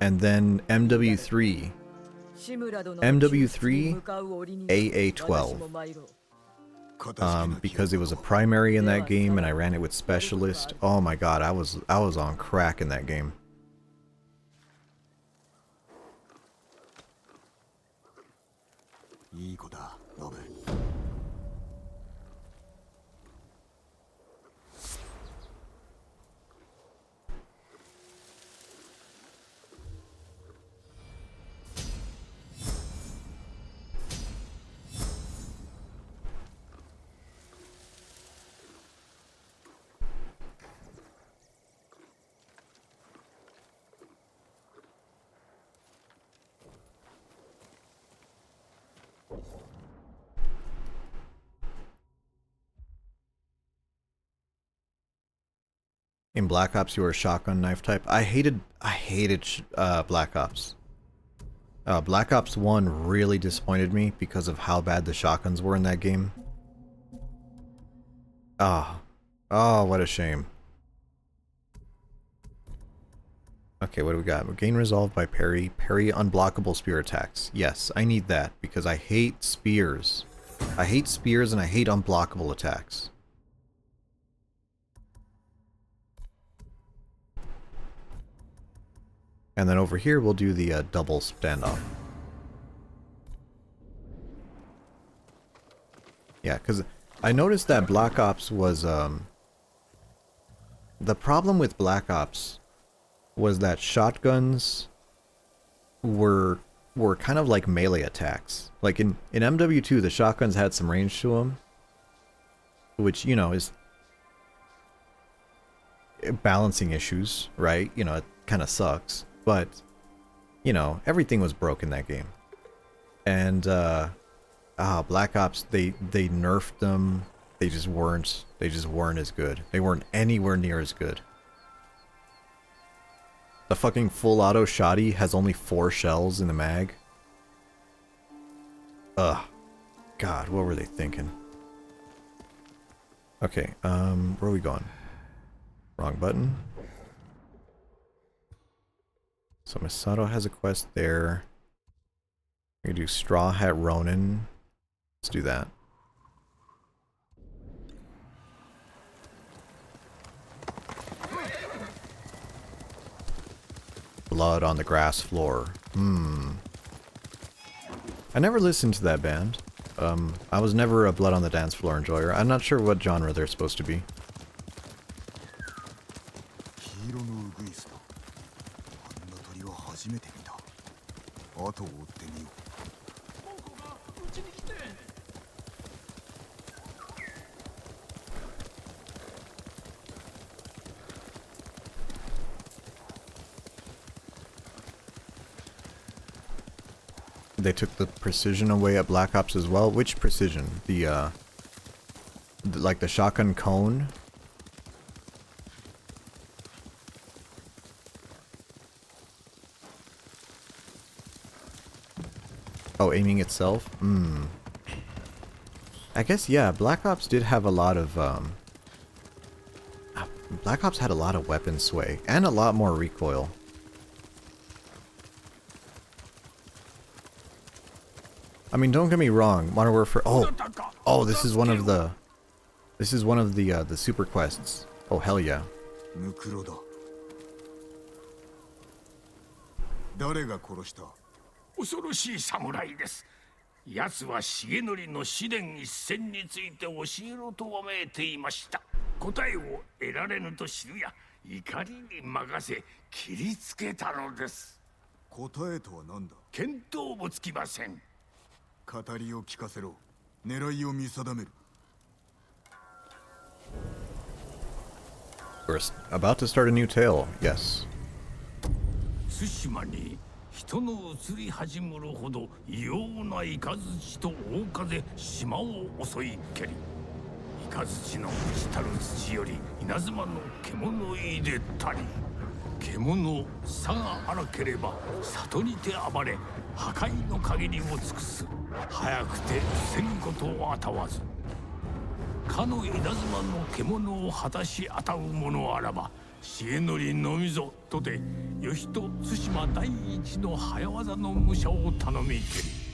And then MW3. MW3 AA12. Because it was a primary in that game and I ran it with specialist. Oh my god, I was on crack in that game. In Black Ops, you were a shotgun knife type. I hated Black Ops. Black Ops 1 really disappointed me because of how bad the shotguns were in that game. Oh, what a shame. Okay, what do we got? Gain resolved by parry. Parry unblockable spear attacks. Yes, I need that because I hate spears. I hate spears and I hate unblockable attacks. And then over here, we'll do the double standoff. Yeah, because I noticed that Black Ops was, the problem with Black Ops was that shotguns were kind of like melee attacks. Like in MW2, the shotguns had some range to them, which, you know, is balancing issues, right? You know, it kind of sucks. But, you know, everything was broke in that game. And, Black Ops, they nerfed them. They just weren't as good. They weren't anywhere near as good. The fucking full auto shotty has only 4 shells in the mag. Ugh. God, what were they thinking? Okay, where are we going? Wrong button. So Misato has a quest there. We can do Straw Hat Ronin. Let's do that. Blood on the Grass Floor. I never listened to that band. I was never a Blood on the Dance Floor enjoyer. I'm not sure what genre they're supposed to be. They took the precision away at Black Ops as well. Which precision? Like the shotgun cone? Oh, aiming itself? I guess, yeah, Black Ops did have a lot of, Black Ops had a lot of weapon sway, and a lot more recoil. I mean, don't get me wrong, Modern Warfare, oh, this is one of the super quests. Oh, hell yeah. 恐ろしい侍です。奴は重則の試練一戦について教えろとわめいていました。答えを得られぬと知るや、怒りに任せ切りつけたのです。答えとは何だ？見当もつきません。語りを聞かせろ。狙いを見定める。We're about to start a new tale, yes. 対馬に人の移り始むるほど異様な雷と大風島を襲い蹴り、雷の朽ちたる土より稲妻の獣入れたり、獣さが荒ければ里にて暴れ破壊の限りを尽くす。早くて防ぐことをあたわず。かの稲妻の獣を果たしあたう者あらば重則のみぞとて義と対馬第一の早業の武者を頼みけり。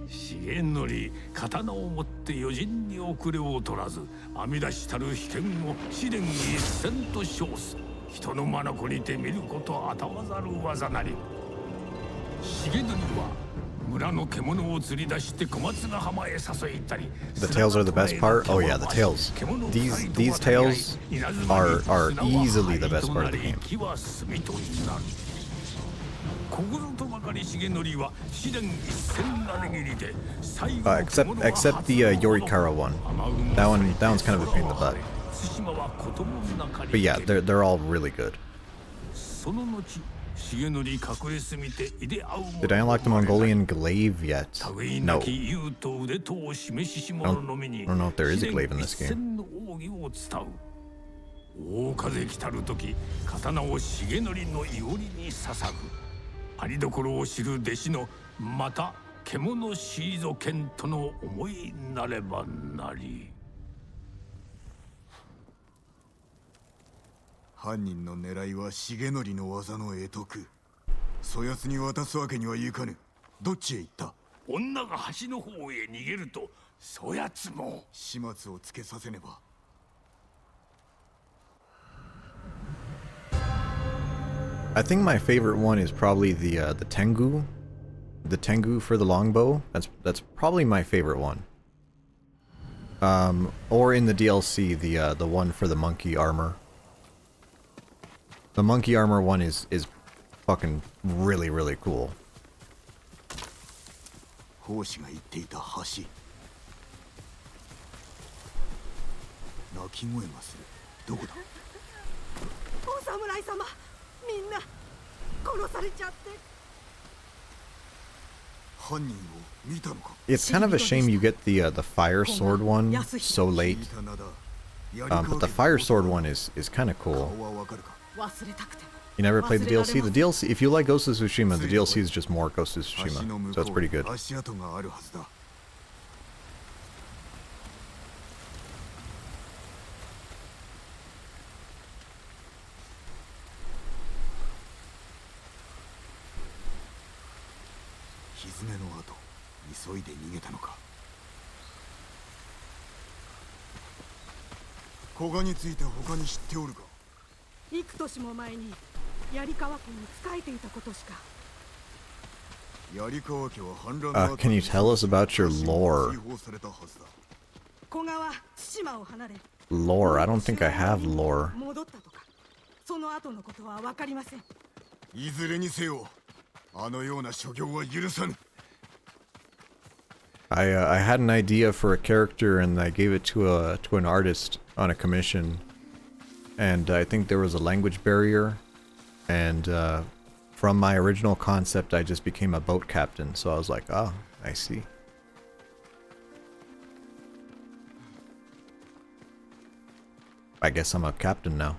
重則刀を持って余人に遅れを取らず編み出したる秘剣を試練一戦と称す。人の眼にて見ることあたわざる技なり。重則は村の獣を釣り出して小松ヶ浜へ誘いたり。 The tails are the best part? Oh yeah, the tails. These tails are easily the best part of the game. Except the Yorikara one. That one's kind of a pain in the butt. But yeah, they're all really good. Did I unlock the Mongolian glaive yet? No. I don't know if there is a glaive in this game. 大風来たる時刀を重則のいおりに捧ぐ。ありどころを知る弟子のまた獣シーゾ剣との思いなればなり。犯人の狙いは重則の技の会得。そやつに渡すわけにはいかぬ。どっちへ行った？女が橋の方へ逃げるとそやつも始末をつけさせねば。I think my favorite one is probably the Tengu. The Tengu for the longbow. That's probably my favorite one. Or in the DLC, the one for the monkey armor. The monkey armor one is fucking really, really cool. 法師が言っていた橋。鳴き声がする。どこだ？お侍様、みんな殺されちゃって。犯人を見たのか？ It's kind of a shame you get the fire sword one so late. But the fire sword one is kind of cool. You never played the DLC? The DLC, if you like Ghost of Tsushima, the DLC is just more Ghost of Tsushima, so it's pretty good. 蹄の後、急いで逃げたのか。古賀について他に知っておるか？幾年も前に槍川家に仕えていたことしか。槍川家は反乱の後 Can you tell us about your lore? 古賀は対馬を離れ。Lore? I don't think I have lore. 戻ったとか。その後のことは分かりません。いずれにせよ、あのような所業は許さぬ。I had an idea for a character and I gave it to an artist on a commission, and I think there was a language barrier, and from my original concept I just became a boat captain, so I was like, oh, I see. I guess I'm a captain now.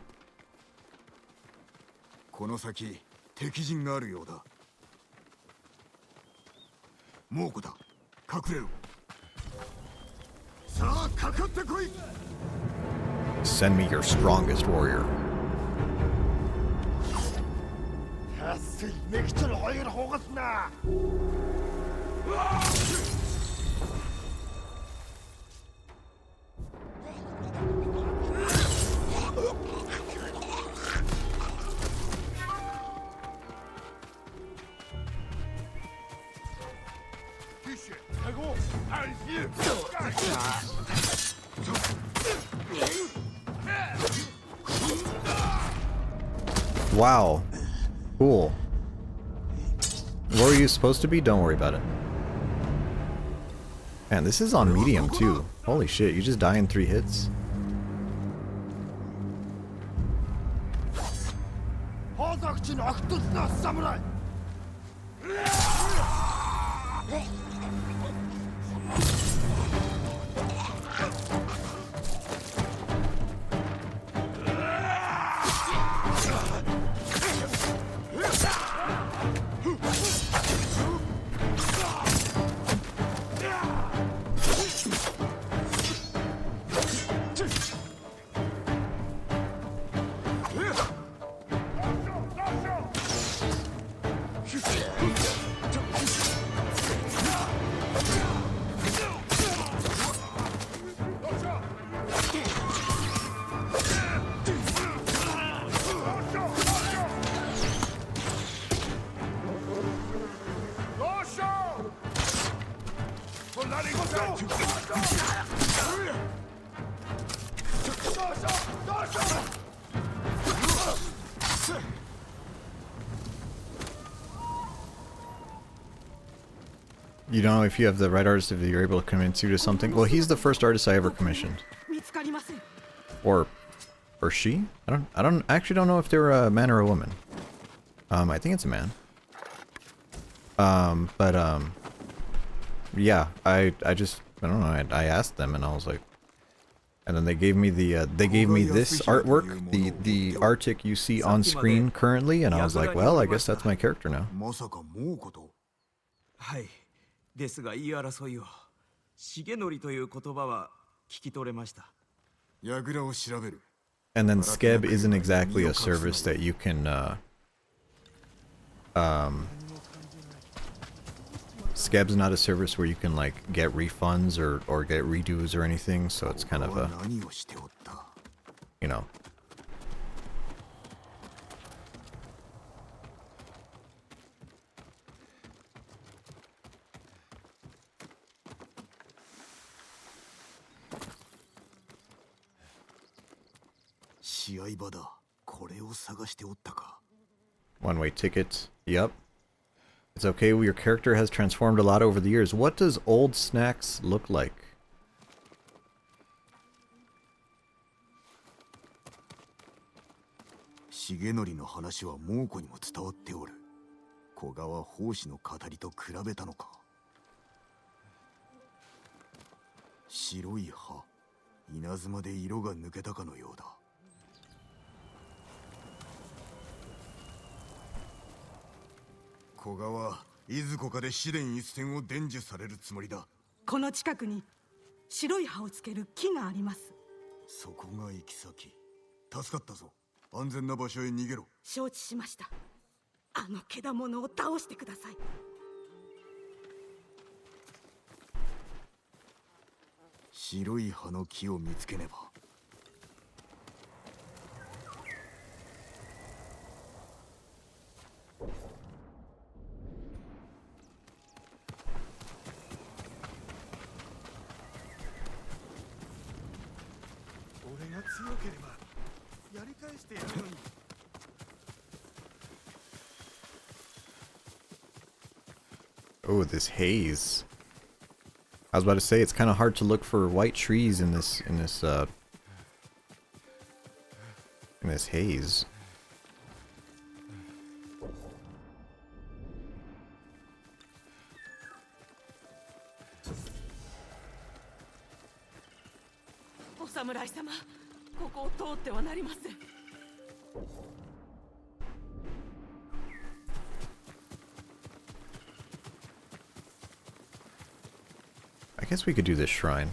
この先、敵陣があるようだ。猛虎だ。隠れろ。さあ、かかってこい。Send me your strongest warrior. 安いめきちょるほいがほうがすな。Wow. Cool. Where are you supposed to be? Don't worry about it. Man, this is on medium too. Holy shit, you just die in 3 hits? You don't know if you have the right artist, if you're able to convince you to something. Well, he's the first artist I ever commissioned. Or she? I actually don't know if they're a man or a woman. I think it's a man. Yeah, I don't know, I asked them and I was like, and then they gave me the, they gave me this artwork, the Arctic you see on screen currently, and I was like, well, I guess that's my character now. はいですが言い争いを重則という言葉は聞き取れました And then Skeb isn't exactly a service that you can, Skeb's not a service where you can, like, get refunds or get redos or anything, so it's kind of a, you know. One-way ticket. Yep. It's okay, your character has transformed a lot over the years. What does old Snacks look like? Shigenoriの話は猛虎にも伝わっておる。古賀は奉仕の語りと比べたのか。白い葉、稲妻で色が抜けたかのようだ。古賀はいずこかで試練一戦を伝授されるつもりだ。この近くに白い葉をつける木があります。そこが行き先。助かったぞ。安全な場所へ逃げろ。承知しました。あの獣を倒してください。白い葉の木を見つけねば。俺が強ければやり返してやるのに。Oh, this haze. I was about to say it's kind of hard to look for white trees in this haze. O samurai様、ここを通ってはなりません。I guess we could do this shrine.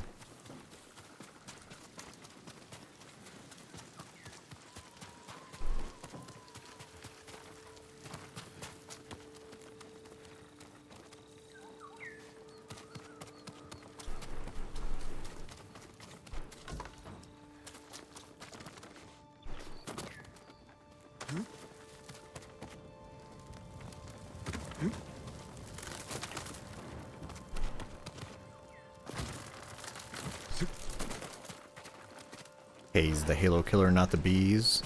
He's the Halo killer, not the bees.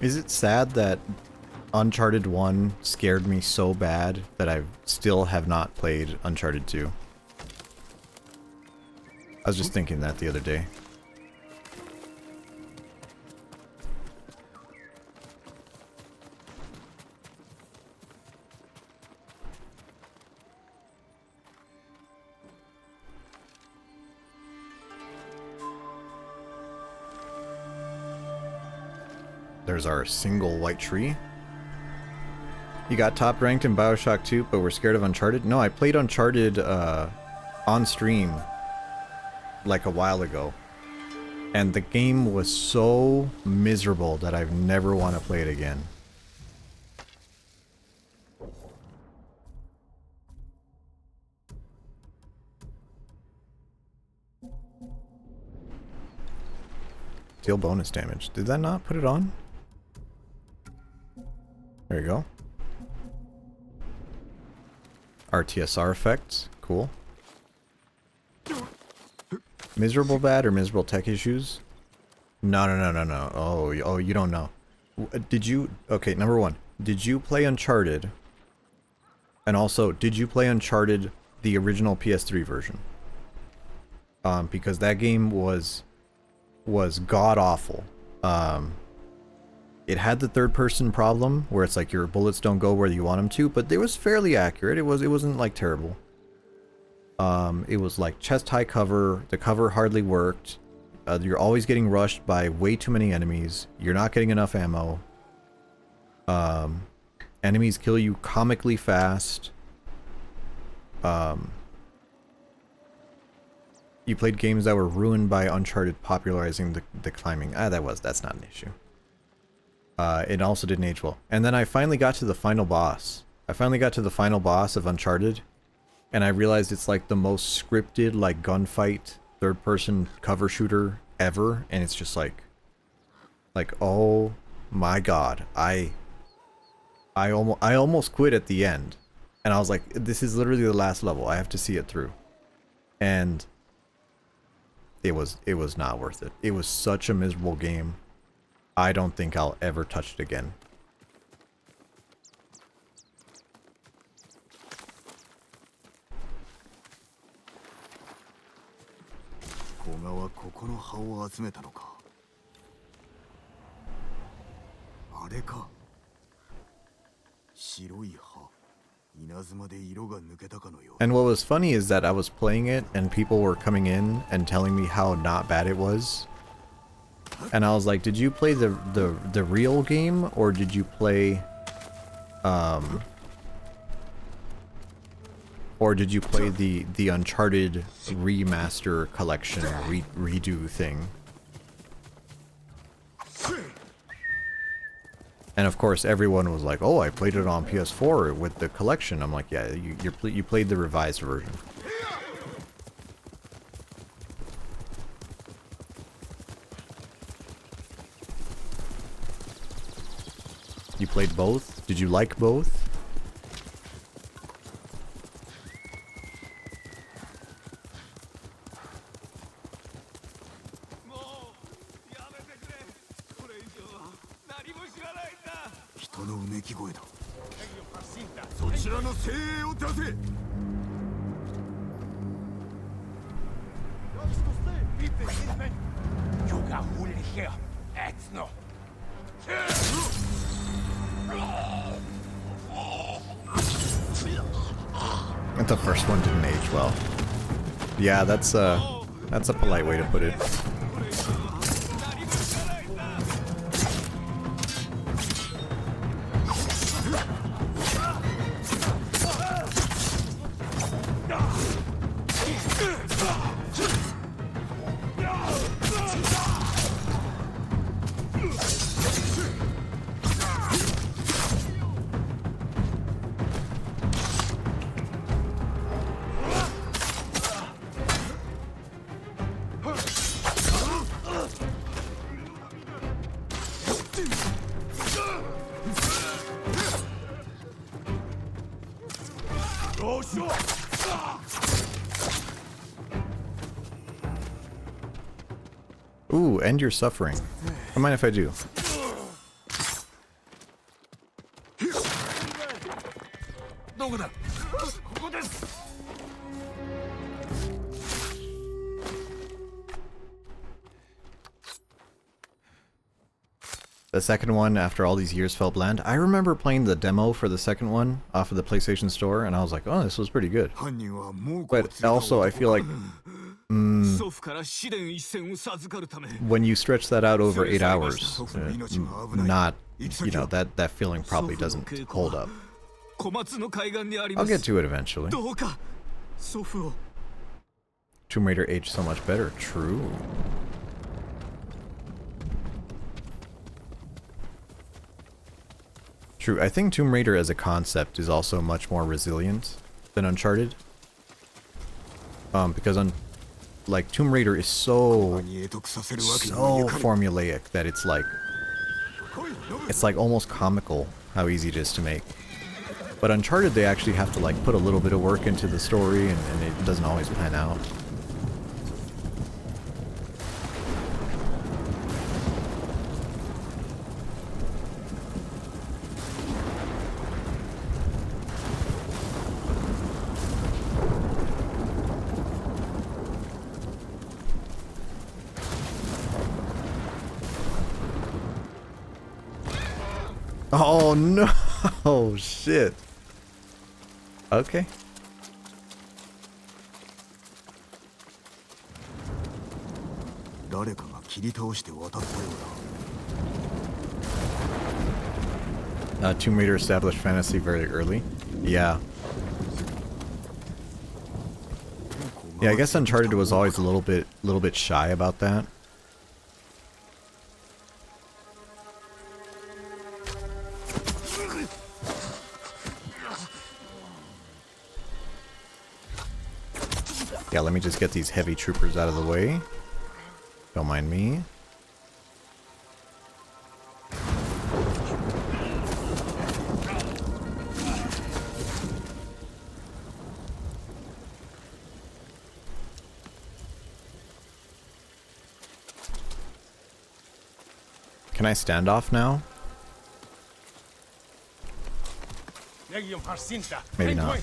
Is it sad that Uncharted 1 scared me so bad that I still have not played Uncharted 2? I was just thinking that the other day. There's our single white tree. You got top ranked in Bioshock 2, but we're scared of Uncharted? No, I played Uncharted on stream like a while ago. And the game was so miserable that I've never want to play it again. Deal bonus damage. Did that not put it on? There you go. RTSR effects. Cool. Miserable bad or miserable tech issues? No. Oh, you don't know. Did you... Okay, number one. Did you play Uncharted? And also, did you play Uncharted, the original PS3 version? Because that game was god-awful. It had the third-person problem, where it's like your bullets don't go where you want them to, but it was fairly accurate. It wasn't, like, terrible. It was, like, chest-high cover. The cover hardly worked. You're always getting rushed by way too many enemies. You're not getting enough ammo. Enemies kill you comically fast. You played games that were ruined by Uncharted popularizing the climbing. That's not an issue. It also didn't age well. And then I finally got to the final boss. I finally got to the final boss of Uncharted, and I realized it's like the most scripted, like, gunfight, third-person cover shooter ever, and it's just like, oh my god, I almost quit at the end, and I was like, this is literally the last level. I have to see it through, and it was not worth it. It was such a miserable game. I don't think I'll ever touch it again. And what was funny is that I was playing it and people were coming in and telling me how not bad it was. And I was like, did you play the real game, or did you play the Uncharted remaster collection redo thing? And of course everyone was like, oh, I played it on PS4 with the collection. I'm like, yeah, you played the revised version. You played both? Did you like both? The first one didn't age well. Yeah, that's a polite way to put it. Ooh, end your suffering. Don't mind if I do. The second one, after all these years, felt bland. I remember playing the demo for the second one off of the PlayStation Store, and I was like, oh, this was pretty good. But also, I feel like When you stretch that out over 8 hours, not, you know, that feeling probably doesn't hold up. I'll get to it eventually. Tomb Raider aged so much better. True. True. I think Tomb Raider as a concept is also much more resilient than Uncharted. Because like Tomb Raider is so formulaic that it's like almost comical how easy it is to make. But Uncharted, they actually have to like put a little bit of work into the story, and it doesn't always pan out. Oh no! Oh shit. Okay. Tomb Raider established fantasy very early. Yeah. Yeah, I guess Uncharted was always a little bit shy about that. Yeah, let me just get these heavy troopers out of the way. Don't mind me. Can I stand off now? Maybe not.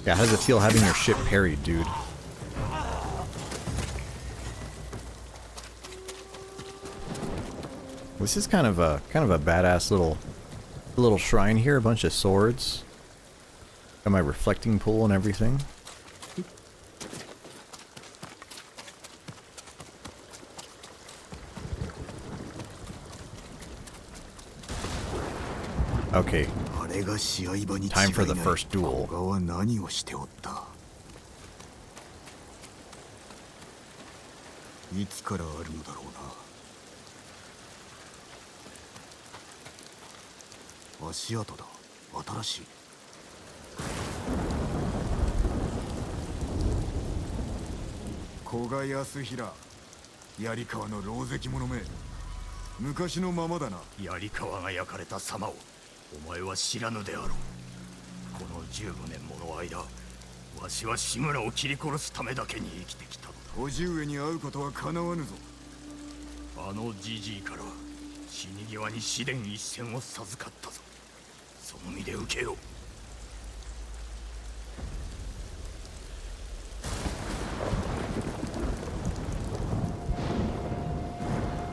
Yeah, how does it feel having your ship parried, dude? This is kind of a badass little shrine here, a bunch of swords. Got my reflecting pool and everything. Okay. Time for the first duel.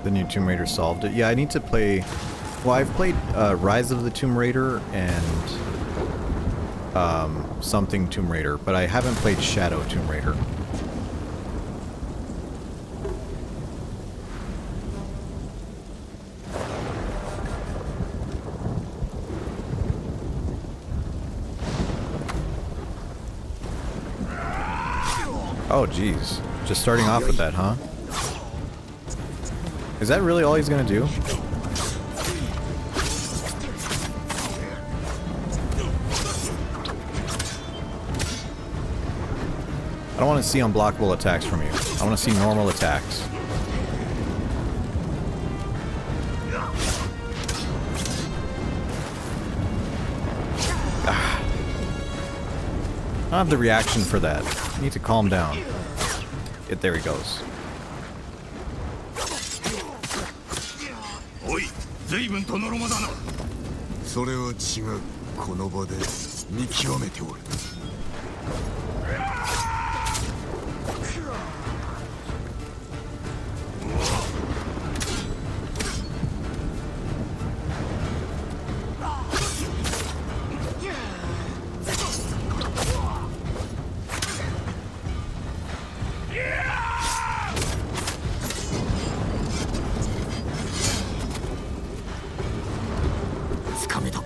The new Tomb Raider solved it. Yeah, I need to play... Well, I've played Rise of the Tomb Raider and something Tomb Raider, but I haven't played Shadow Tomb Raider. Oh, jeez. Just starting off with that, huh? Is that really all he's gonna do? I don't want to see unblockable attacks from you. I want to see normal attacks. Ah. I don't have the reaction for that. I need to calm down. There he goes. 随分とのろまだな。それは違う。この場で見極めておる。つかめた。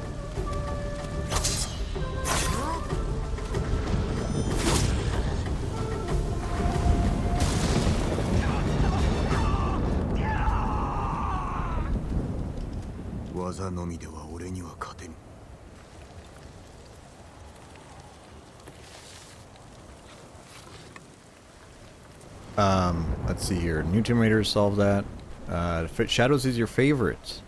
技のみでは俺には勝てぬ。Let's see here. New Tomb Raider solved that. Shadows is your favorite.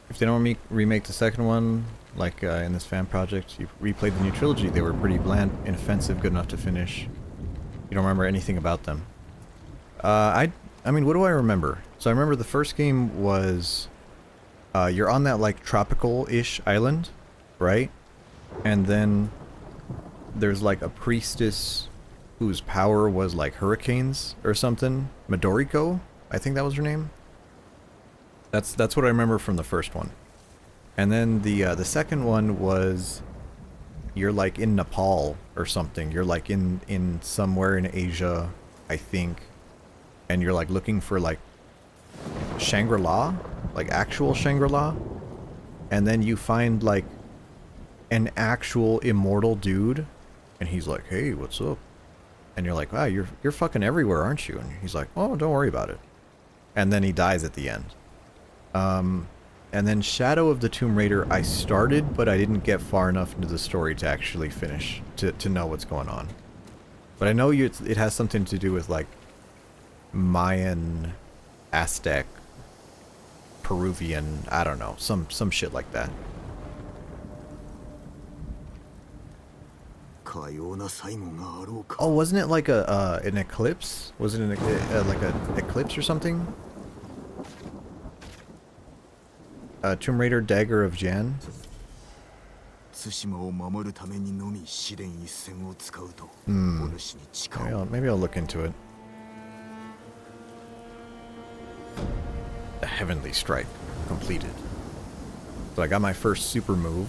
If they don't remake the second one, like in this fan project, you replayed the new trilogy. They were pretty bland, inoffensive, good enough to finish. You don't remember anything about them. I mean, what do I remember? So I remember the first game was you're on that like tropical-ish island, right? And then there's like a priestess whose power was like hurricanes or something. Midoriko, I think that was her name. That's what I remember from the first one. And then the second one was you're like in Nepal or something. You're like in somewhere in Asia, I think. And you're like looking for like Shangri-La, like actual Shangri-La. And then you find like an actual immortal dude and he's like, "Hey, what's up?" And you're like, "Wow, you're fucking everywhere, aren't you?" And he's like, "Oh, don't worry about it." And then he dies at the end. And then Shadow of the Tomb Raider I started, but I didn't get far enough into the story to actually finish, to know what's going on. But I know it has something to do with like Mayan, Aztec, Peruvian, I don't know, some shit like that. Oh, wasn't it like an eclipse? Was it like an eclipse or something? Tomb Raider Dagger of Jan? 対馬を守るためにのみ試練一戦を使うと、お主に誓う。Maybe I'll look into it. The Heavenly Strike completed. So I got my first super move.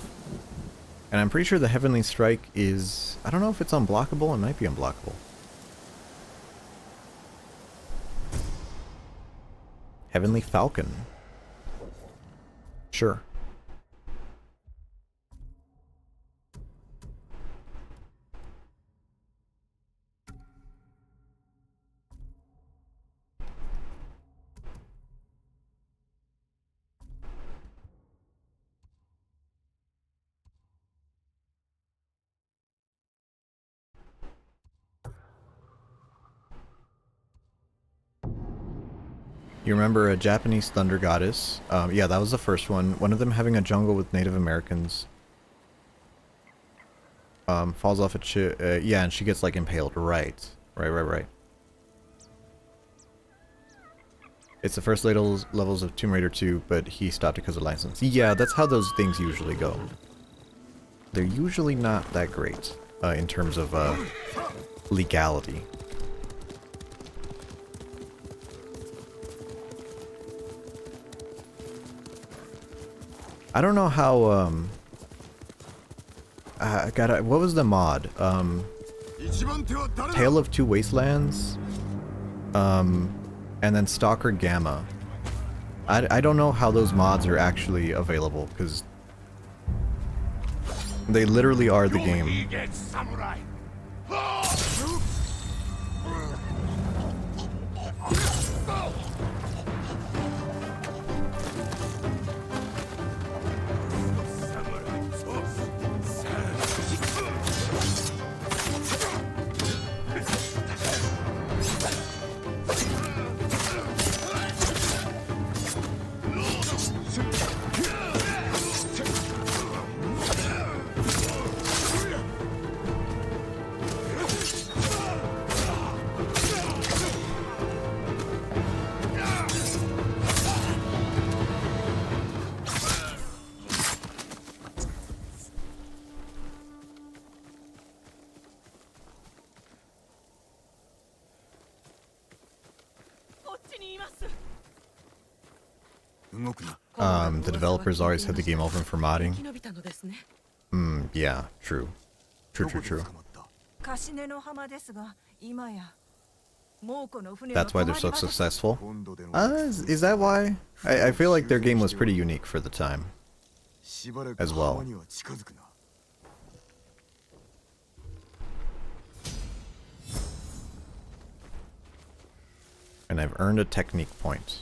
And I'm pretty sure the Heavenly Strike is... I don't know if it's unblockable. It might be unblockable. Heavenly Falcon. Sure. You remember a Japanese thunder goddess. Yeah, that was the first one. One of them having a jungle with Native Americans. Falls off a yeah, and she gets like impaled. Right. Right. It's the first levels of Tomb Raider 2, but he stopped because of license. Yeah, that's how those things usually go. They're usually not that great in terms of legality. I don't know how, what was the mod? Tale of Two Wastelands? And then Stalker Gamma. I don't know how those mods are actually available, because they literally are the game. The developers always had the game open for modding. Yeah, true. True. That's why they're so successful. Is that why? I feel like their game was pretty unique for the time as well. And I've earned a technique point.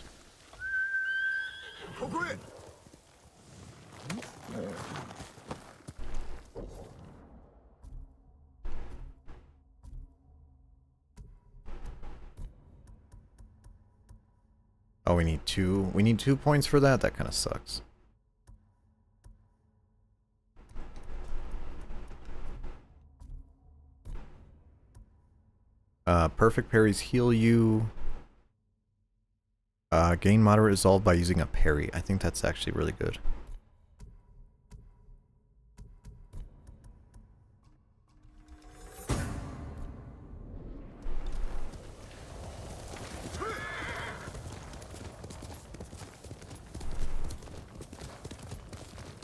Oh, we need two. We need 2 points for that? That kind of sucks. Perfect parries heal you. Gain moderate resolve by using a parry. I think that's actually really good.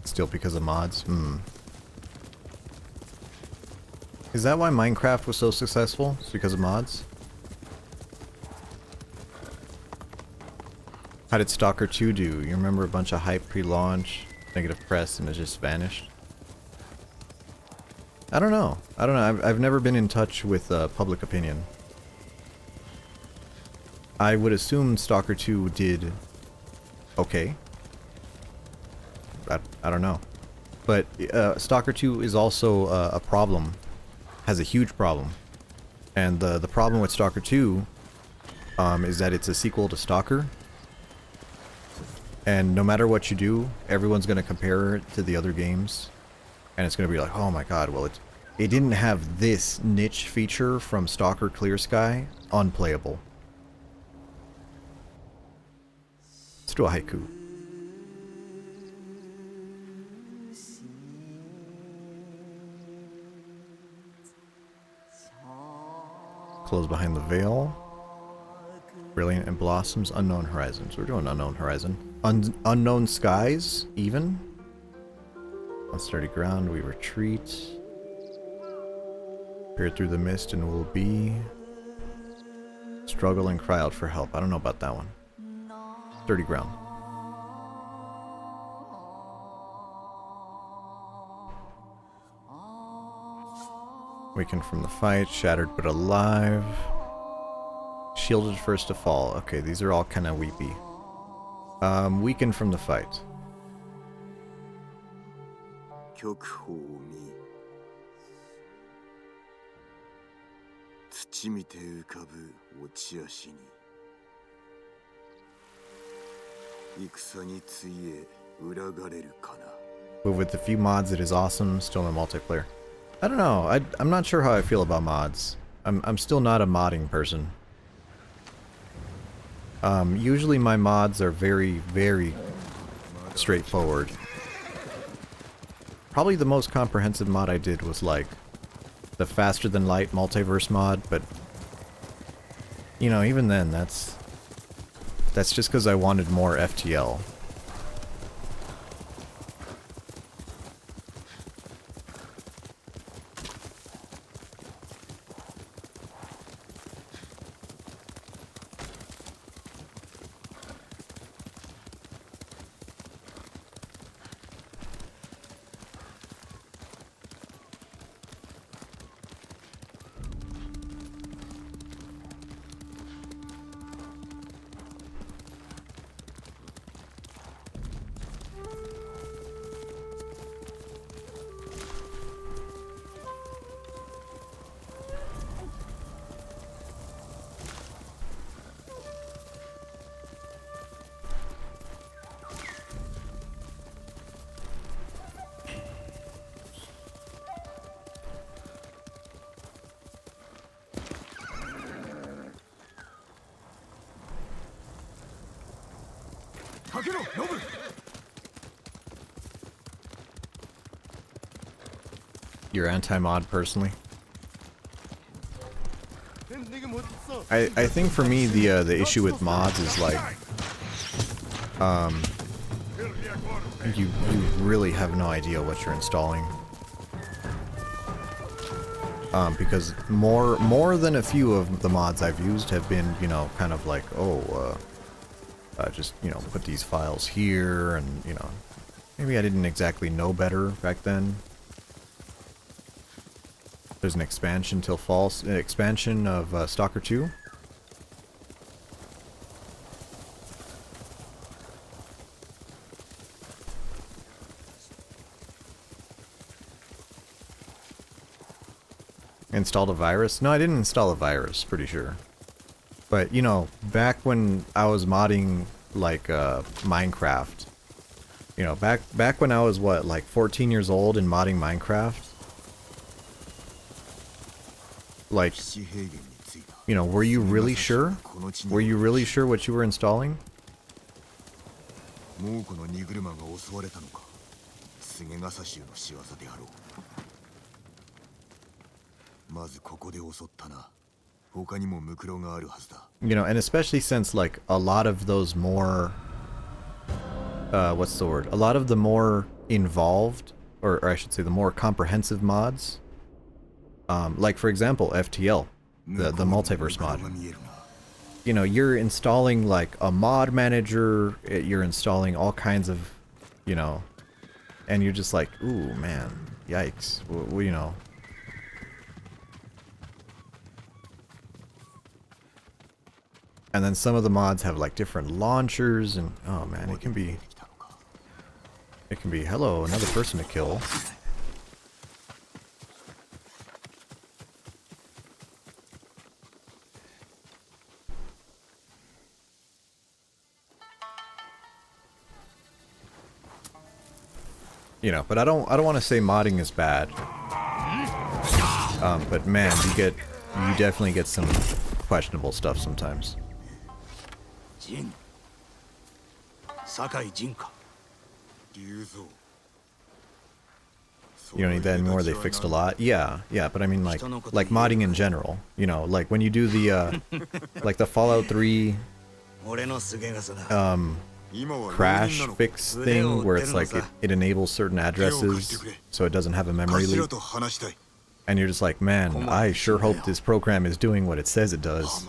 Still because of mods? Is that why Minecraft was so successful? It's because of mods? How did Stalker 2 do? You remember a bunch of hype pre-launch, negative press, and it just vanished? I don't know. I've never been in touch with public opinion. I would assume Stalker 2 did okay. I don't know. But Stalker 2 is also a problem. Has a huge problem. And the problem with Stalker 2 is that it's a sequel to Stalker. And no matter what you do, everyone's going to compare it to the other games. And it's going to be like, oh my god, well it didn't have this niche feature from Stalker Clear Sky. Unplayable. Let's do a haiku. Close behind the veil. Brilliant and blossoms. Unknown horizons. We're doing unknown horizon. Unknown skies, even. On sturdy ground, we retreat. Peer through the mist and we'll be. Struggle and cry out for help. I don't know about that one. Sturdy ground. Weakened from the fight, shattered but alive. Shielded first to fall. Okay, these are all kind of weepy. Weakened from the fight. But with the few mods, it is awesome. Still in multiplayer. I don't know. I'm not sure how I feel about mods. I'm still not a modding person. Usually my mods are very straightforward. Probably the most comprehensive mod I did was like the faster than light multiverse mod, but you know, even then that's just because I wanted more FTL. You're anti-mod personally? I think for me the issue with mods is like you really have no idea what you're installing. Because more than a few of the mods I've used have been, you know, kind of like, oh, just, you know, put these files here, and, you know, maybe I didn't exactly know better back then. There's an expansion till fall, expansion of Stalker 2. Installed a virus? No, I didn't install a virus, pretty sure. But, you know, back when I was modding, like, Minecraft, you know, back when I was, what, like 14 years old and modding Minecraft, like, you know, were you really sure? Were you really sure what you were installing? You know, and especially since, like, a lot of those more, what's the word? A lot of the more involved, or I should say the more comprehensive mods, like, for example, FTL, the multiverse mod. You know, you're installing, like, a mod manager, you're installing all kinds of, you know, and you're just like, ooh, man, yikes, well, you know. And then some of the mods have like different launchers, and oh man, it can be, hello, another person to kill. You know, but I don't want to say modding is bad. But man, you definitely get some questionable stuff sometimes. You don't need that anymore, they fixed a lot. Yeah, but I mean like modding in general. You know, like when you do the like the Fallout 3 crash fix thing where it's like it enables certain addresses so it doesn't have a memory leak. And you're just like, man, I sure hope this program is doing what it says it does.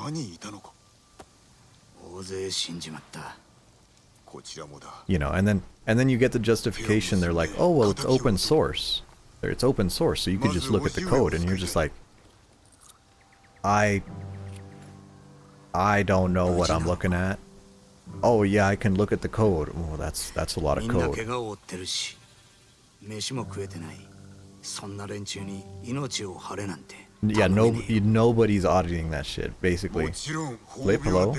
You know, and then you get the justification. They're like, oh well, it's open source. It's open source, so you can just look at the code, and you're just like, I don't know what I'm looking at. Oh yeah, I can look at the code. Oh, that's a lot of code. Yeah, nobody's auditing that shit, basically. Flip, hello?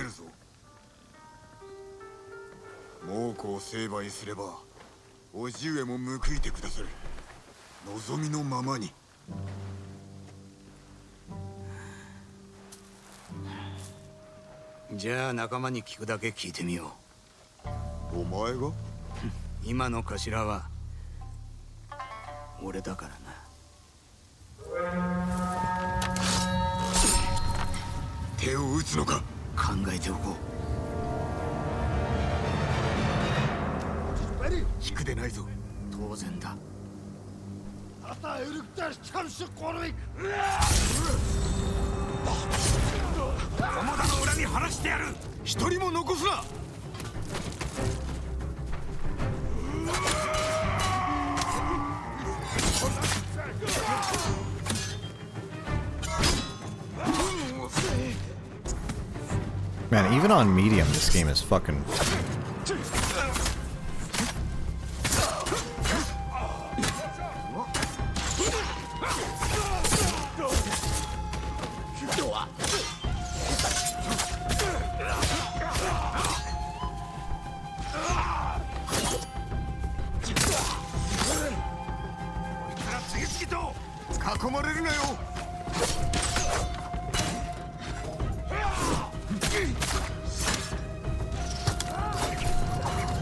Man, even on medium, this game is fucking...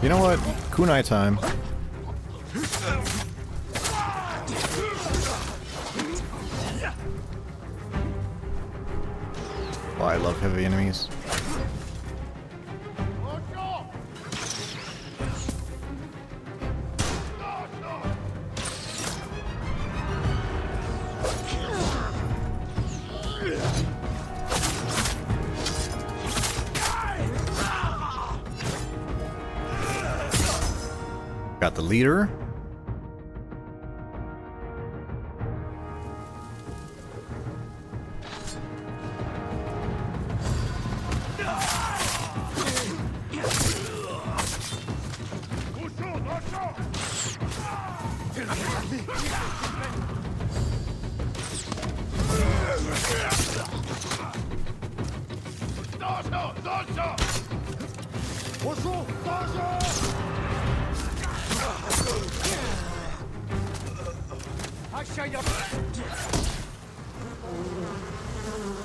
You know what? Kunai time. why I love heavy enemies. Got the leader.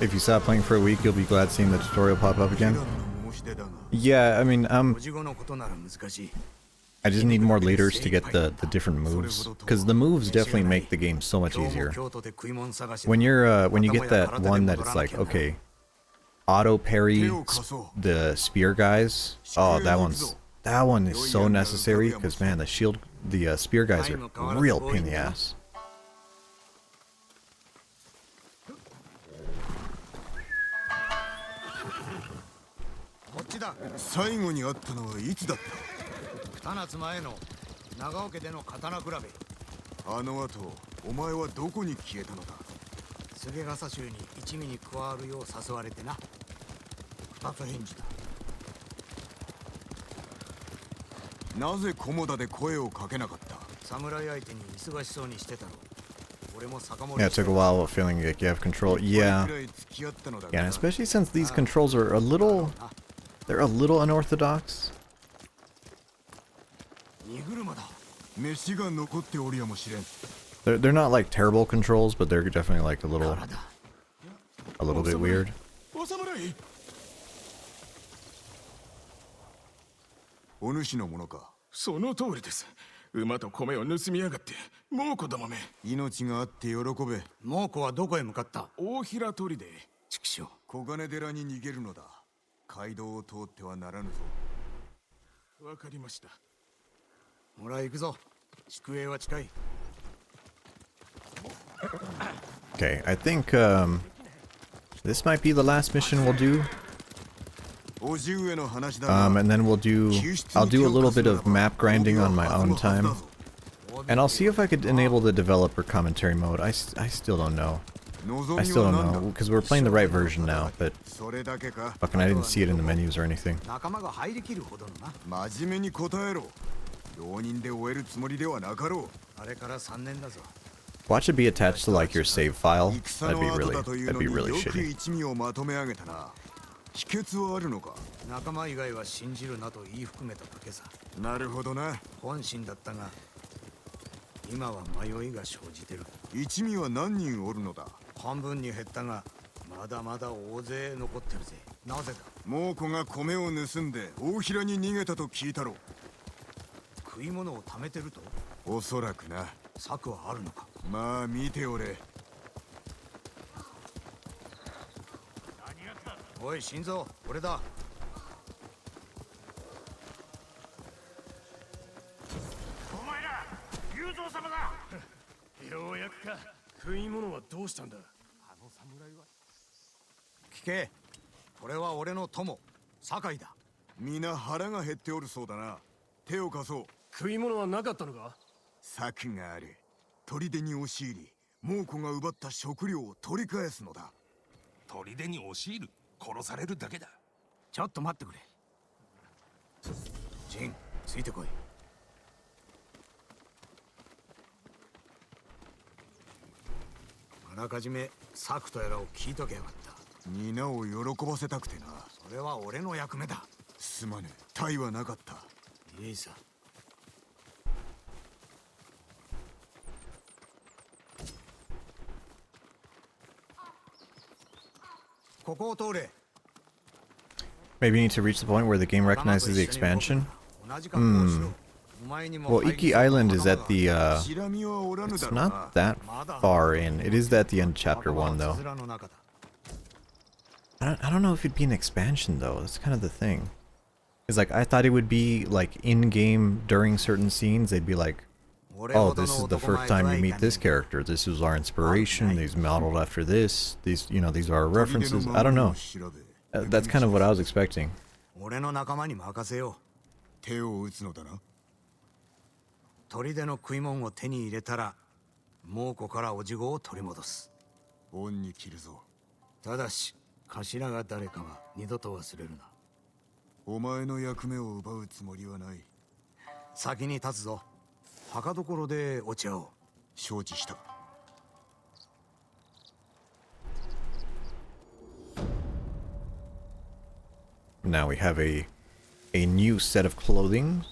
If you stop playing for a week, you'll be glad seeing the tutorial pop up again. Yeah, I mean, I just need more leaders to get the different moves, because the moves definitely make the game so much easier. When you get that one that it's like, okay, auto parry the spear guys. Oh, that one is so necessary, because man, the spear guys are a real pain in the ass. Yeah, it took a while feeling like you have control. Yeah. Yeah, and especially since these controls are they're a little unorthodox. They're not like terrible controls, but they're definitely like a little bit weird. お主のものか。その通りです。馬と米を盗みやがって猛虎どもめ。命があって喜べ。猛虎はどこへ向かった？大平砦で。畜生。小金寺に逃げるのだ。街道を通ってはならぬぞ。わかりました。ほら行くぞ。宿営は近い。Okay, I think this might be the last mission we'll do. And then I'll do a little bit of map grinding on my own time. And I'll see if I could enable the developer commentary mode. I still don't know. I still don't know, because we're playing the right version now, but fucking I didn't see it in the menus or anything. Watch it be attached to like your save file. That'd be really shitty. 秘訣はあるのか。仲間以外は信じるなと言い含めただけさ。なるほどな。本心だったが、今は迷いが生じてる。一味は何人おるのだ。半分に減ったが、まだまだ大勢残ってるぜ。なぜだ。猛虎が米を盗んで大平に逃げたと聞いたろ。食い物を貯めてると。おそらくな。策はあるのか。まあ見ておれ。 おい、心臓、俺だ。お前ら、雄三様だ。ようやくか。食い物はどうしたんだ。あの侍は。聞け。これは俺の友、酒井だ。皆腹が減っておるそうだな。手を貸そう。食い物はなかったのか。策がある。砦に押し入り、猛虎が奪った食料を取り返すのだ。砦に押し入る。 殺されるだけだ。ちょっと待ってくれ。ジン、ついてこい。あらかじめ策とやらを聞いとけやがった。皆を喜ばせたくてな。それは俺の役目だ。すまねえ。体はなかった。いいさ。ここを通れ。 Maybe you need to reach the point where the game recognizes the expansion? Well, Iki Island is at the, it's not that far in. It is at the end of chapter 1, though. I don't know if it'd be an expansion though. That's kind of the thing. It's like I thought it would be like in-game during certain scenes. They'd be like, "Oh, this is the first time you meet this character. This is our inspiration. He's modeled after this. These, you know, these are our references." I don't know. That's kind of what I was expecting. 俺の仲間に任せよう。手を打つのだな。砦の食い物を手に入れたら、猛虎からおじごを取り戻す。恩に切るぞ。ただし、頭が誰かは二度と忘れるな。お前の役目を奪うつもりはない。先に立つぞ。墓所でお茶を。承知した。Now we have a new set of clothing.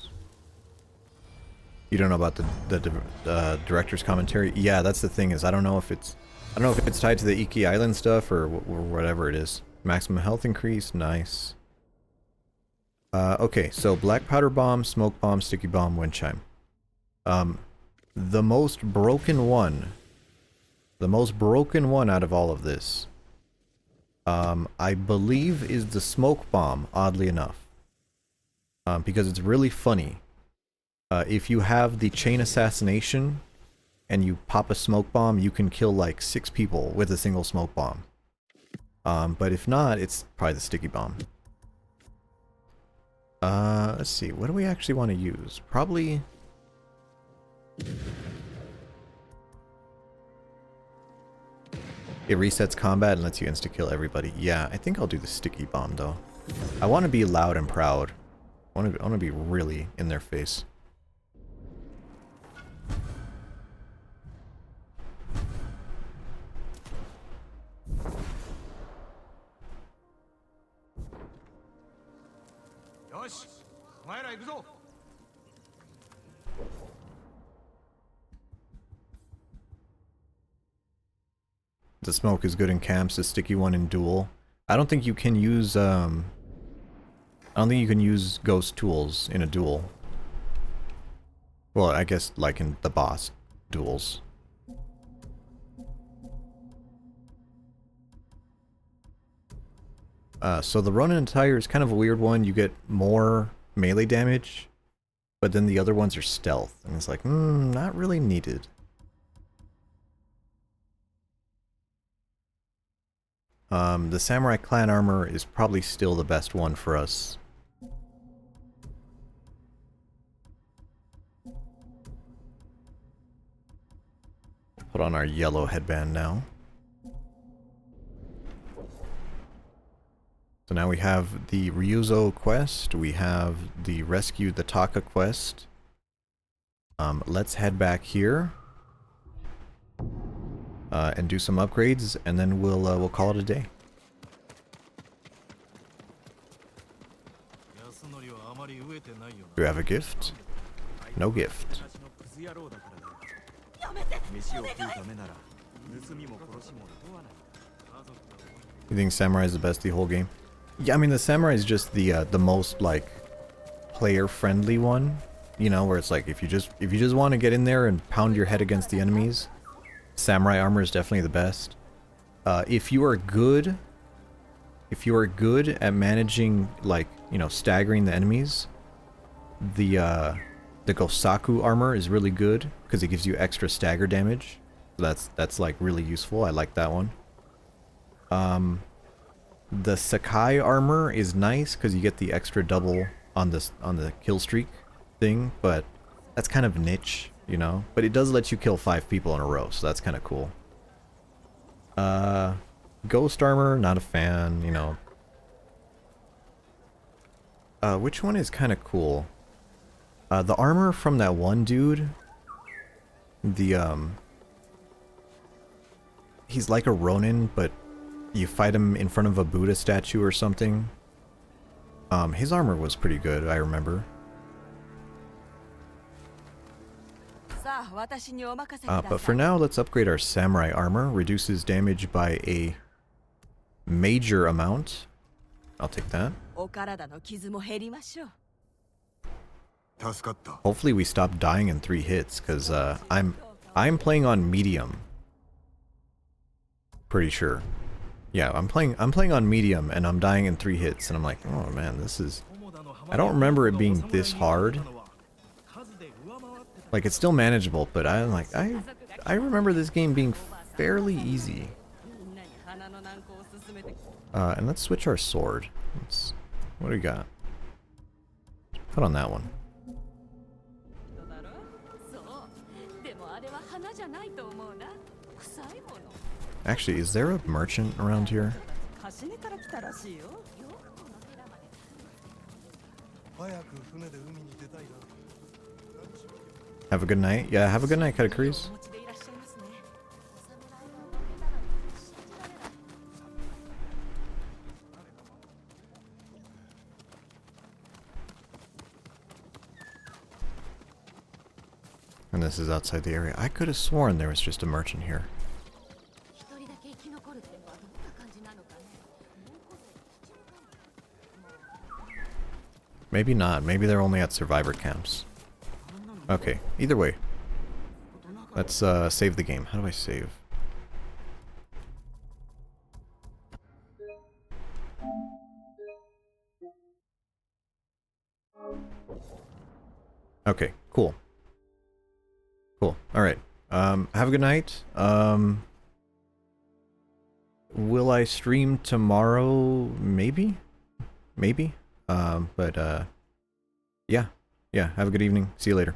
You don't know about the director's commentary? Yeah, that's the thing, is I don't know if it's tied to the Iki Island stuff or whatever it is. Maximum health increase, nice. Okay, so black powder bomb, smoke bomb, sticky bomb, wind chime. The most broken one out of all of this, I believe is the smoke bomb, oddly enough. Because it's really funny. If you have the chain assassination and you pop a smoke bomb, you can kill like 6 people with a single smoke bomb. But if not, it's probably the sticky bomb. Let's see, what do we actually want to use? Probably... It resets combat and lets you insta-kill everybody. Yeah, I think I'll do the sticky bomb though. I want to be loud and proud. I want to be really in their face. The smoke is good in camps, the sticky one in duel. I don't think you can use ghost tools in a duel. Well, I guess like in the boss duels. So the Ronin attire is kind of a weird one. You get more melee damage, but then the other ones are stealth. And it's like, not really needed. The Samurai Clan armor is probably still the best one for us. Put on our yellow headband now. So now we have the Ryuzo quest, we have the Rescue the Taka quest. Let's head back here. And do some upgrades, and then we'll call it a day. Do you have a gift? No gift. You think Samurai is the best the whole game? Yeah, I mean the Samurai is just the most like player-friendly one. You know, where it's like if you just want to get in there and pound your head against the enemies, Samurai armor is definitely the best. If you are good at managing, like, you know, staggering the enemies, the Gosaku armor is really good because it gives you extra stagger damage. So that's like really useful. I like that one. The Sakai armor is nice because you get the extra double on the kill streak thing, but that's kind of niche, you know. But it does let you kill 5 people in a row, so that's kind of cool. Ghost armor, not a fan, you know. Which one is kind of cool? The armor from that one dude. He's like a Ronin, but you fight him in front of a Buddha statue or something. His armor was pretty good, I remember. But for now, let's upgrade our Samurai armor. Reduces damage by a major amount. I'll take that. Hopefully we stop dying in 3 hits, because I'm playing on medium. Pretty sure. Yeah, I'm playing on medium and I'm dying in 3 hits and I'm like, oh man, this is... I don't remember it being this hard. Like, it's still manageable, but I'm like, I remember this game being fairly easy. And let's switch our sword. What do we got? Put on that one. Actually, is there a merchant around here? Have a good night. Yeah, have a good night, Katakuri's. And this is outside the area. I could have sworn there was just a merchant here. Maybe not. Maybe they're only at survivor camps. Okay, either way. Let's save the game. How do I save? Okay, cool. Cool. Alright. Have a good night. Will I stream tomorrow? Maybe? Maybe? Yeah. Yeah, have a good evening. See you later.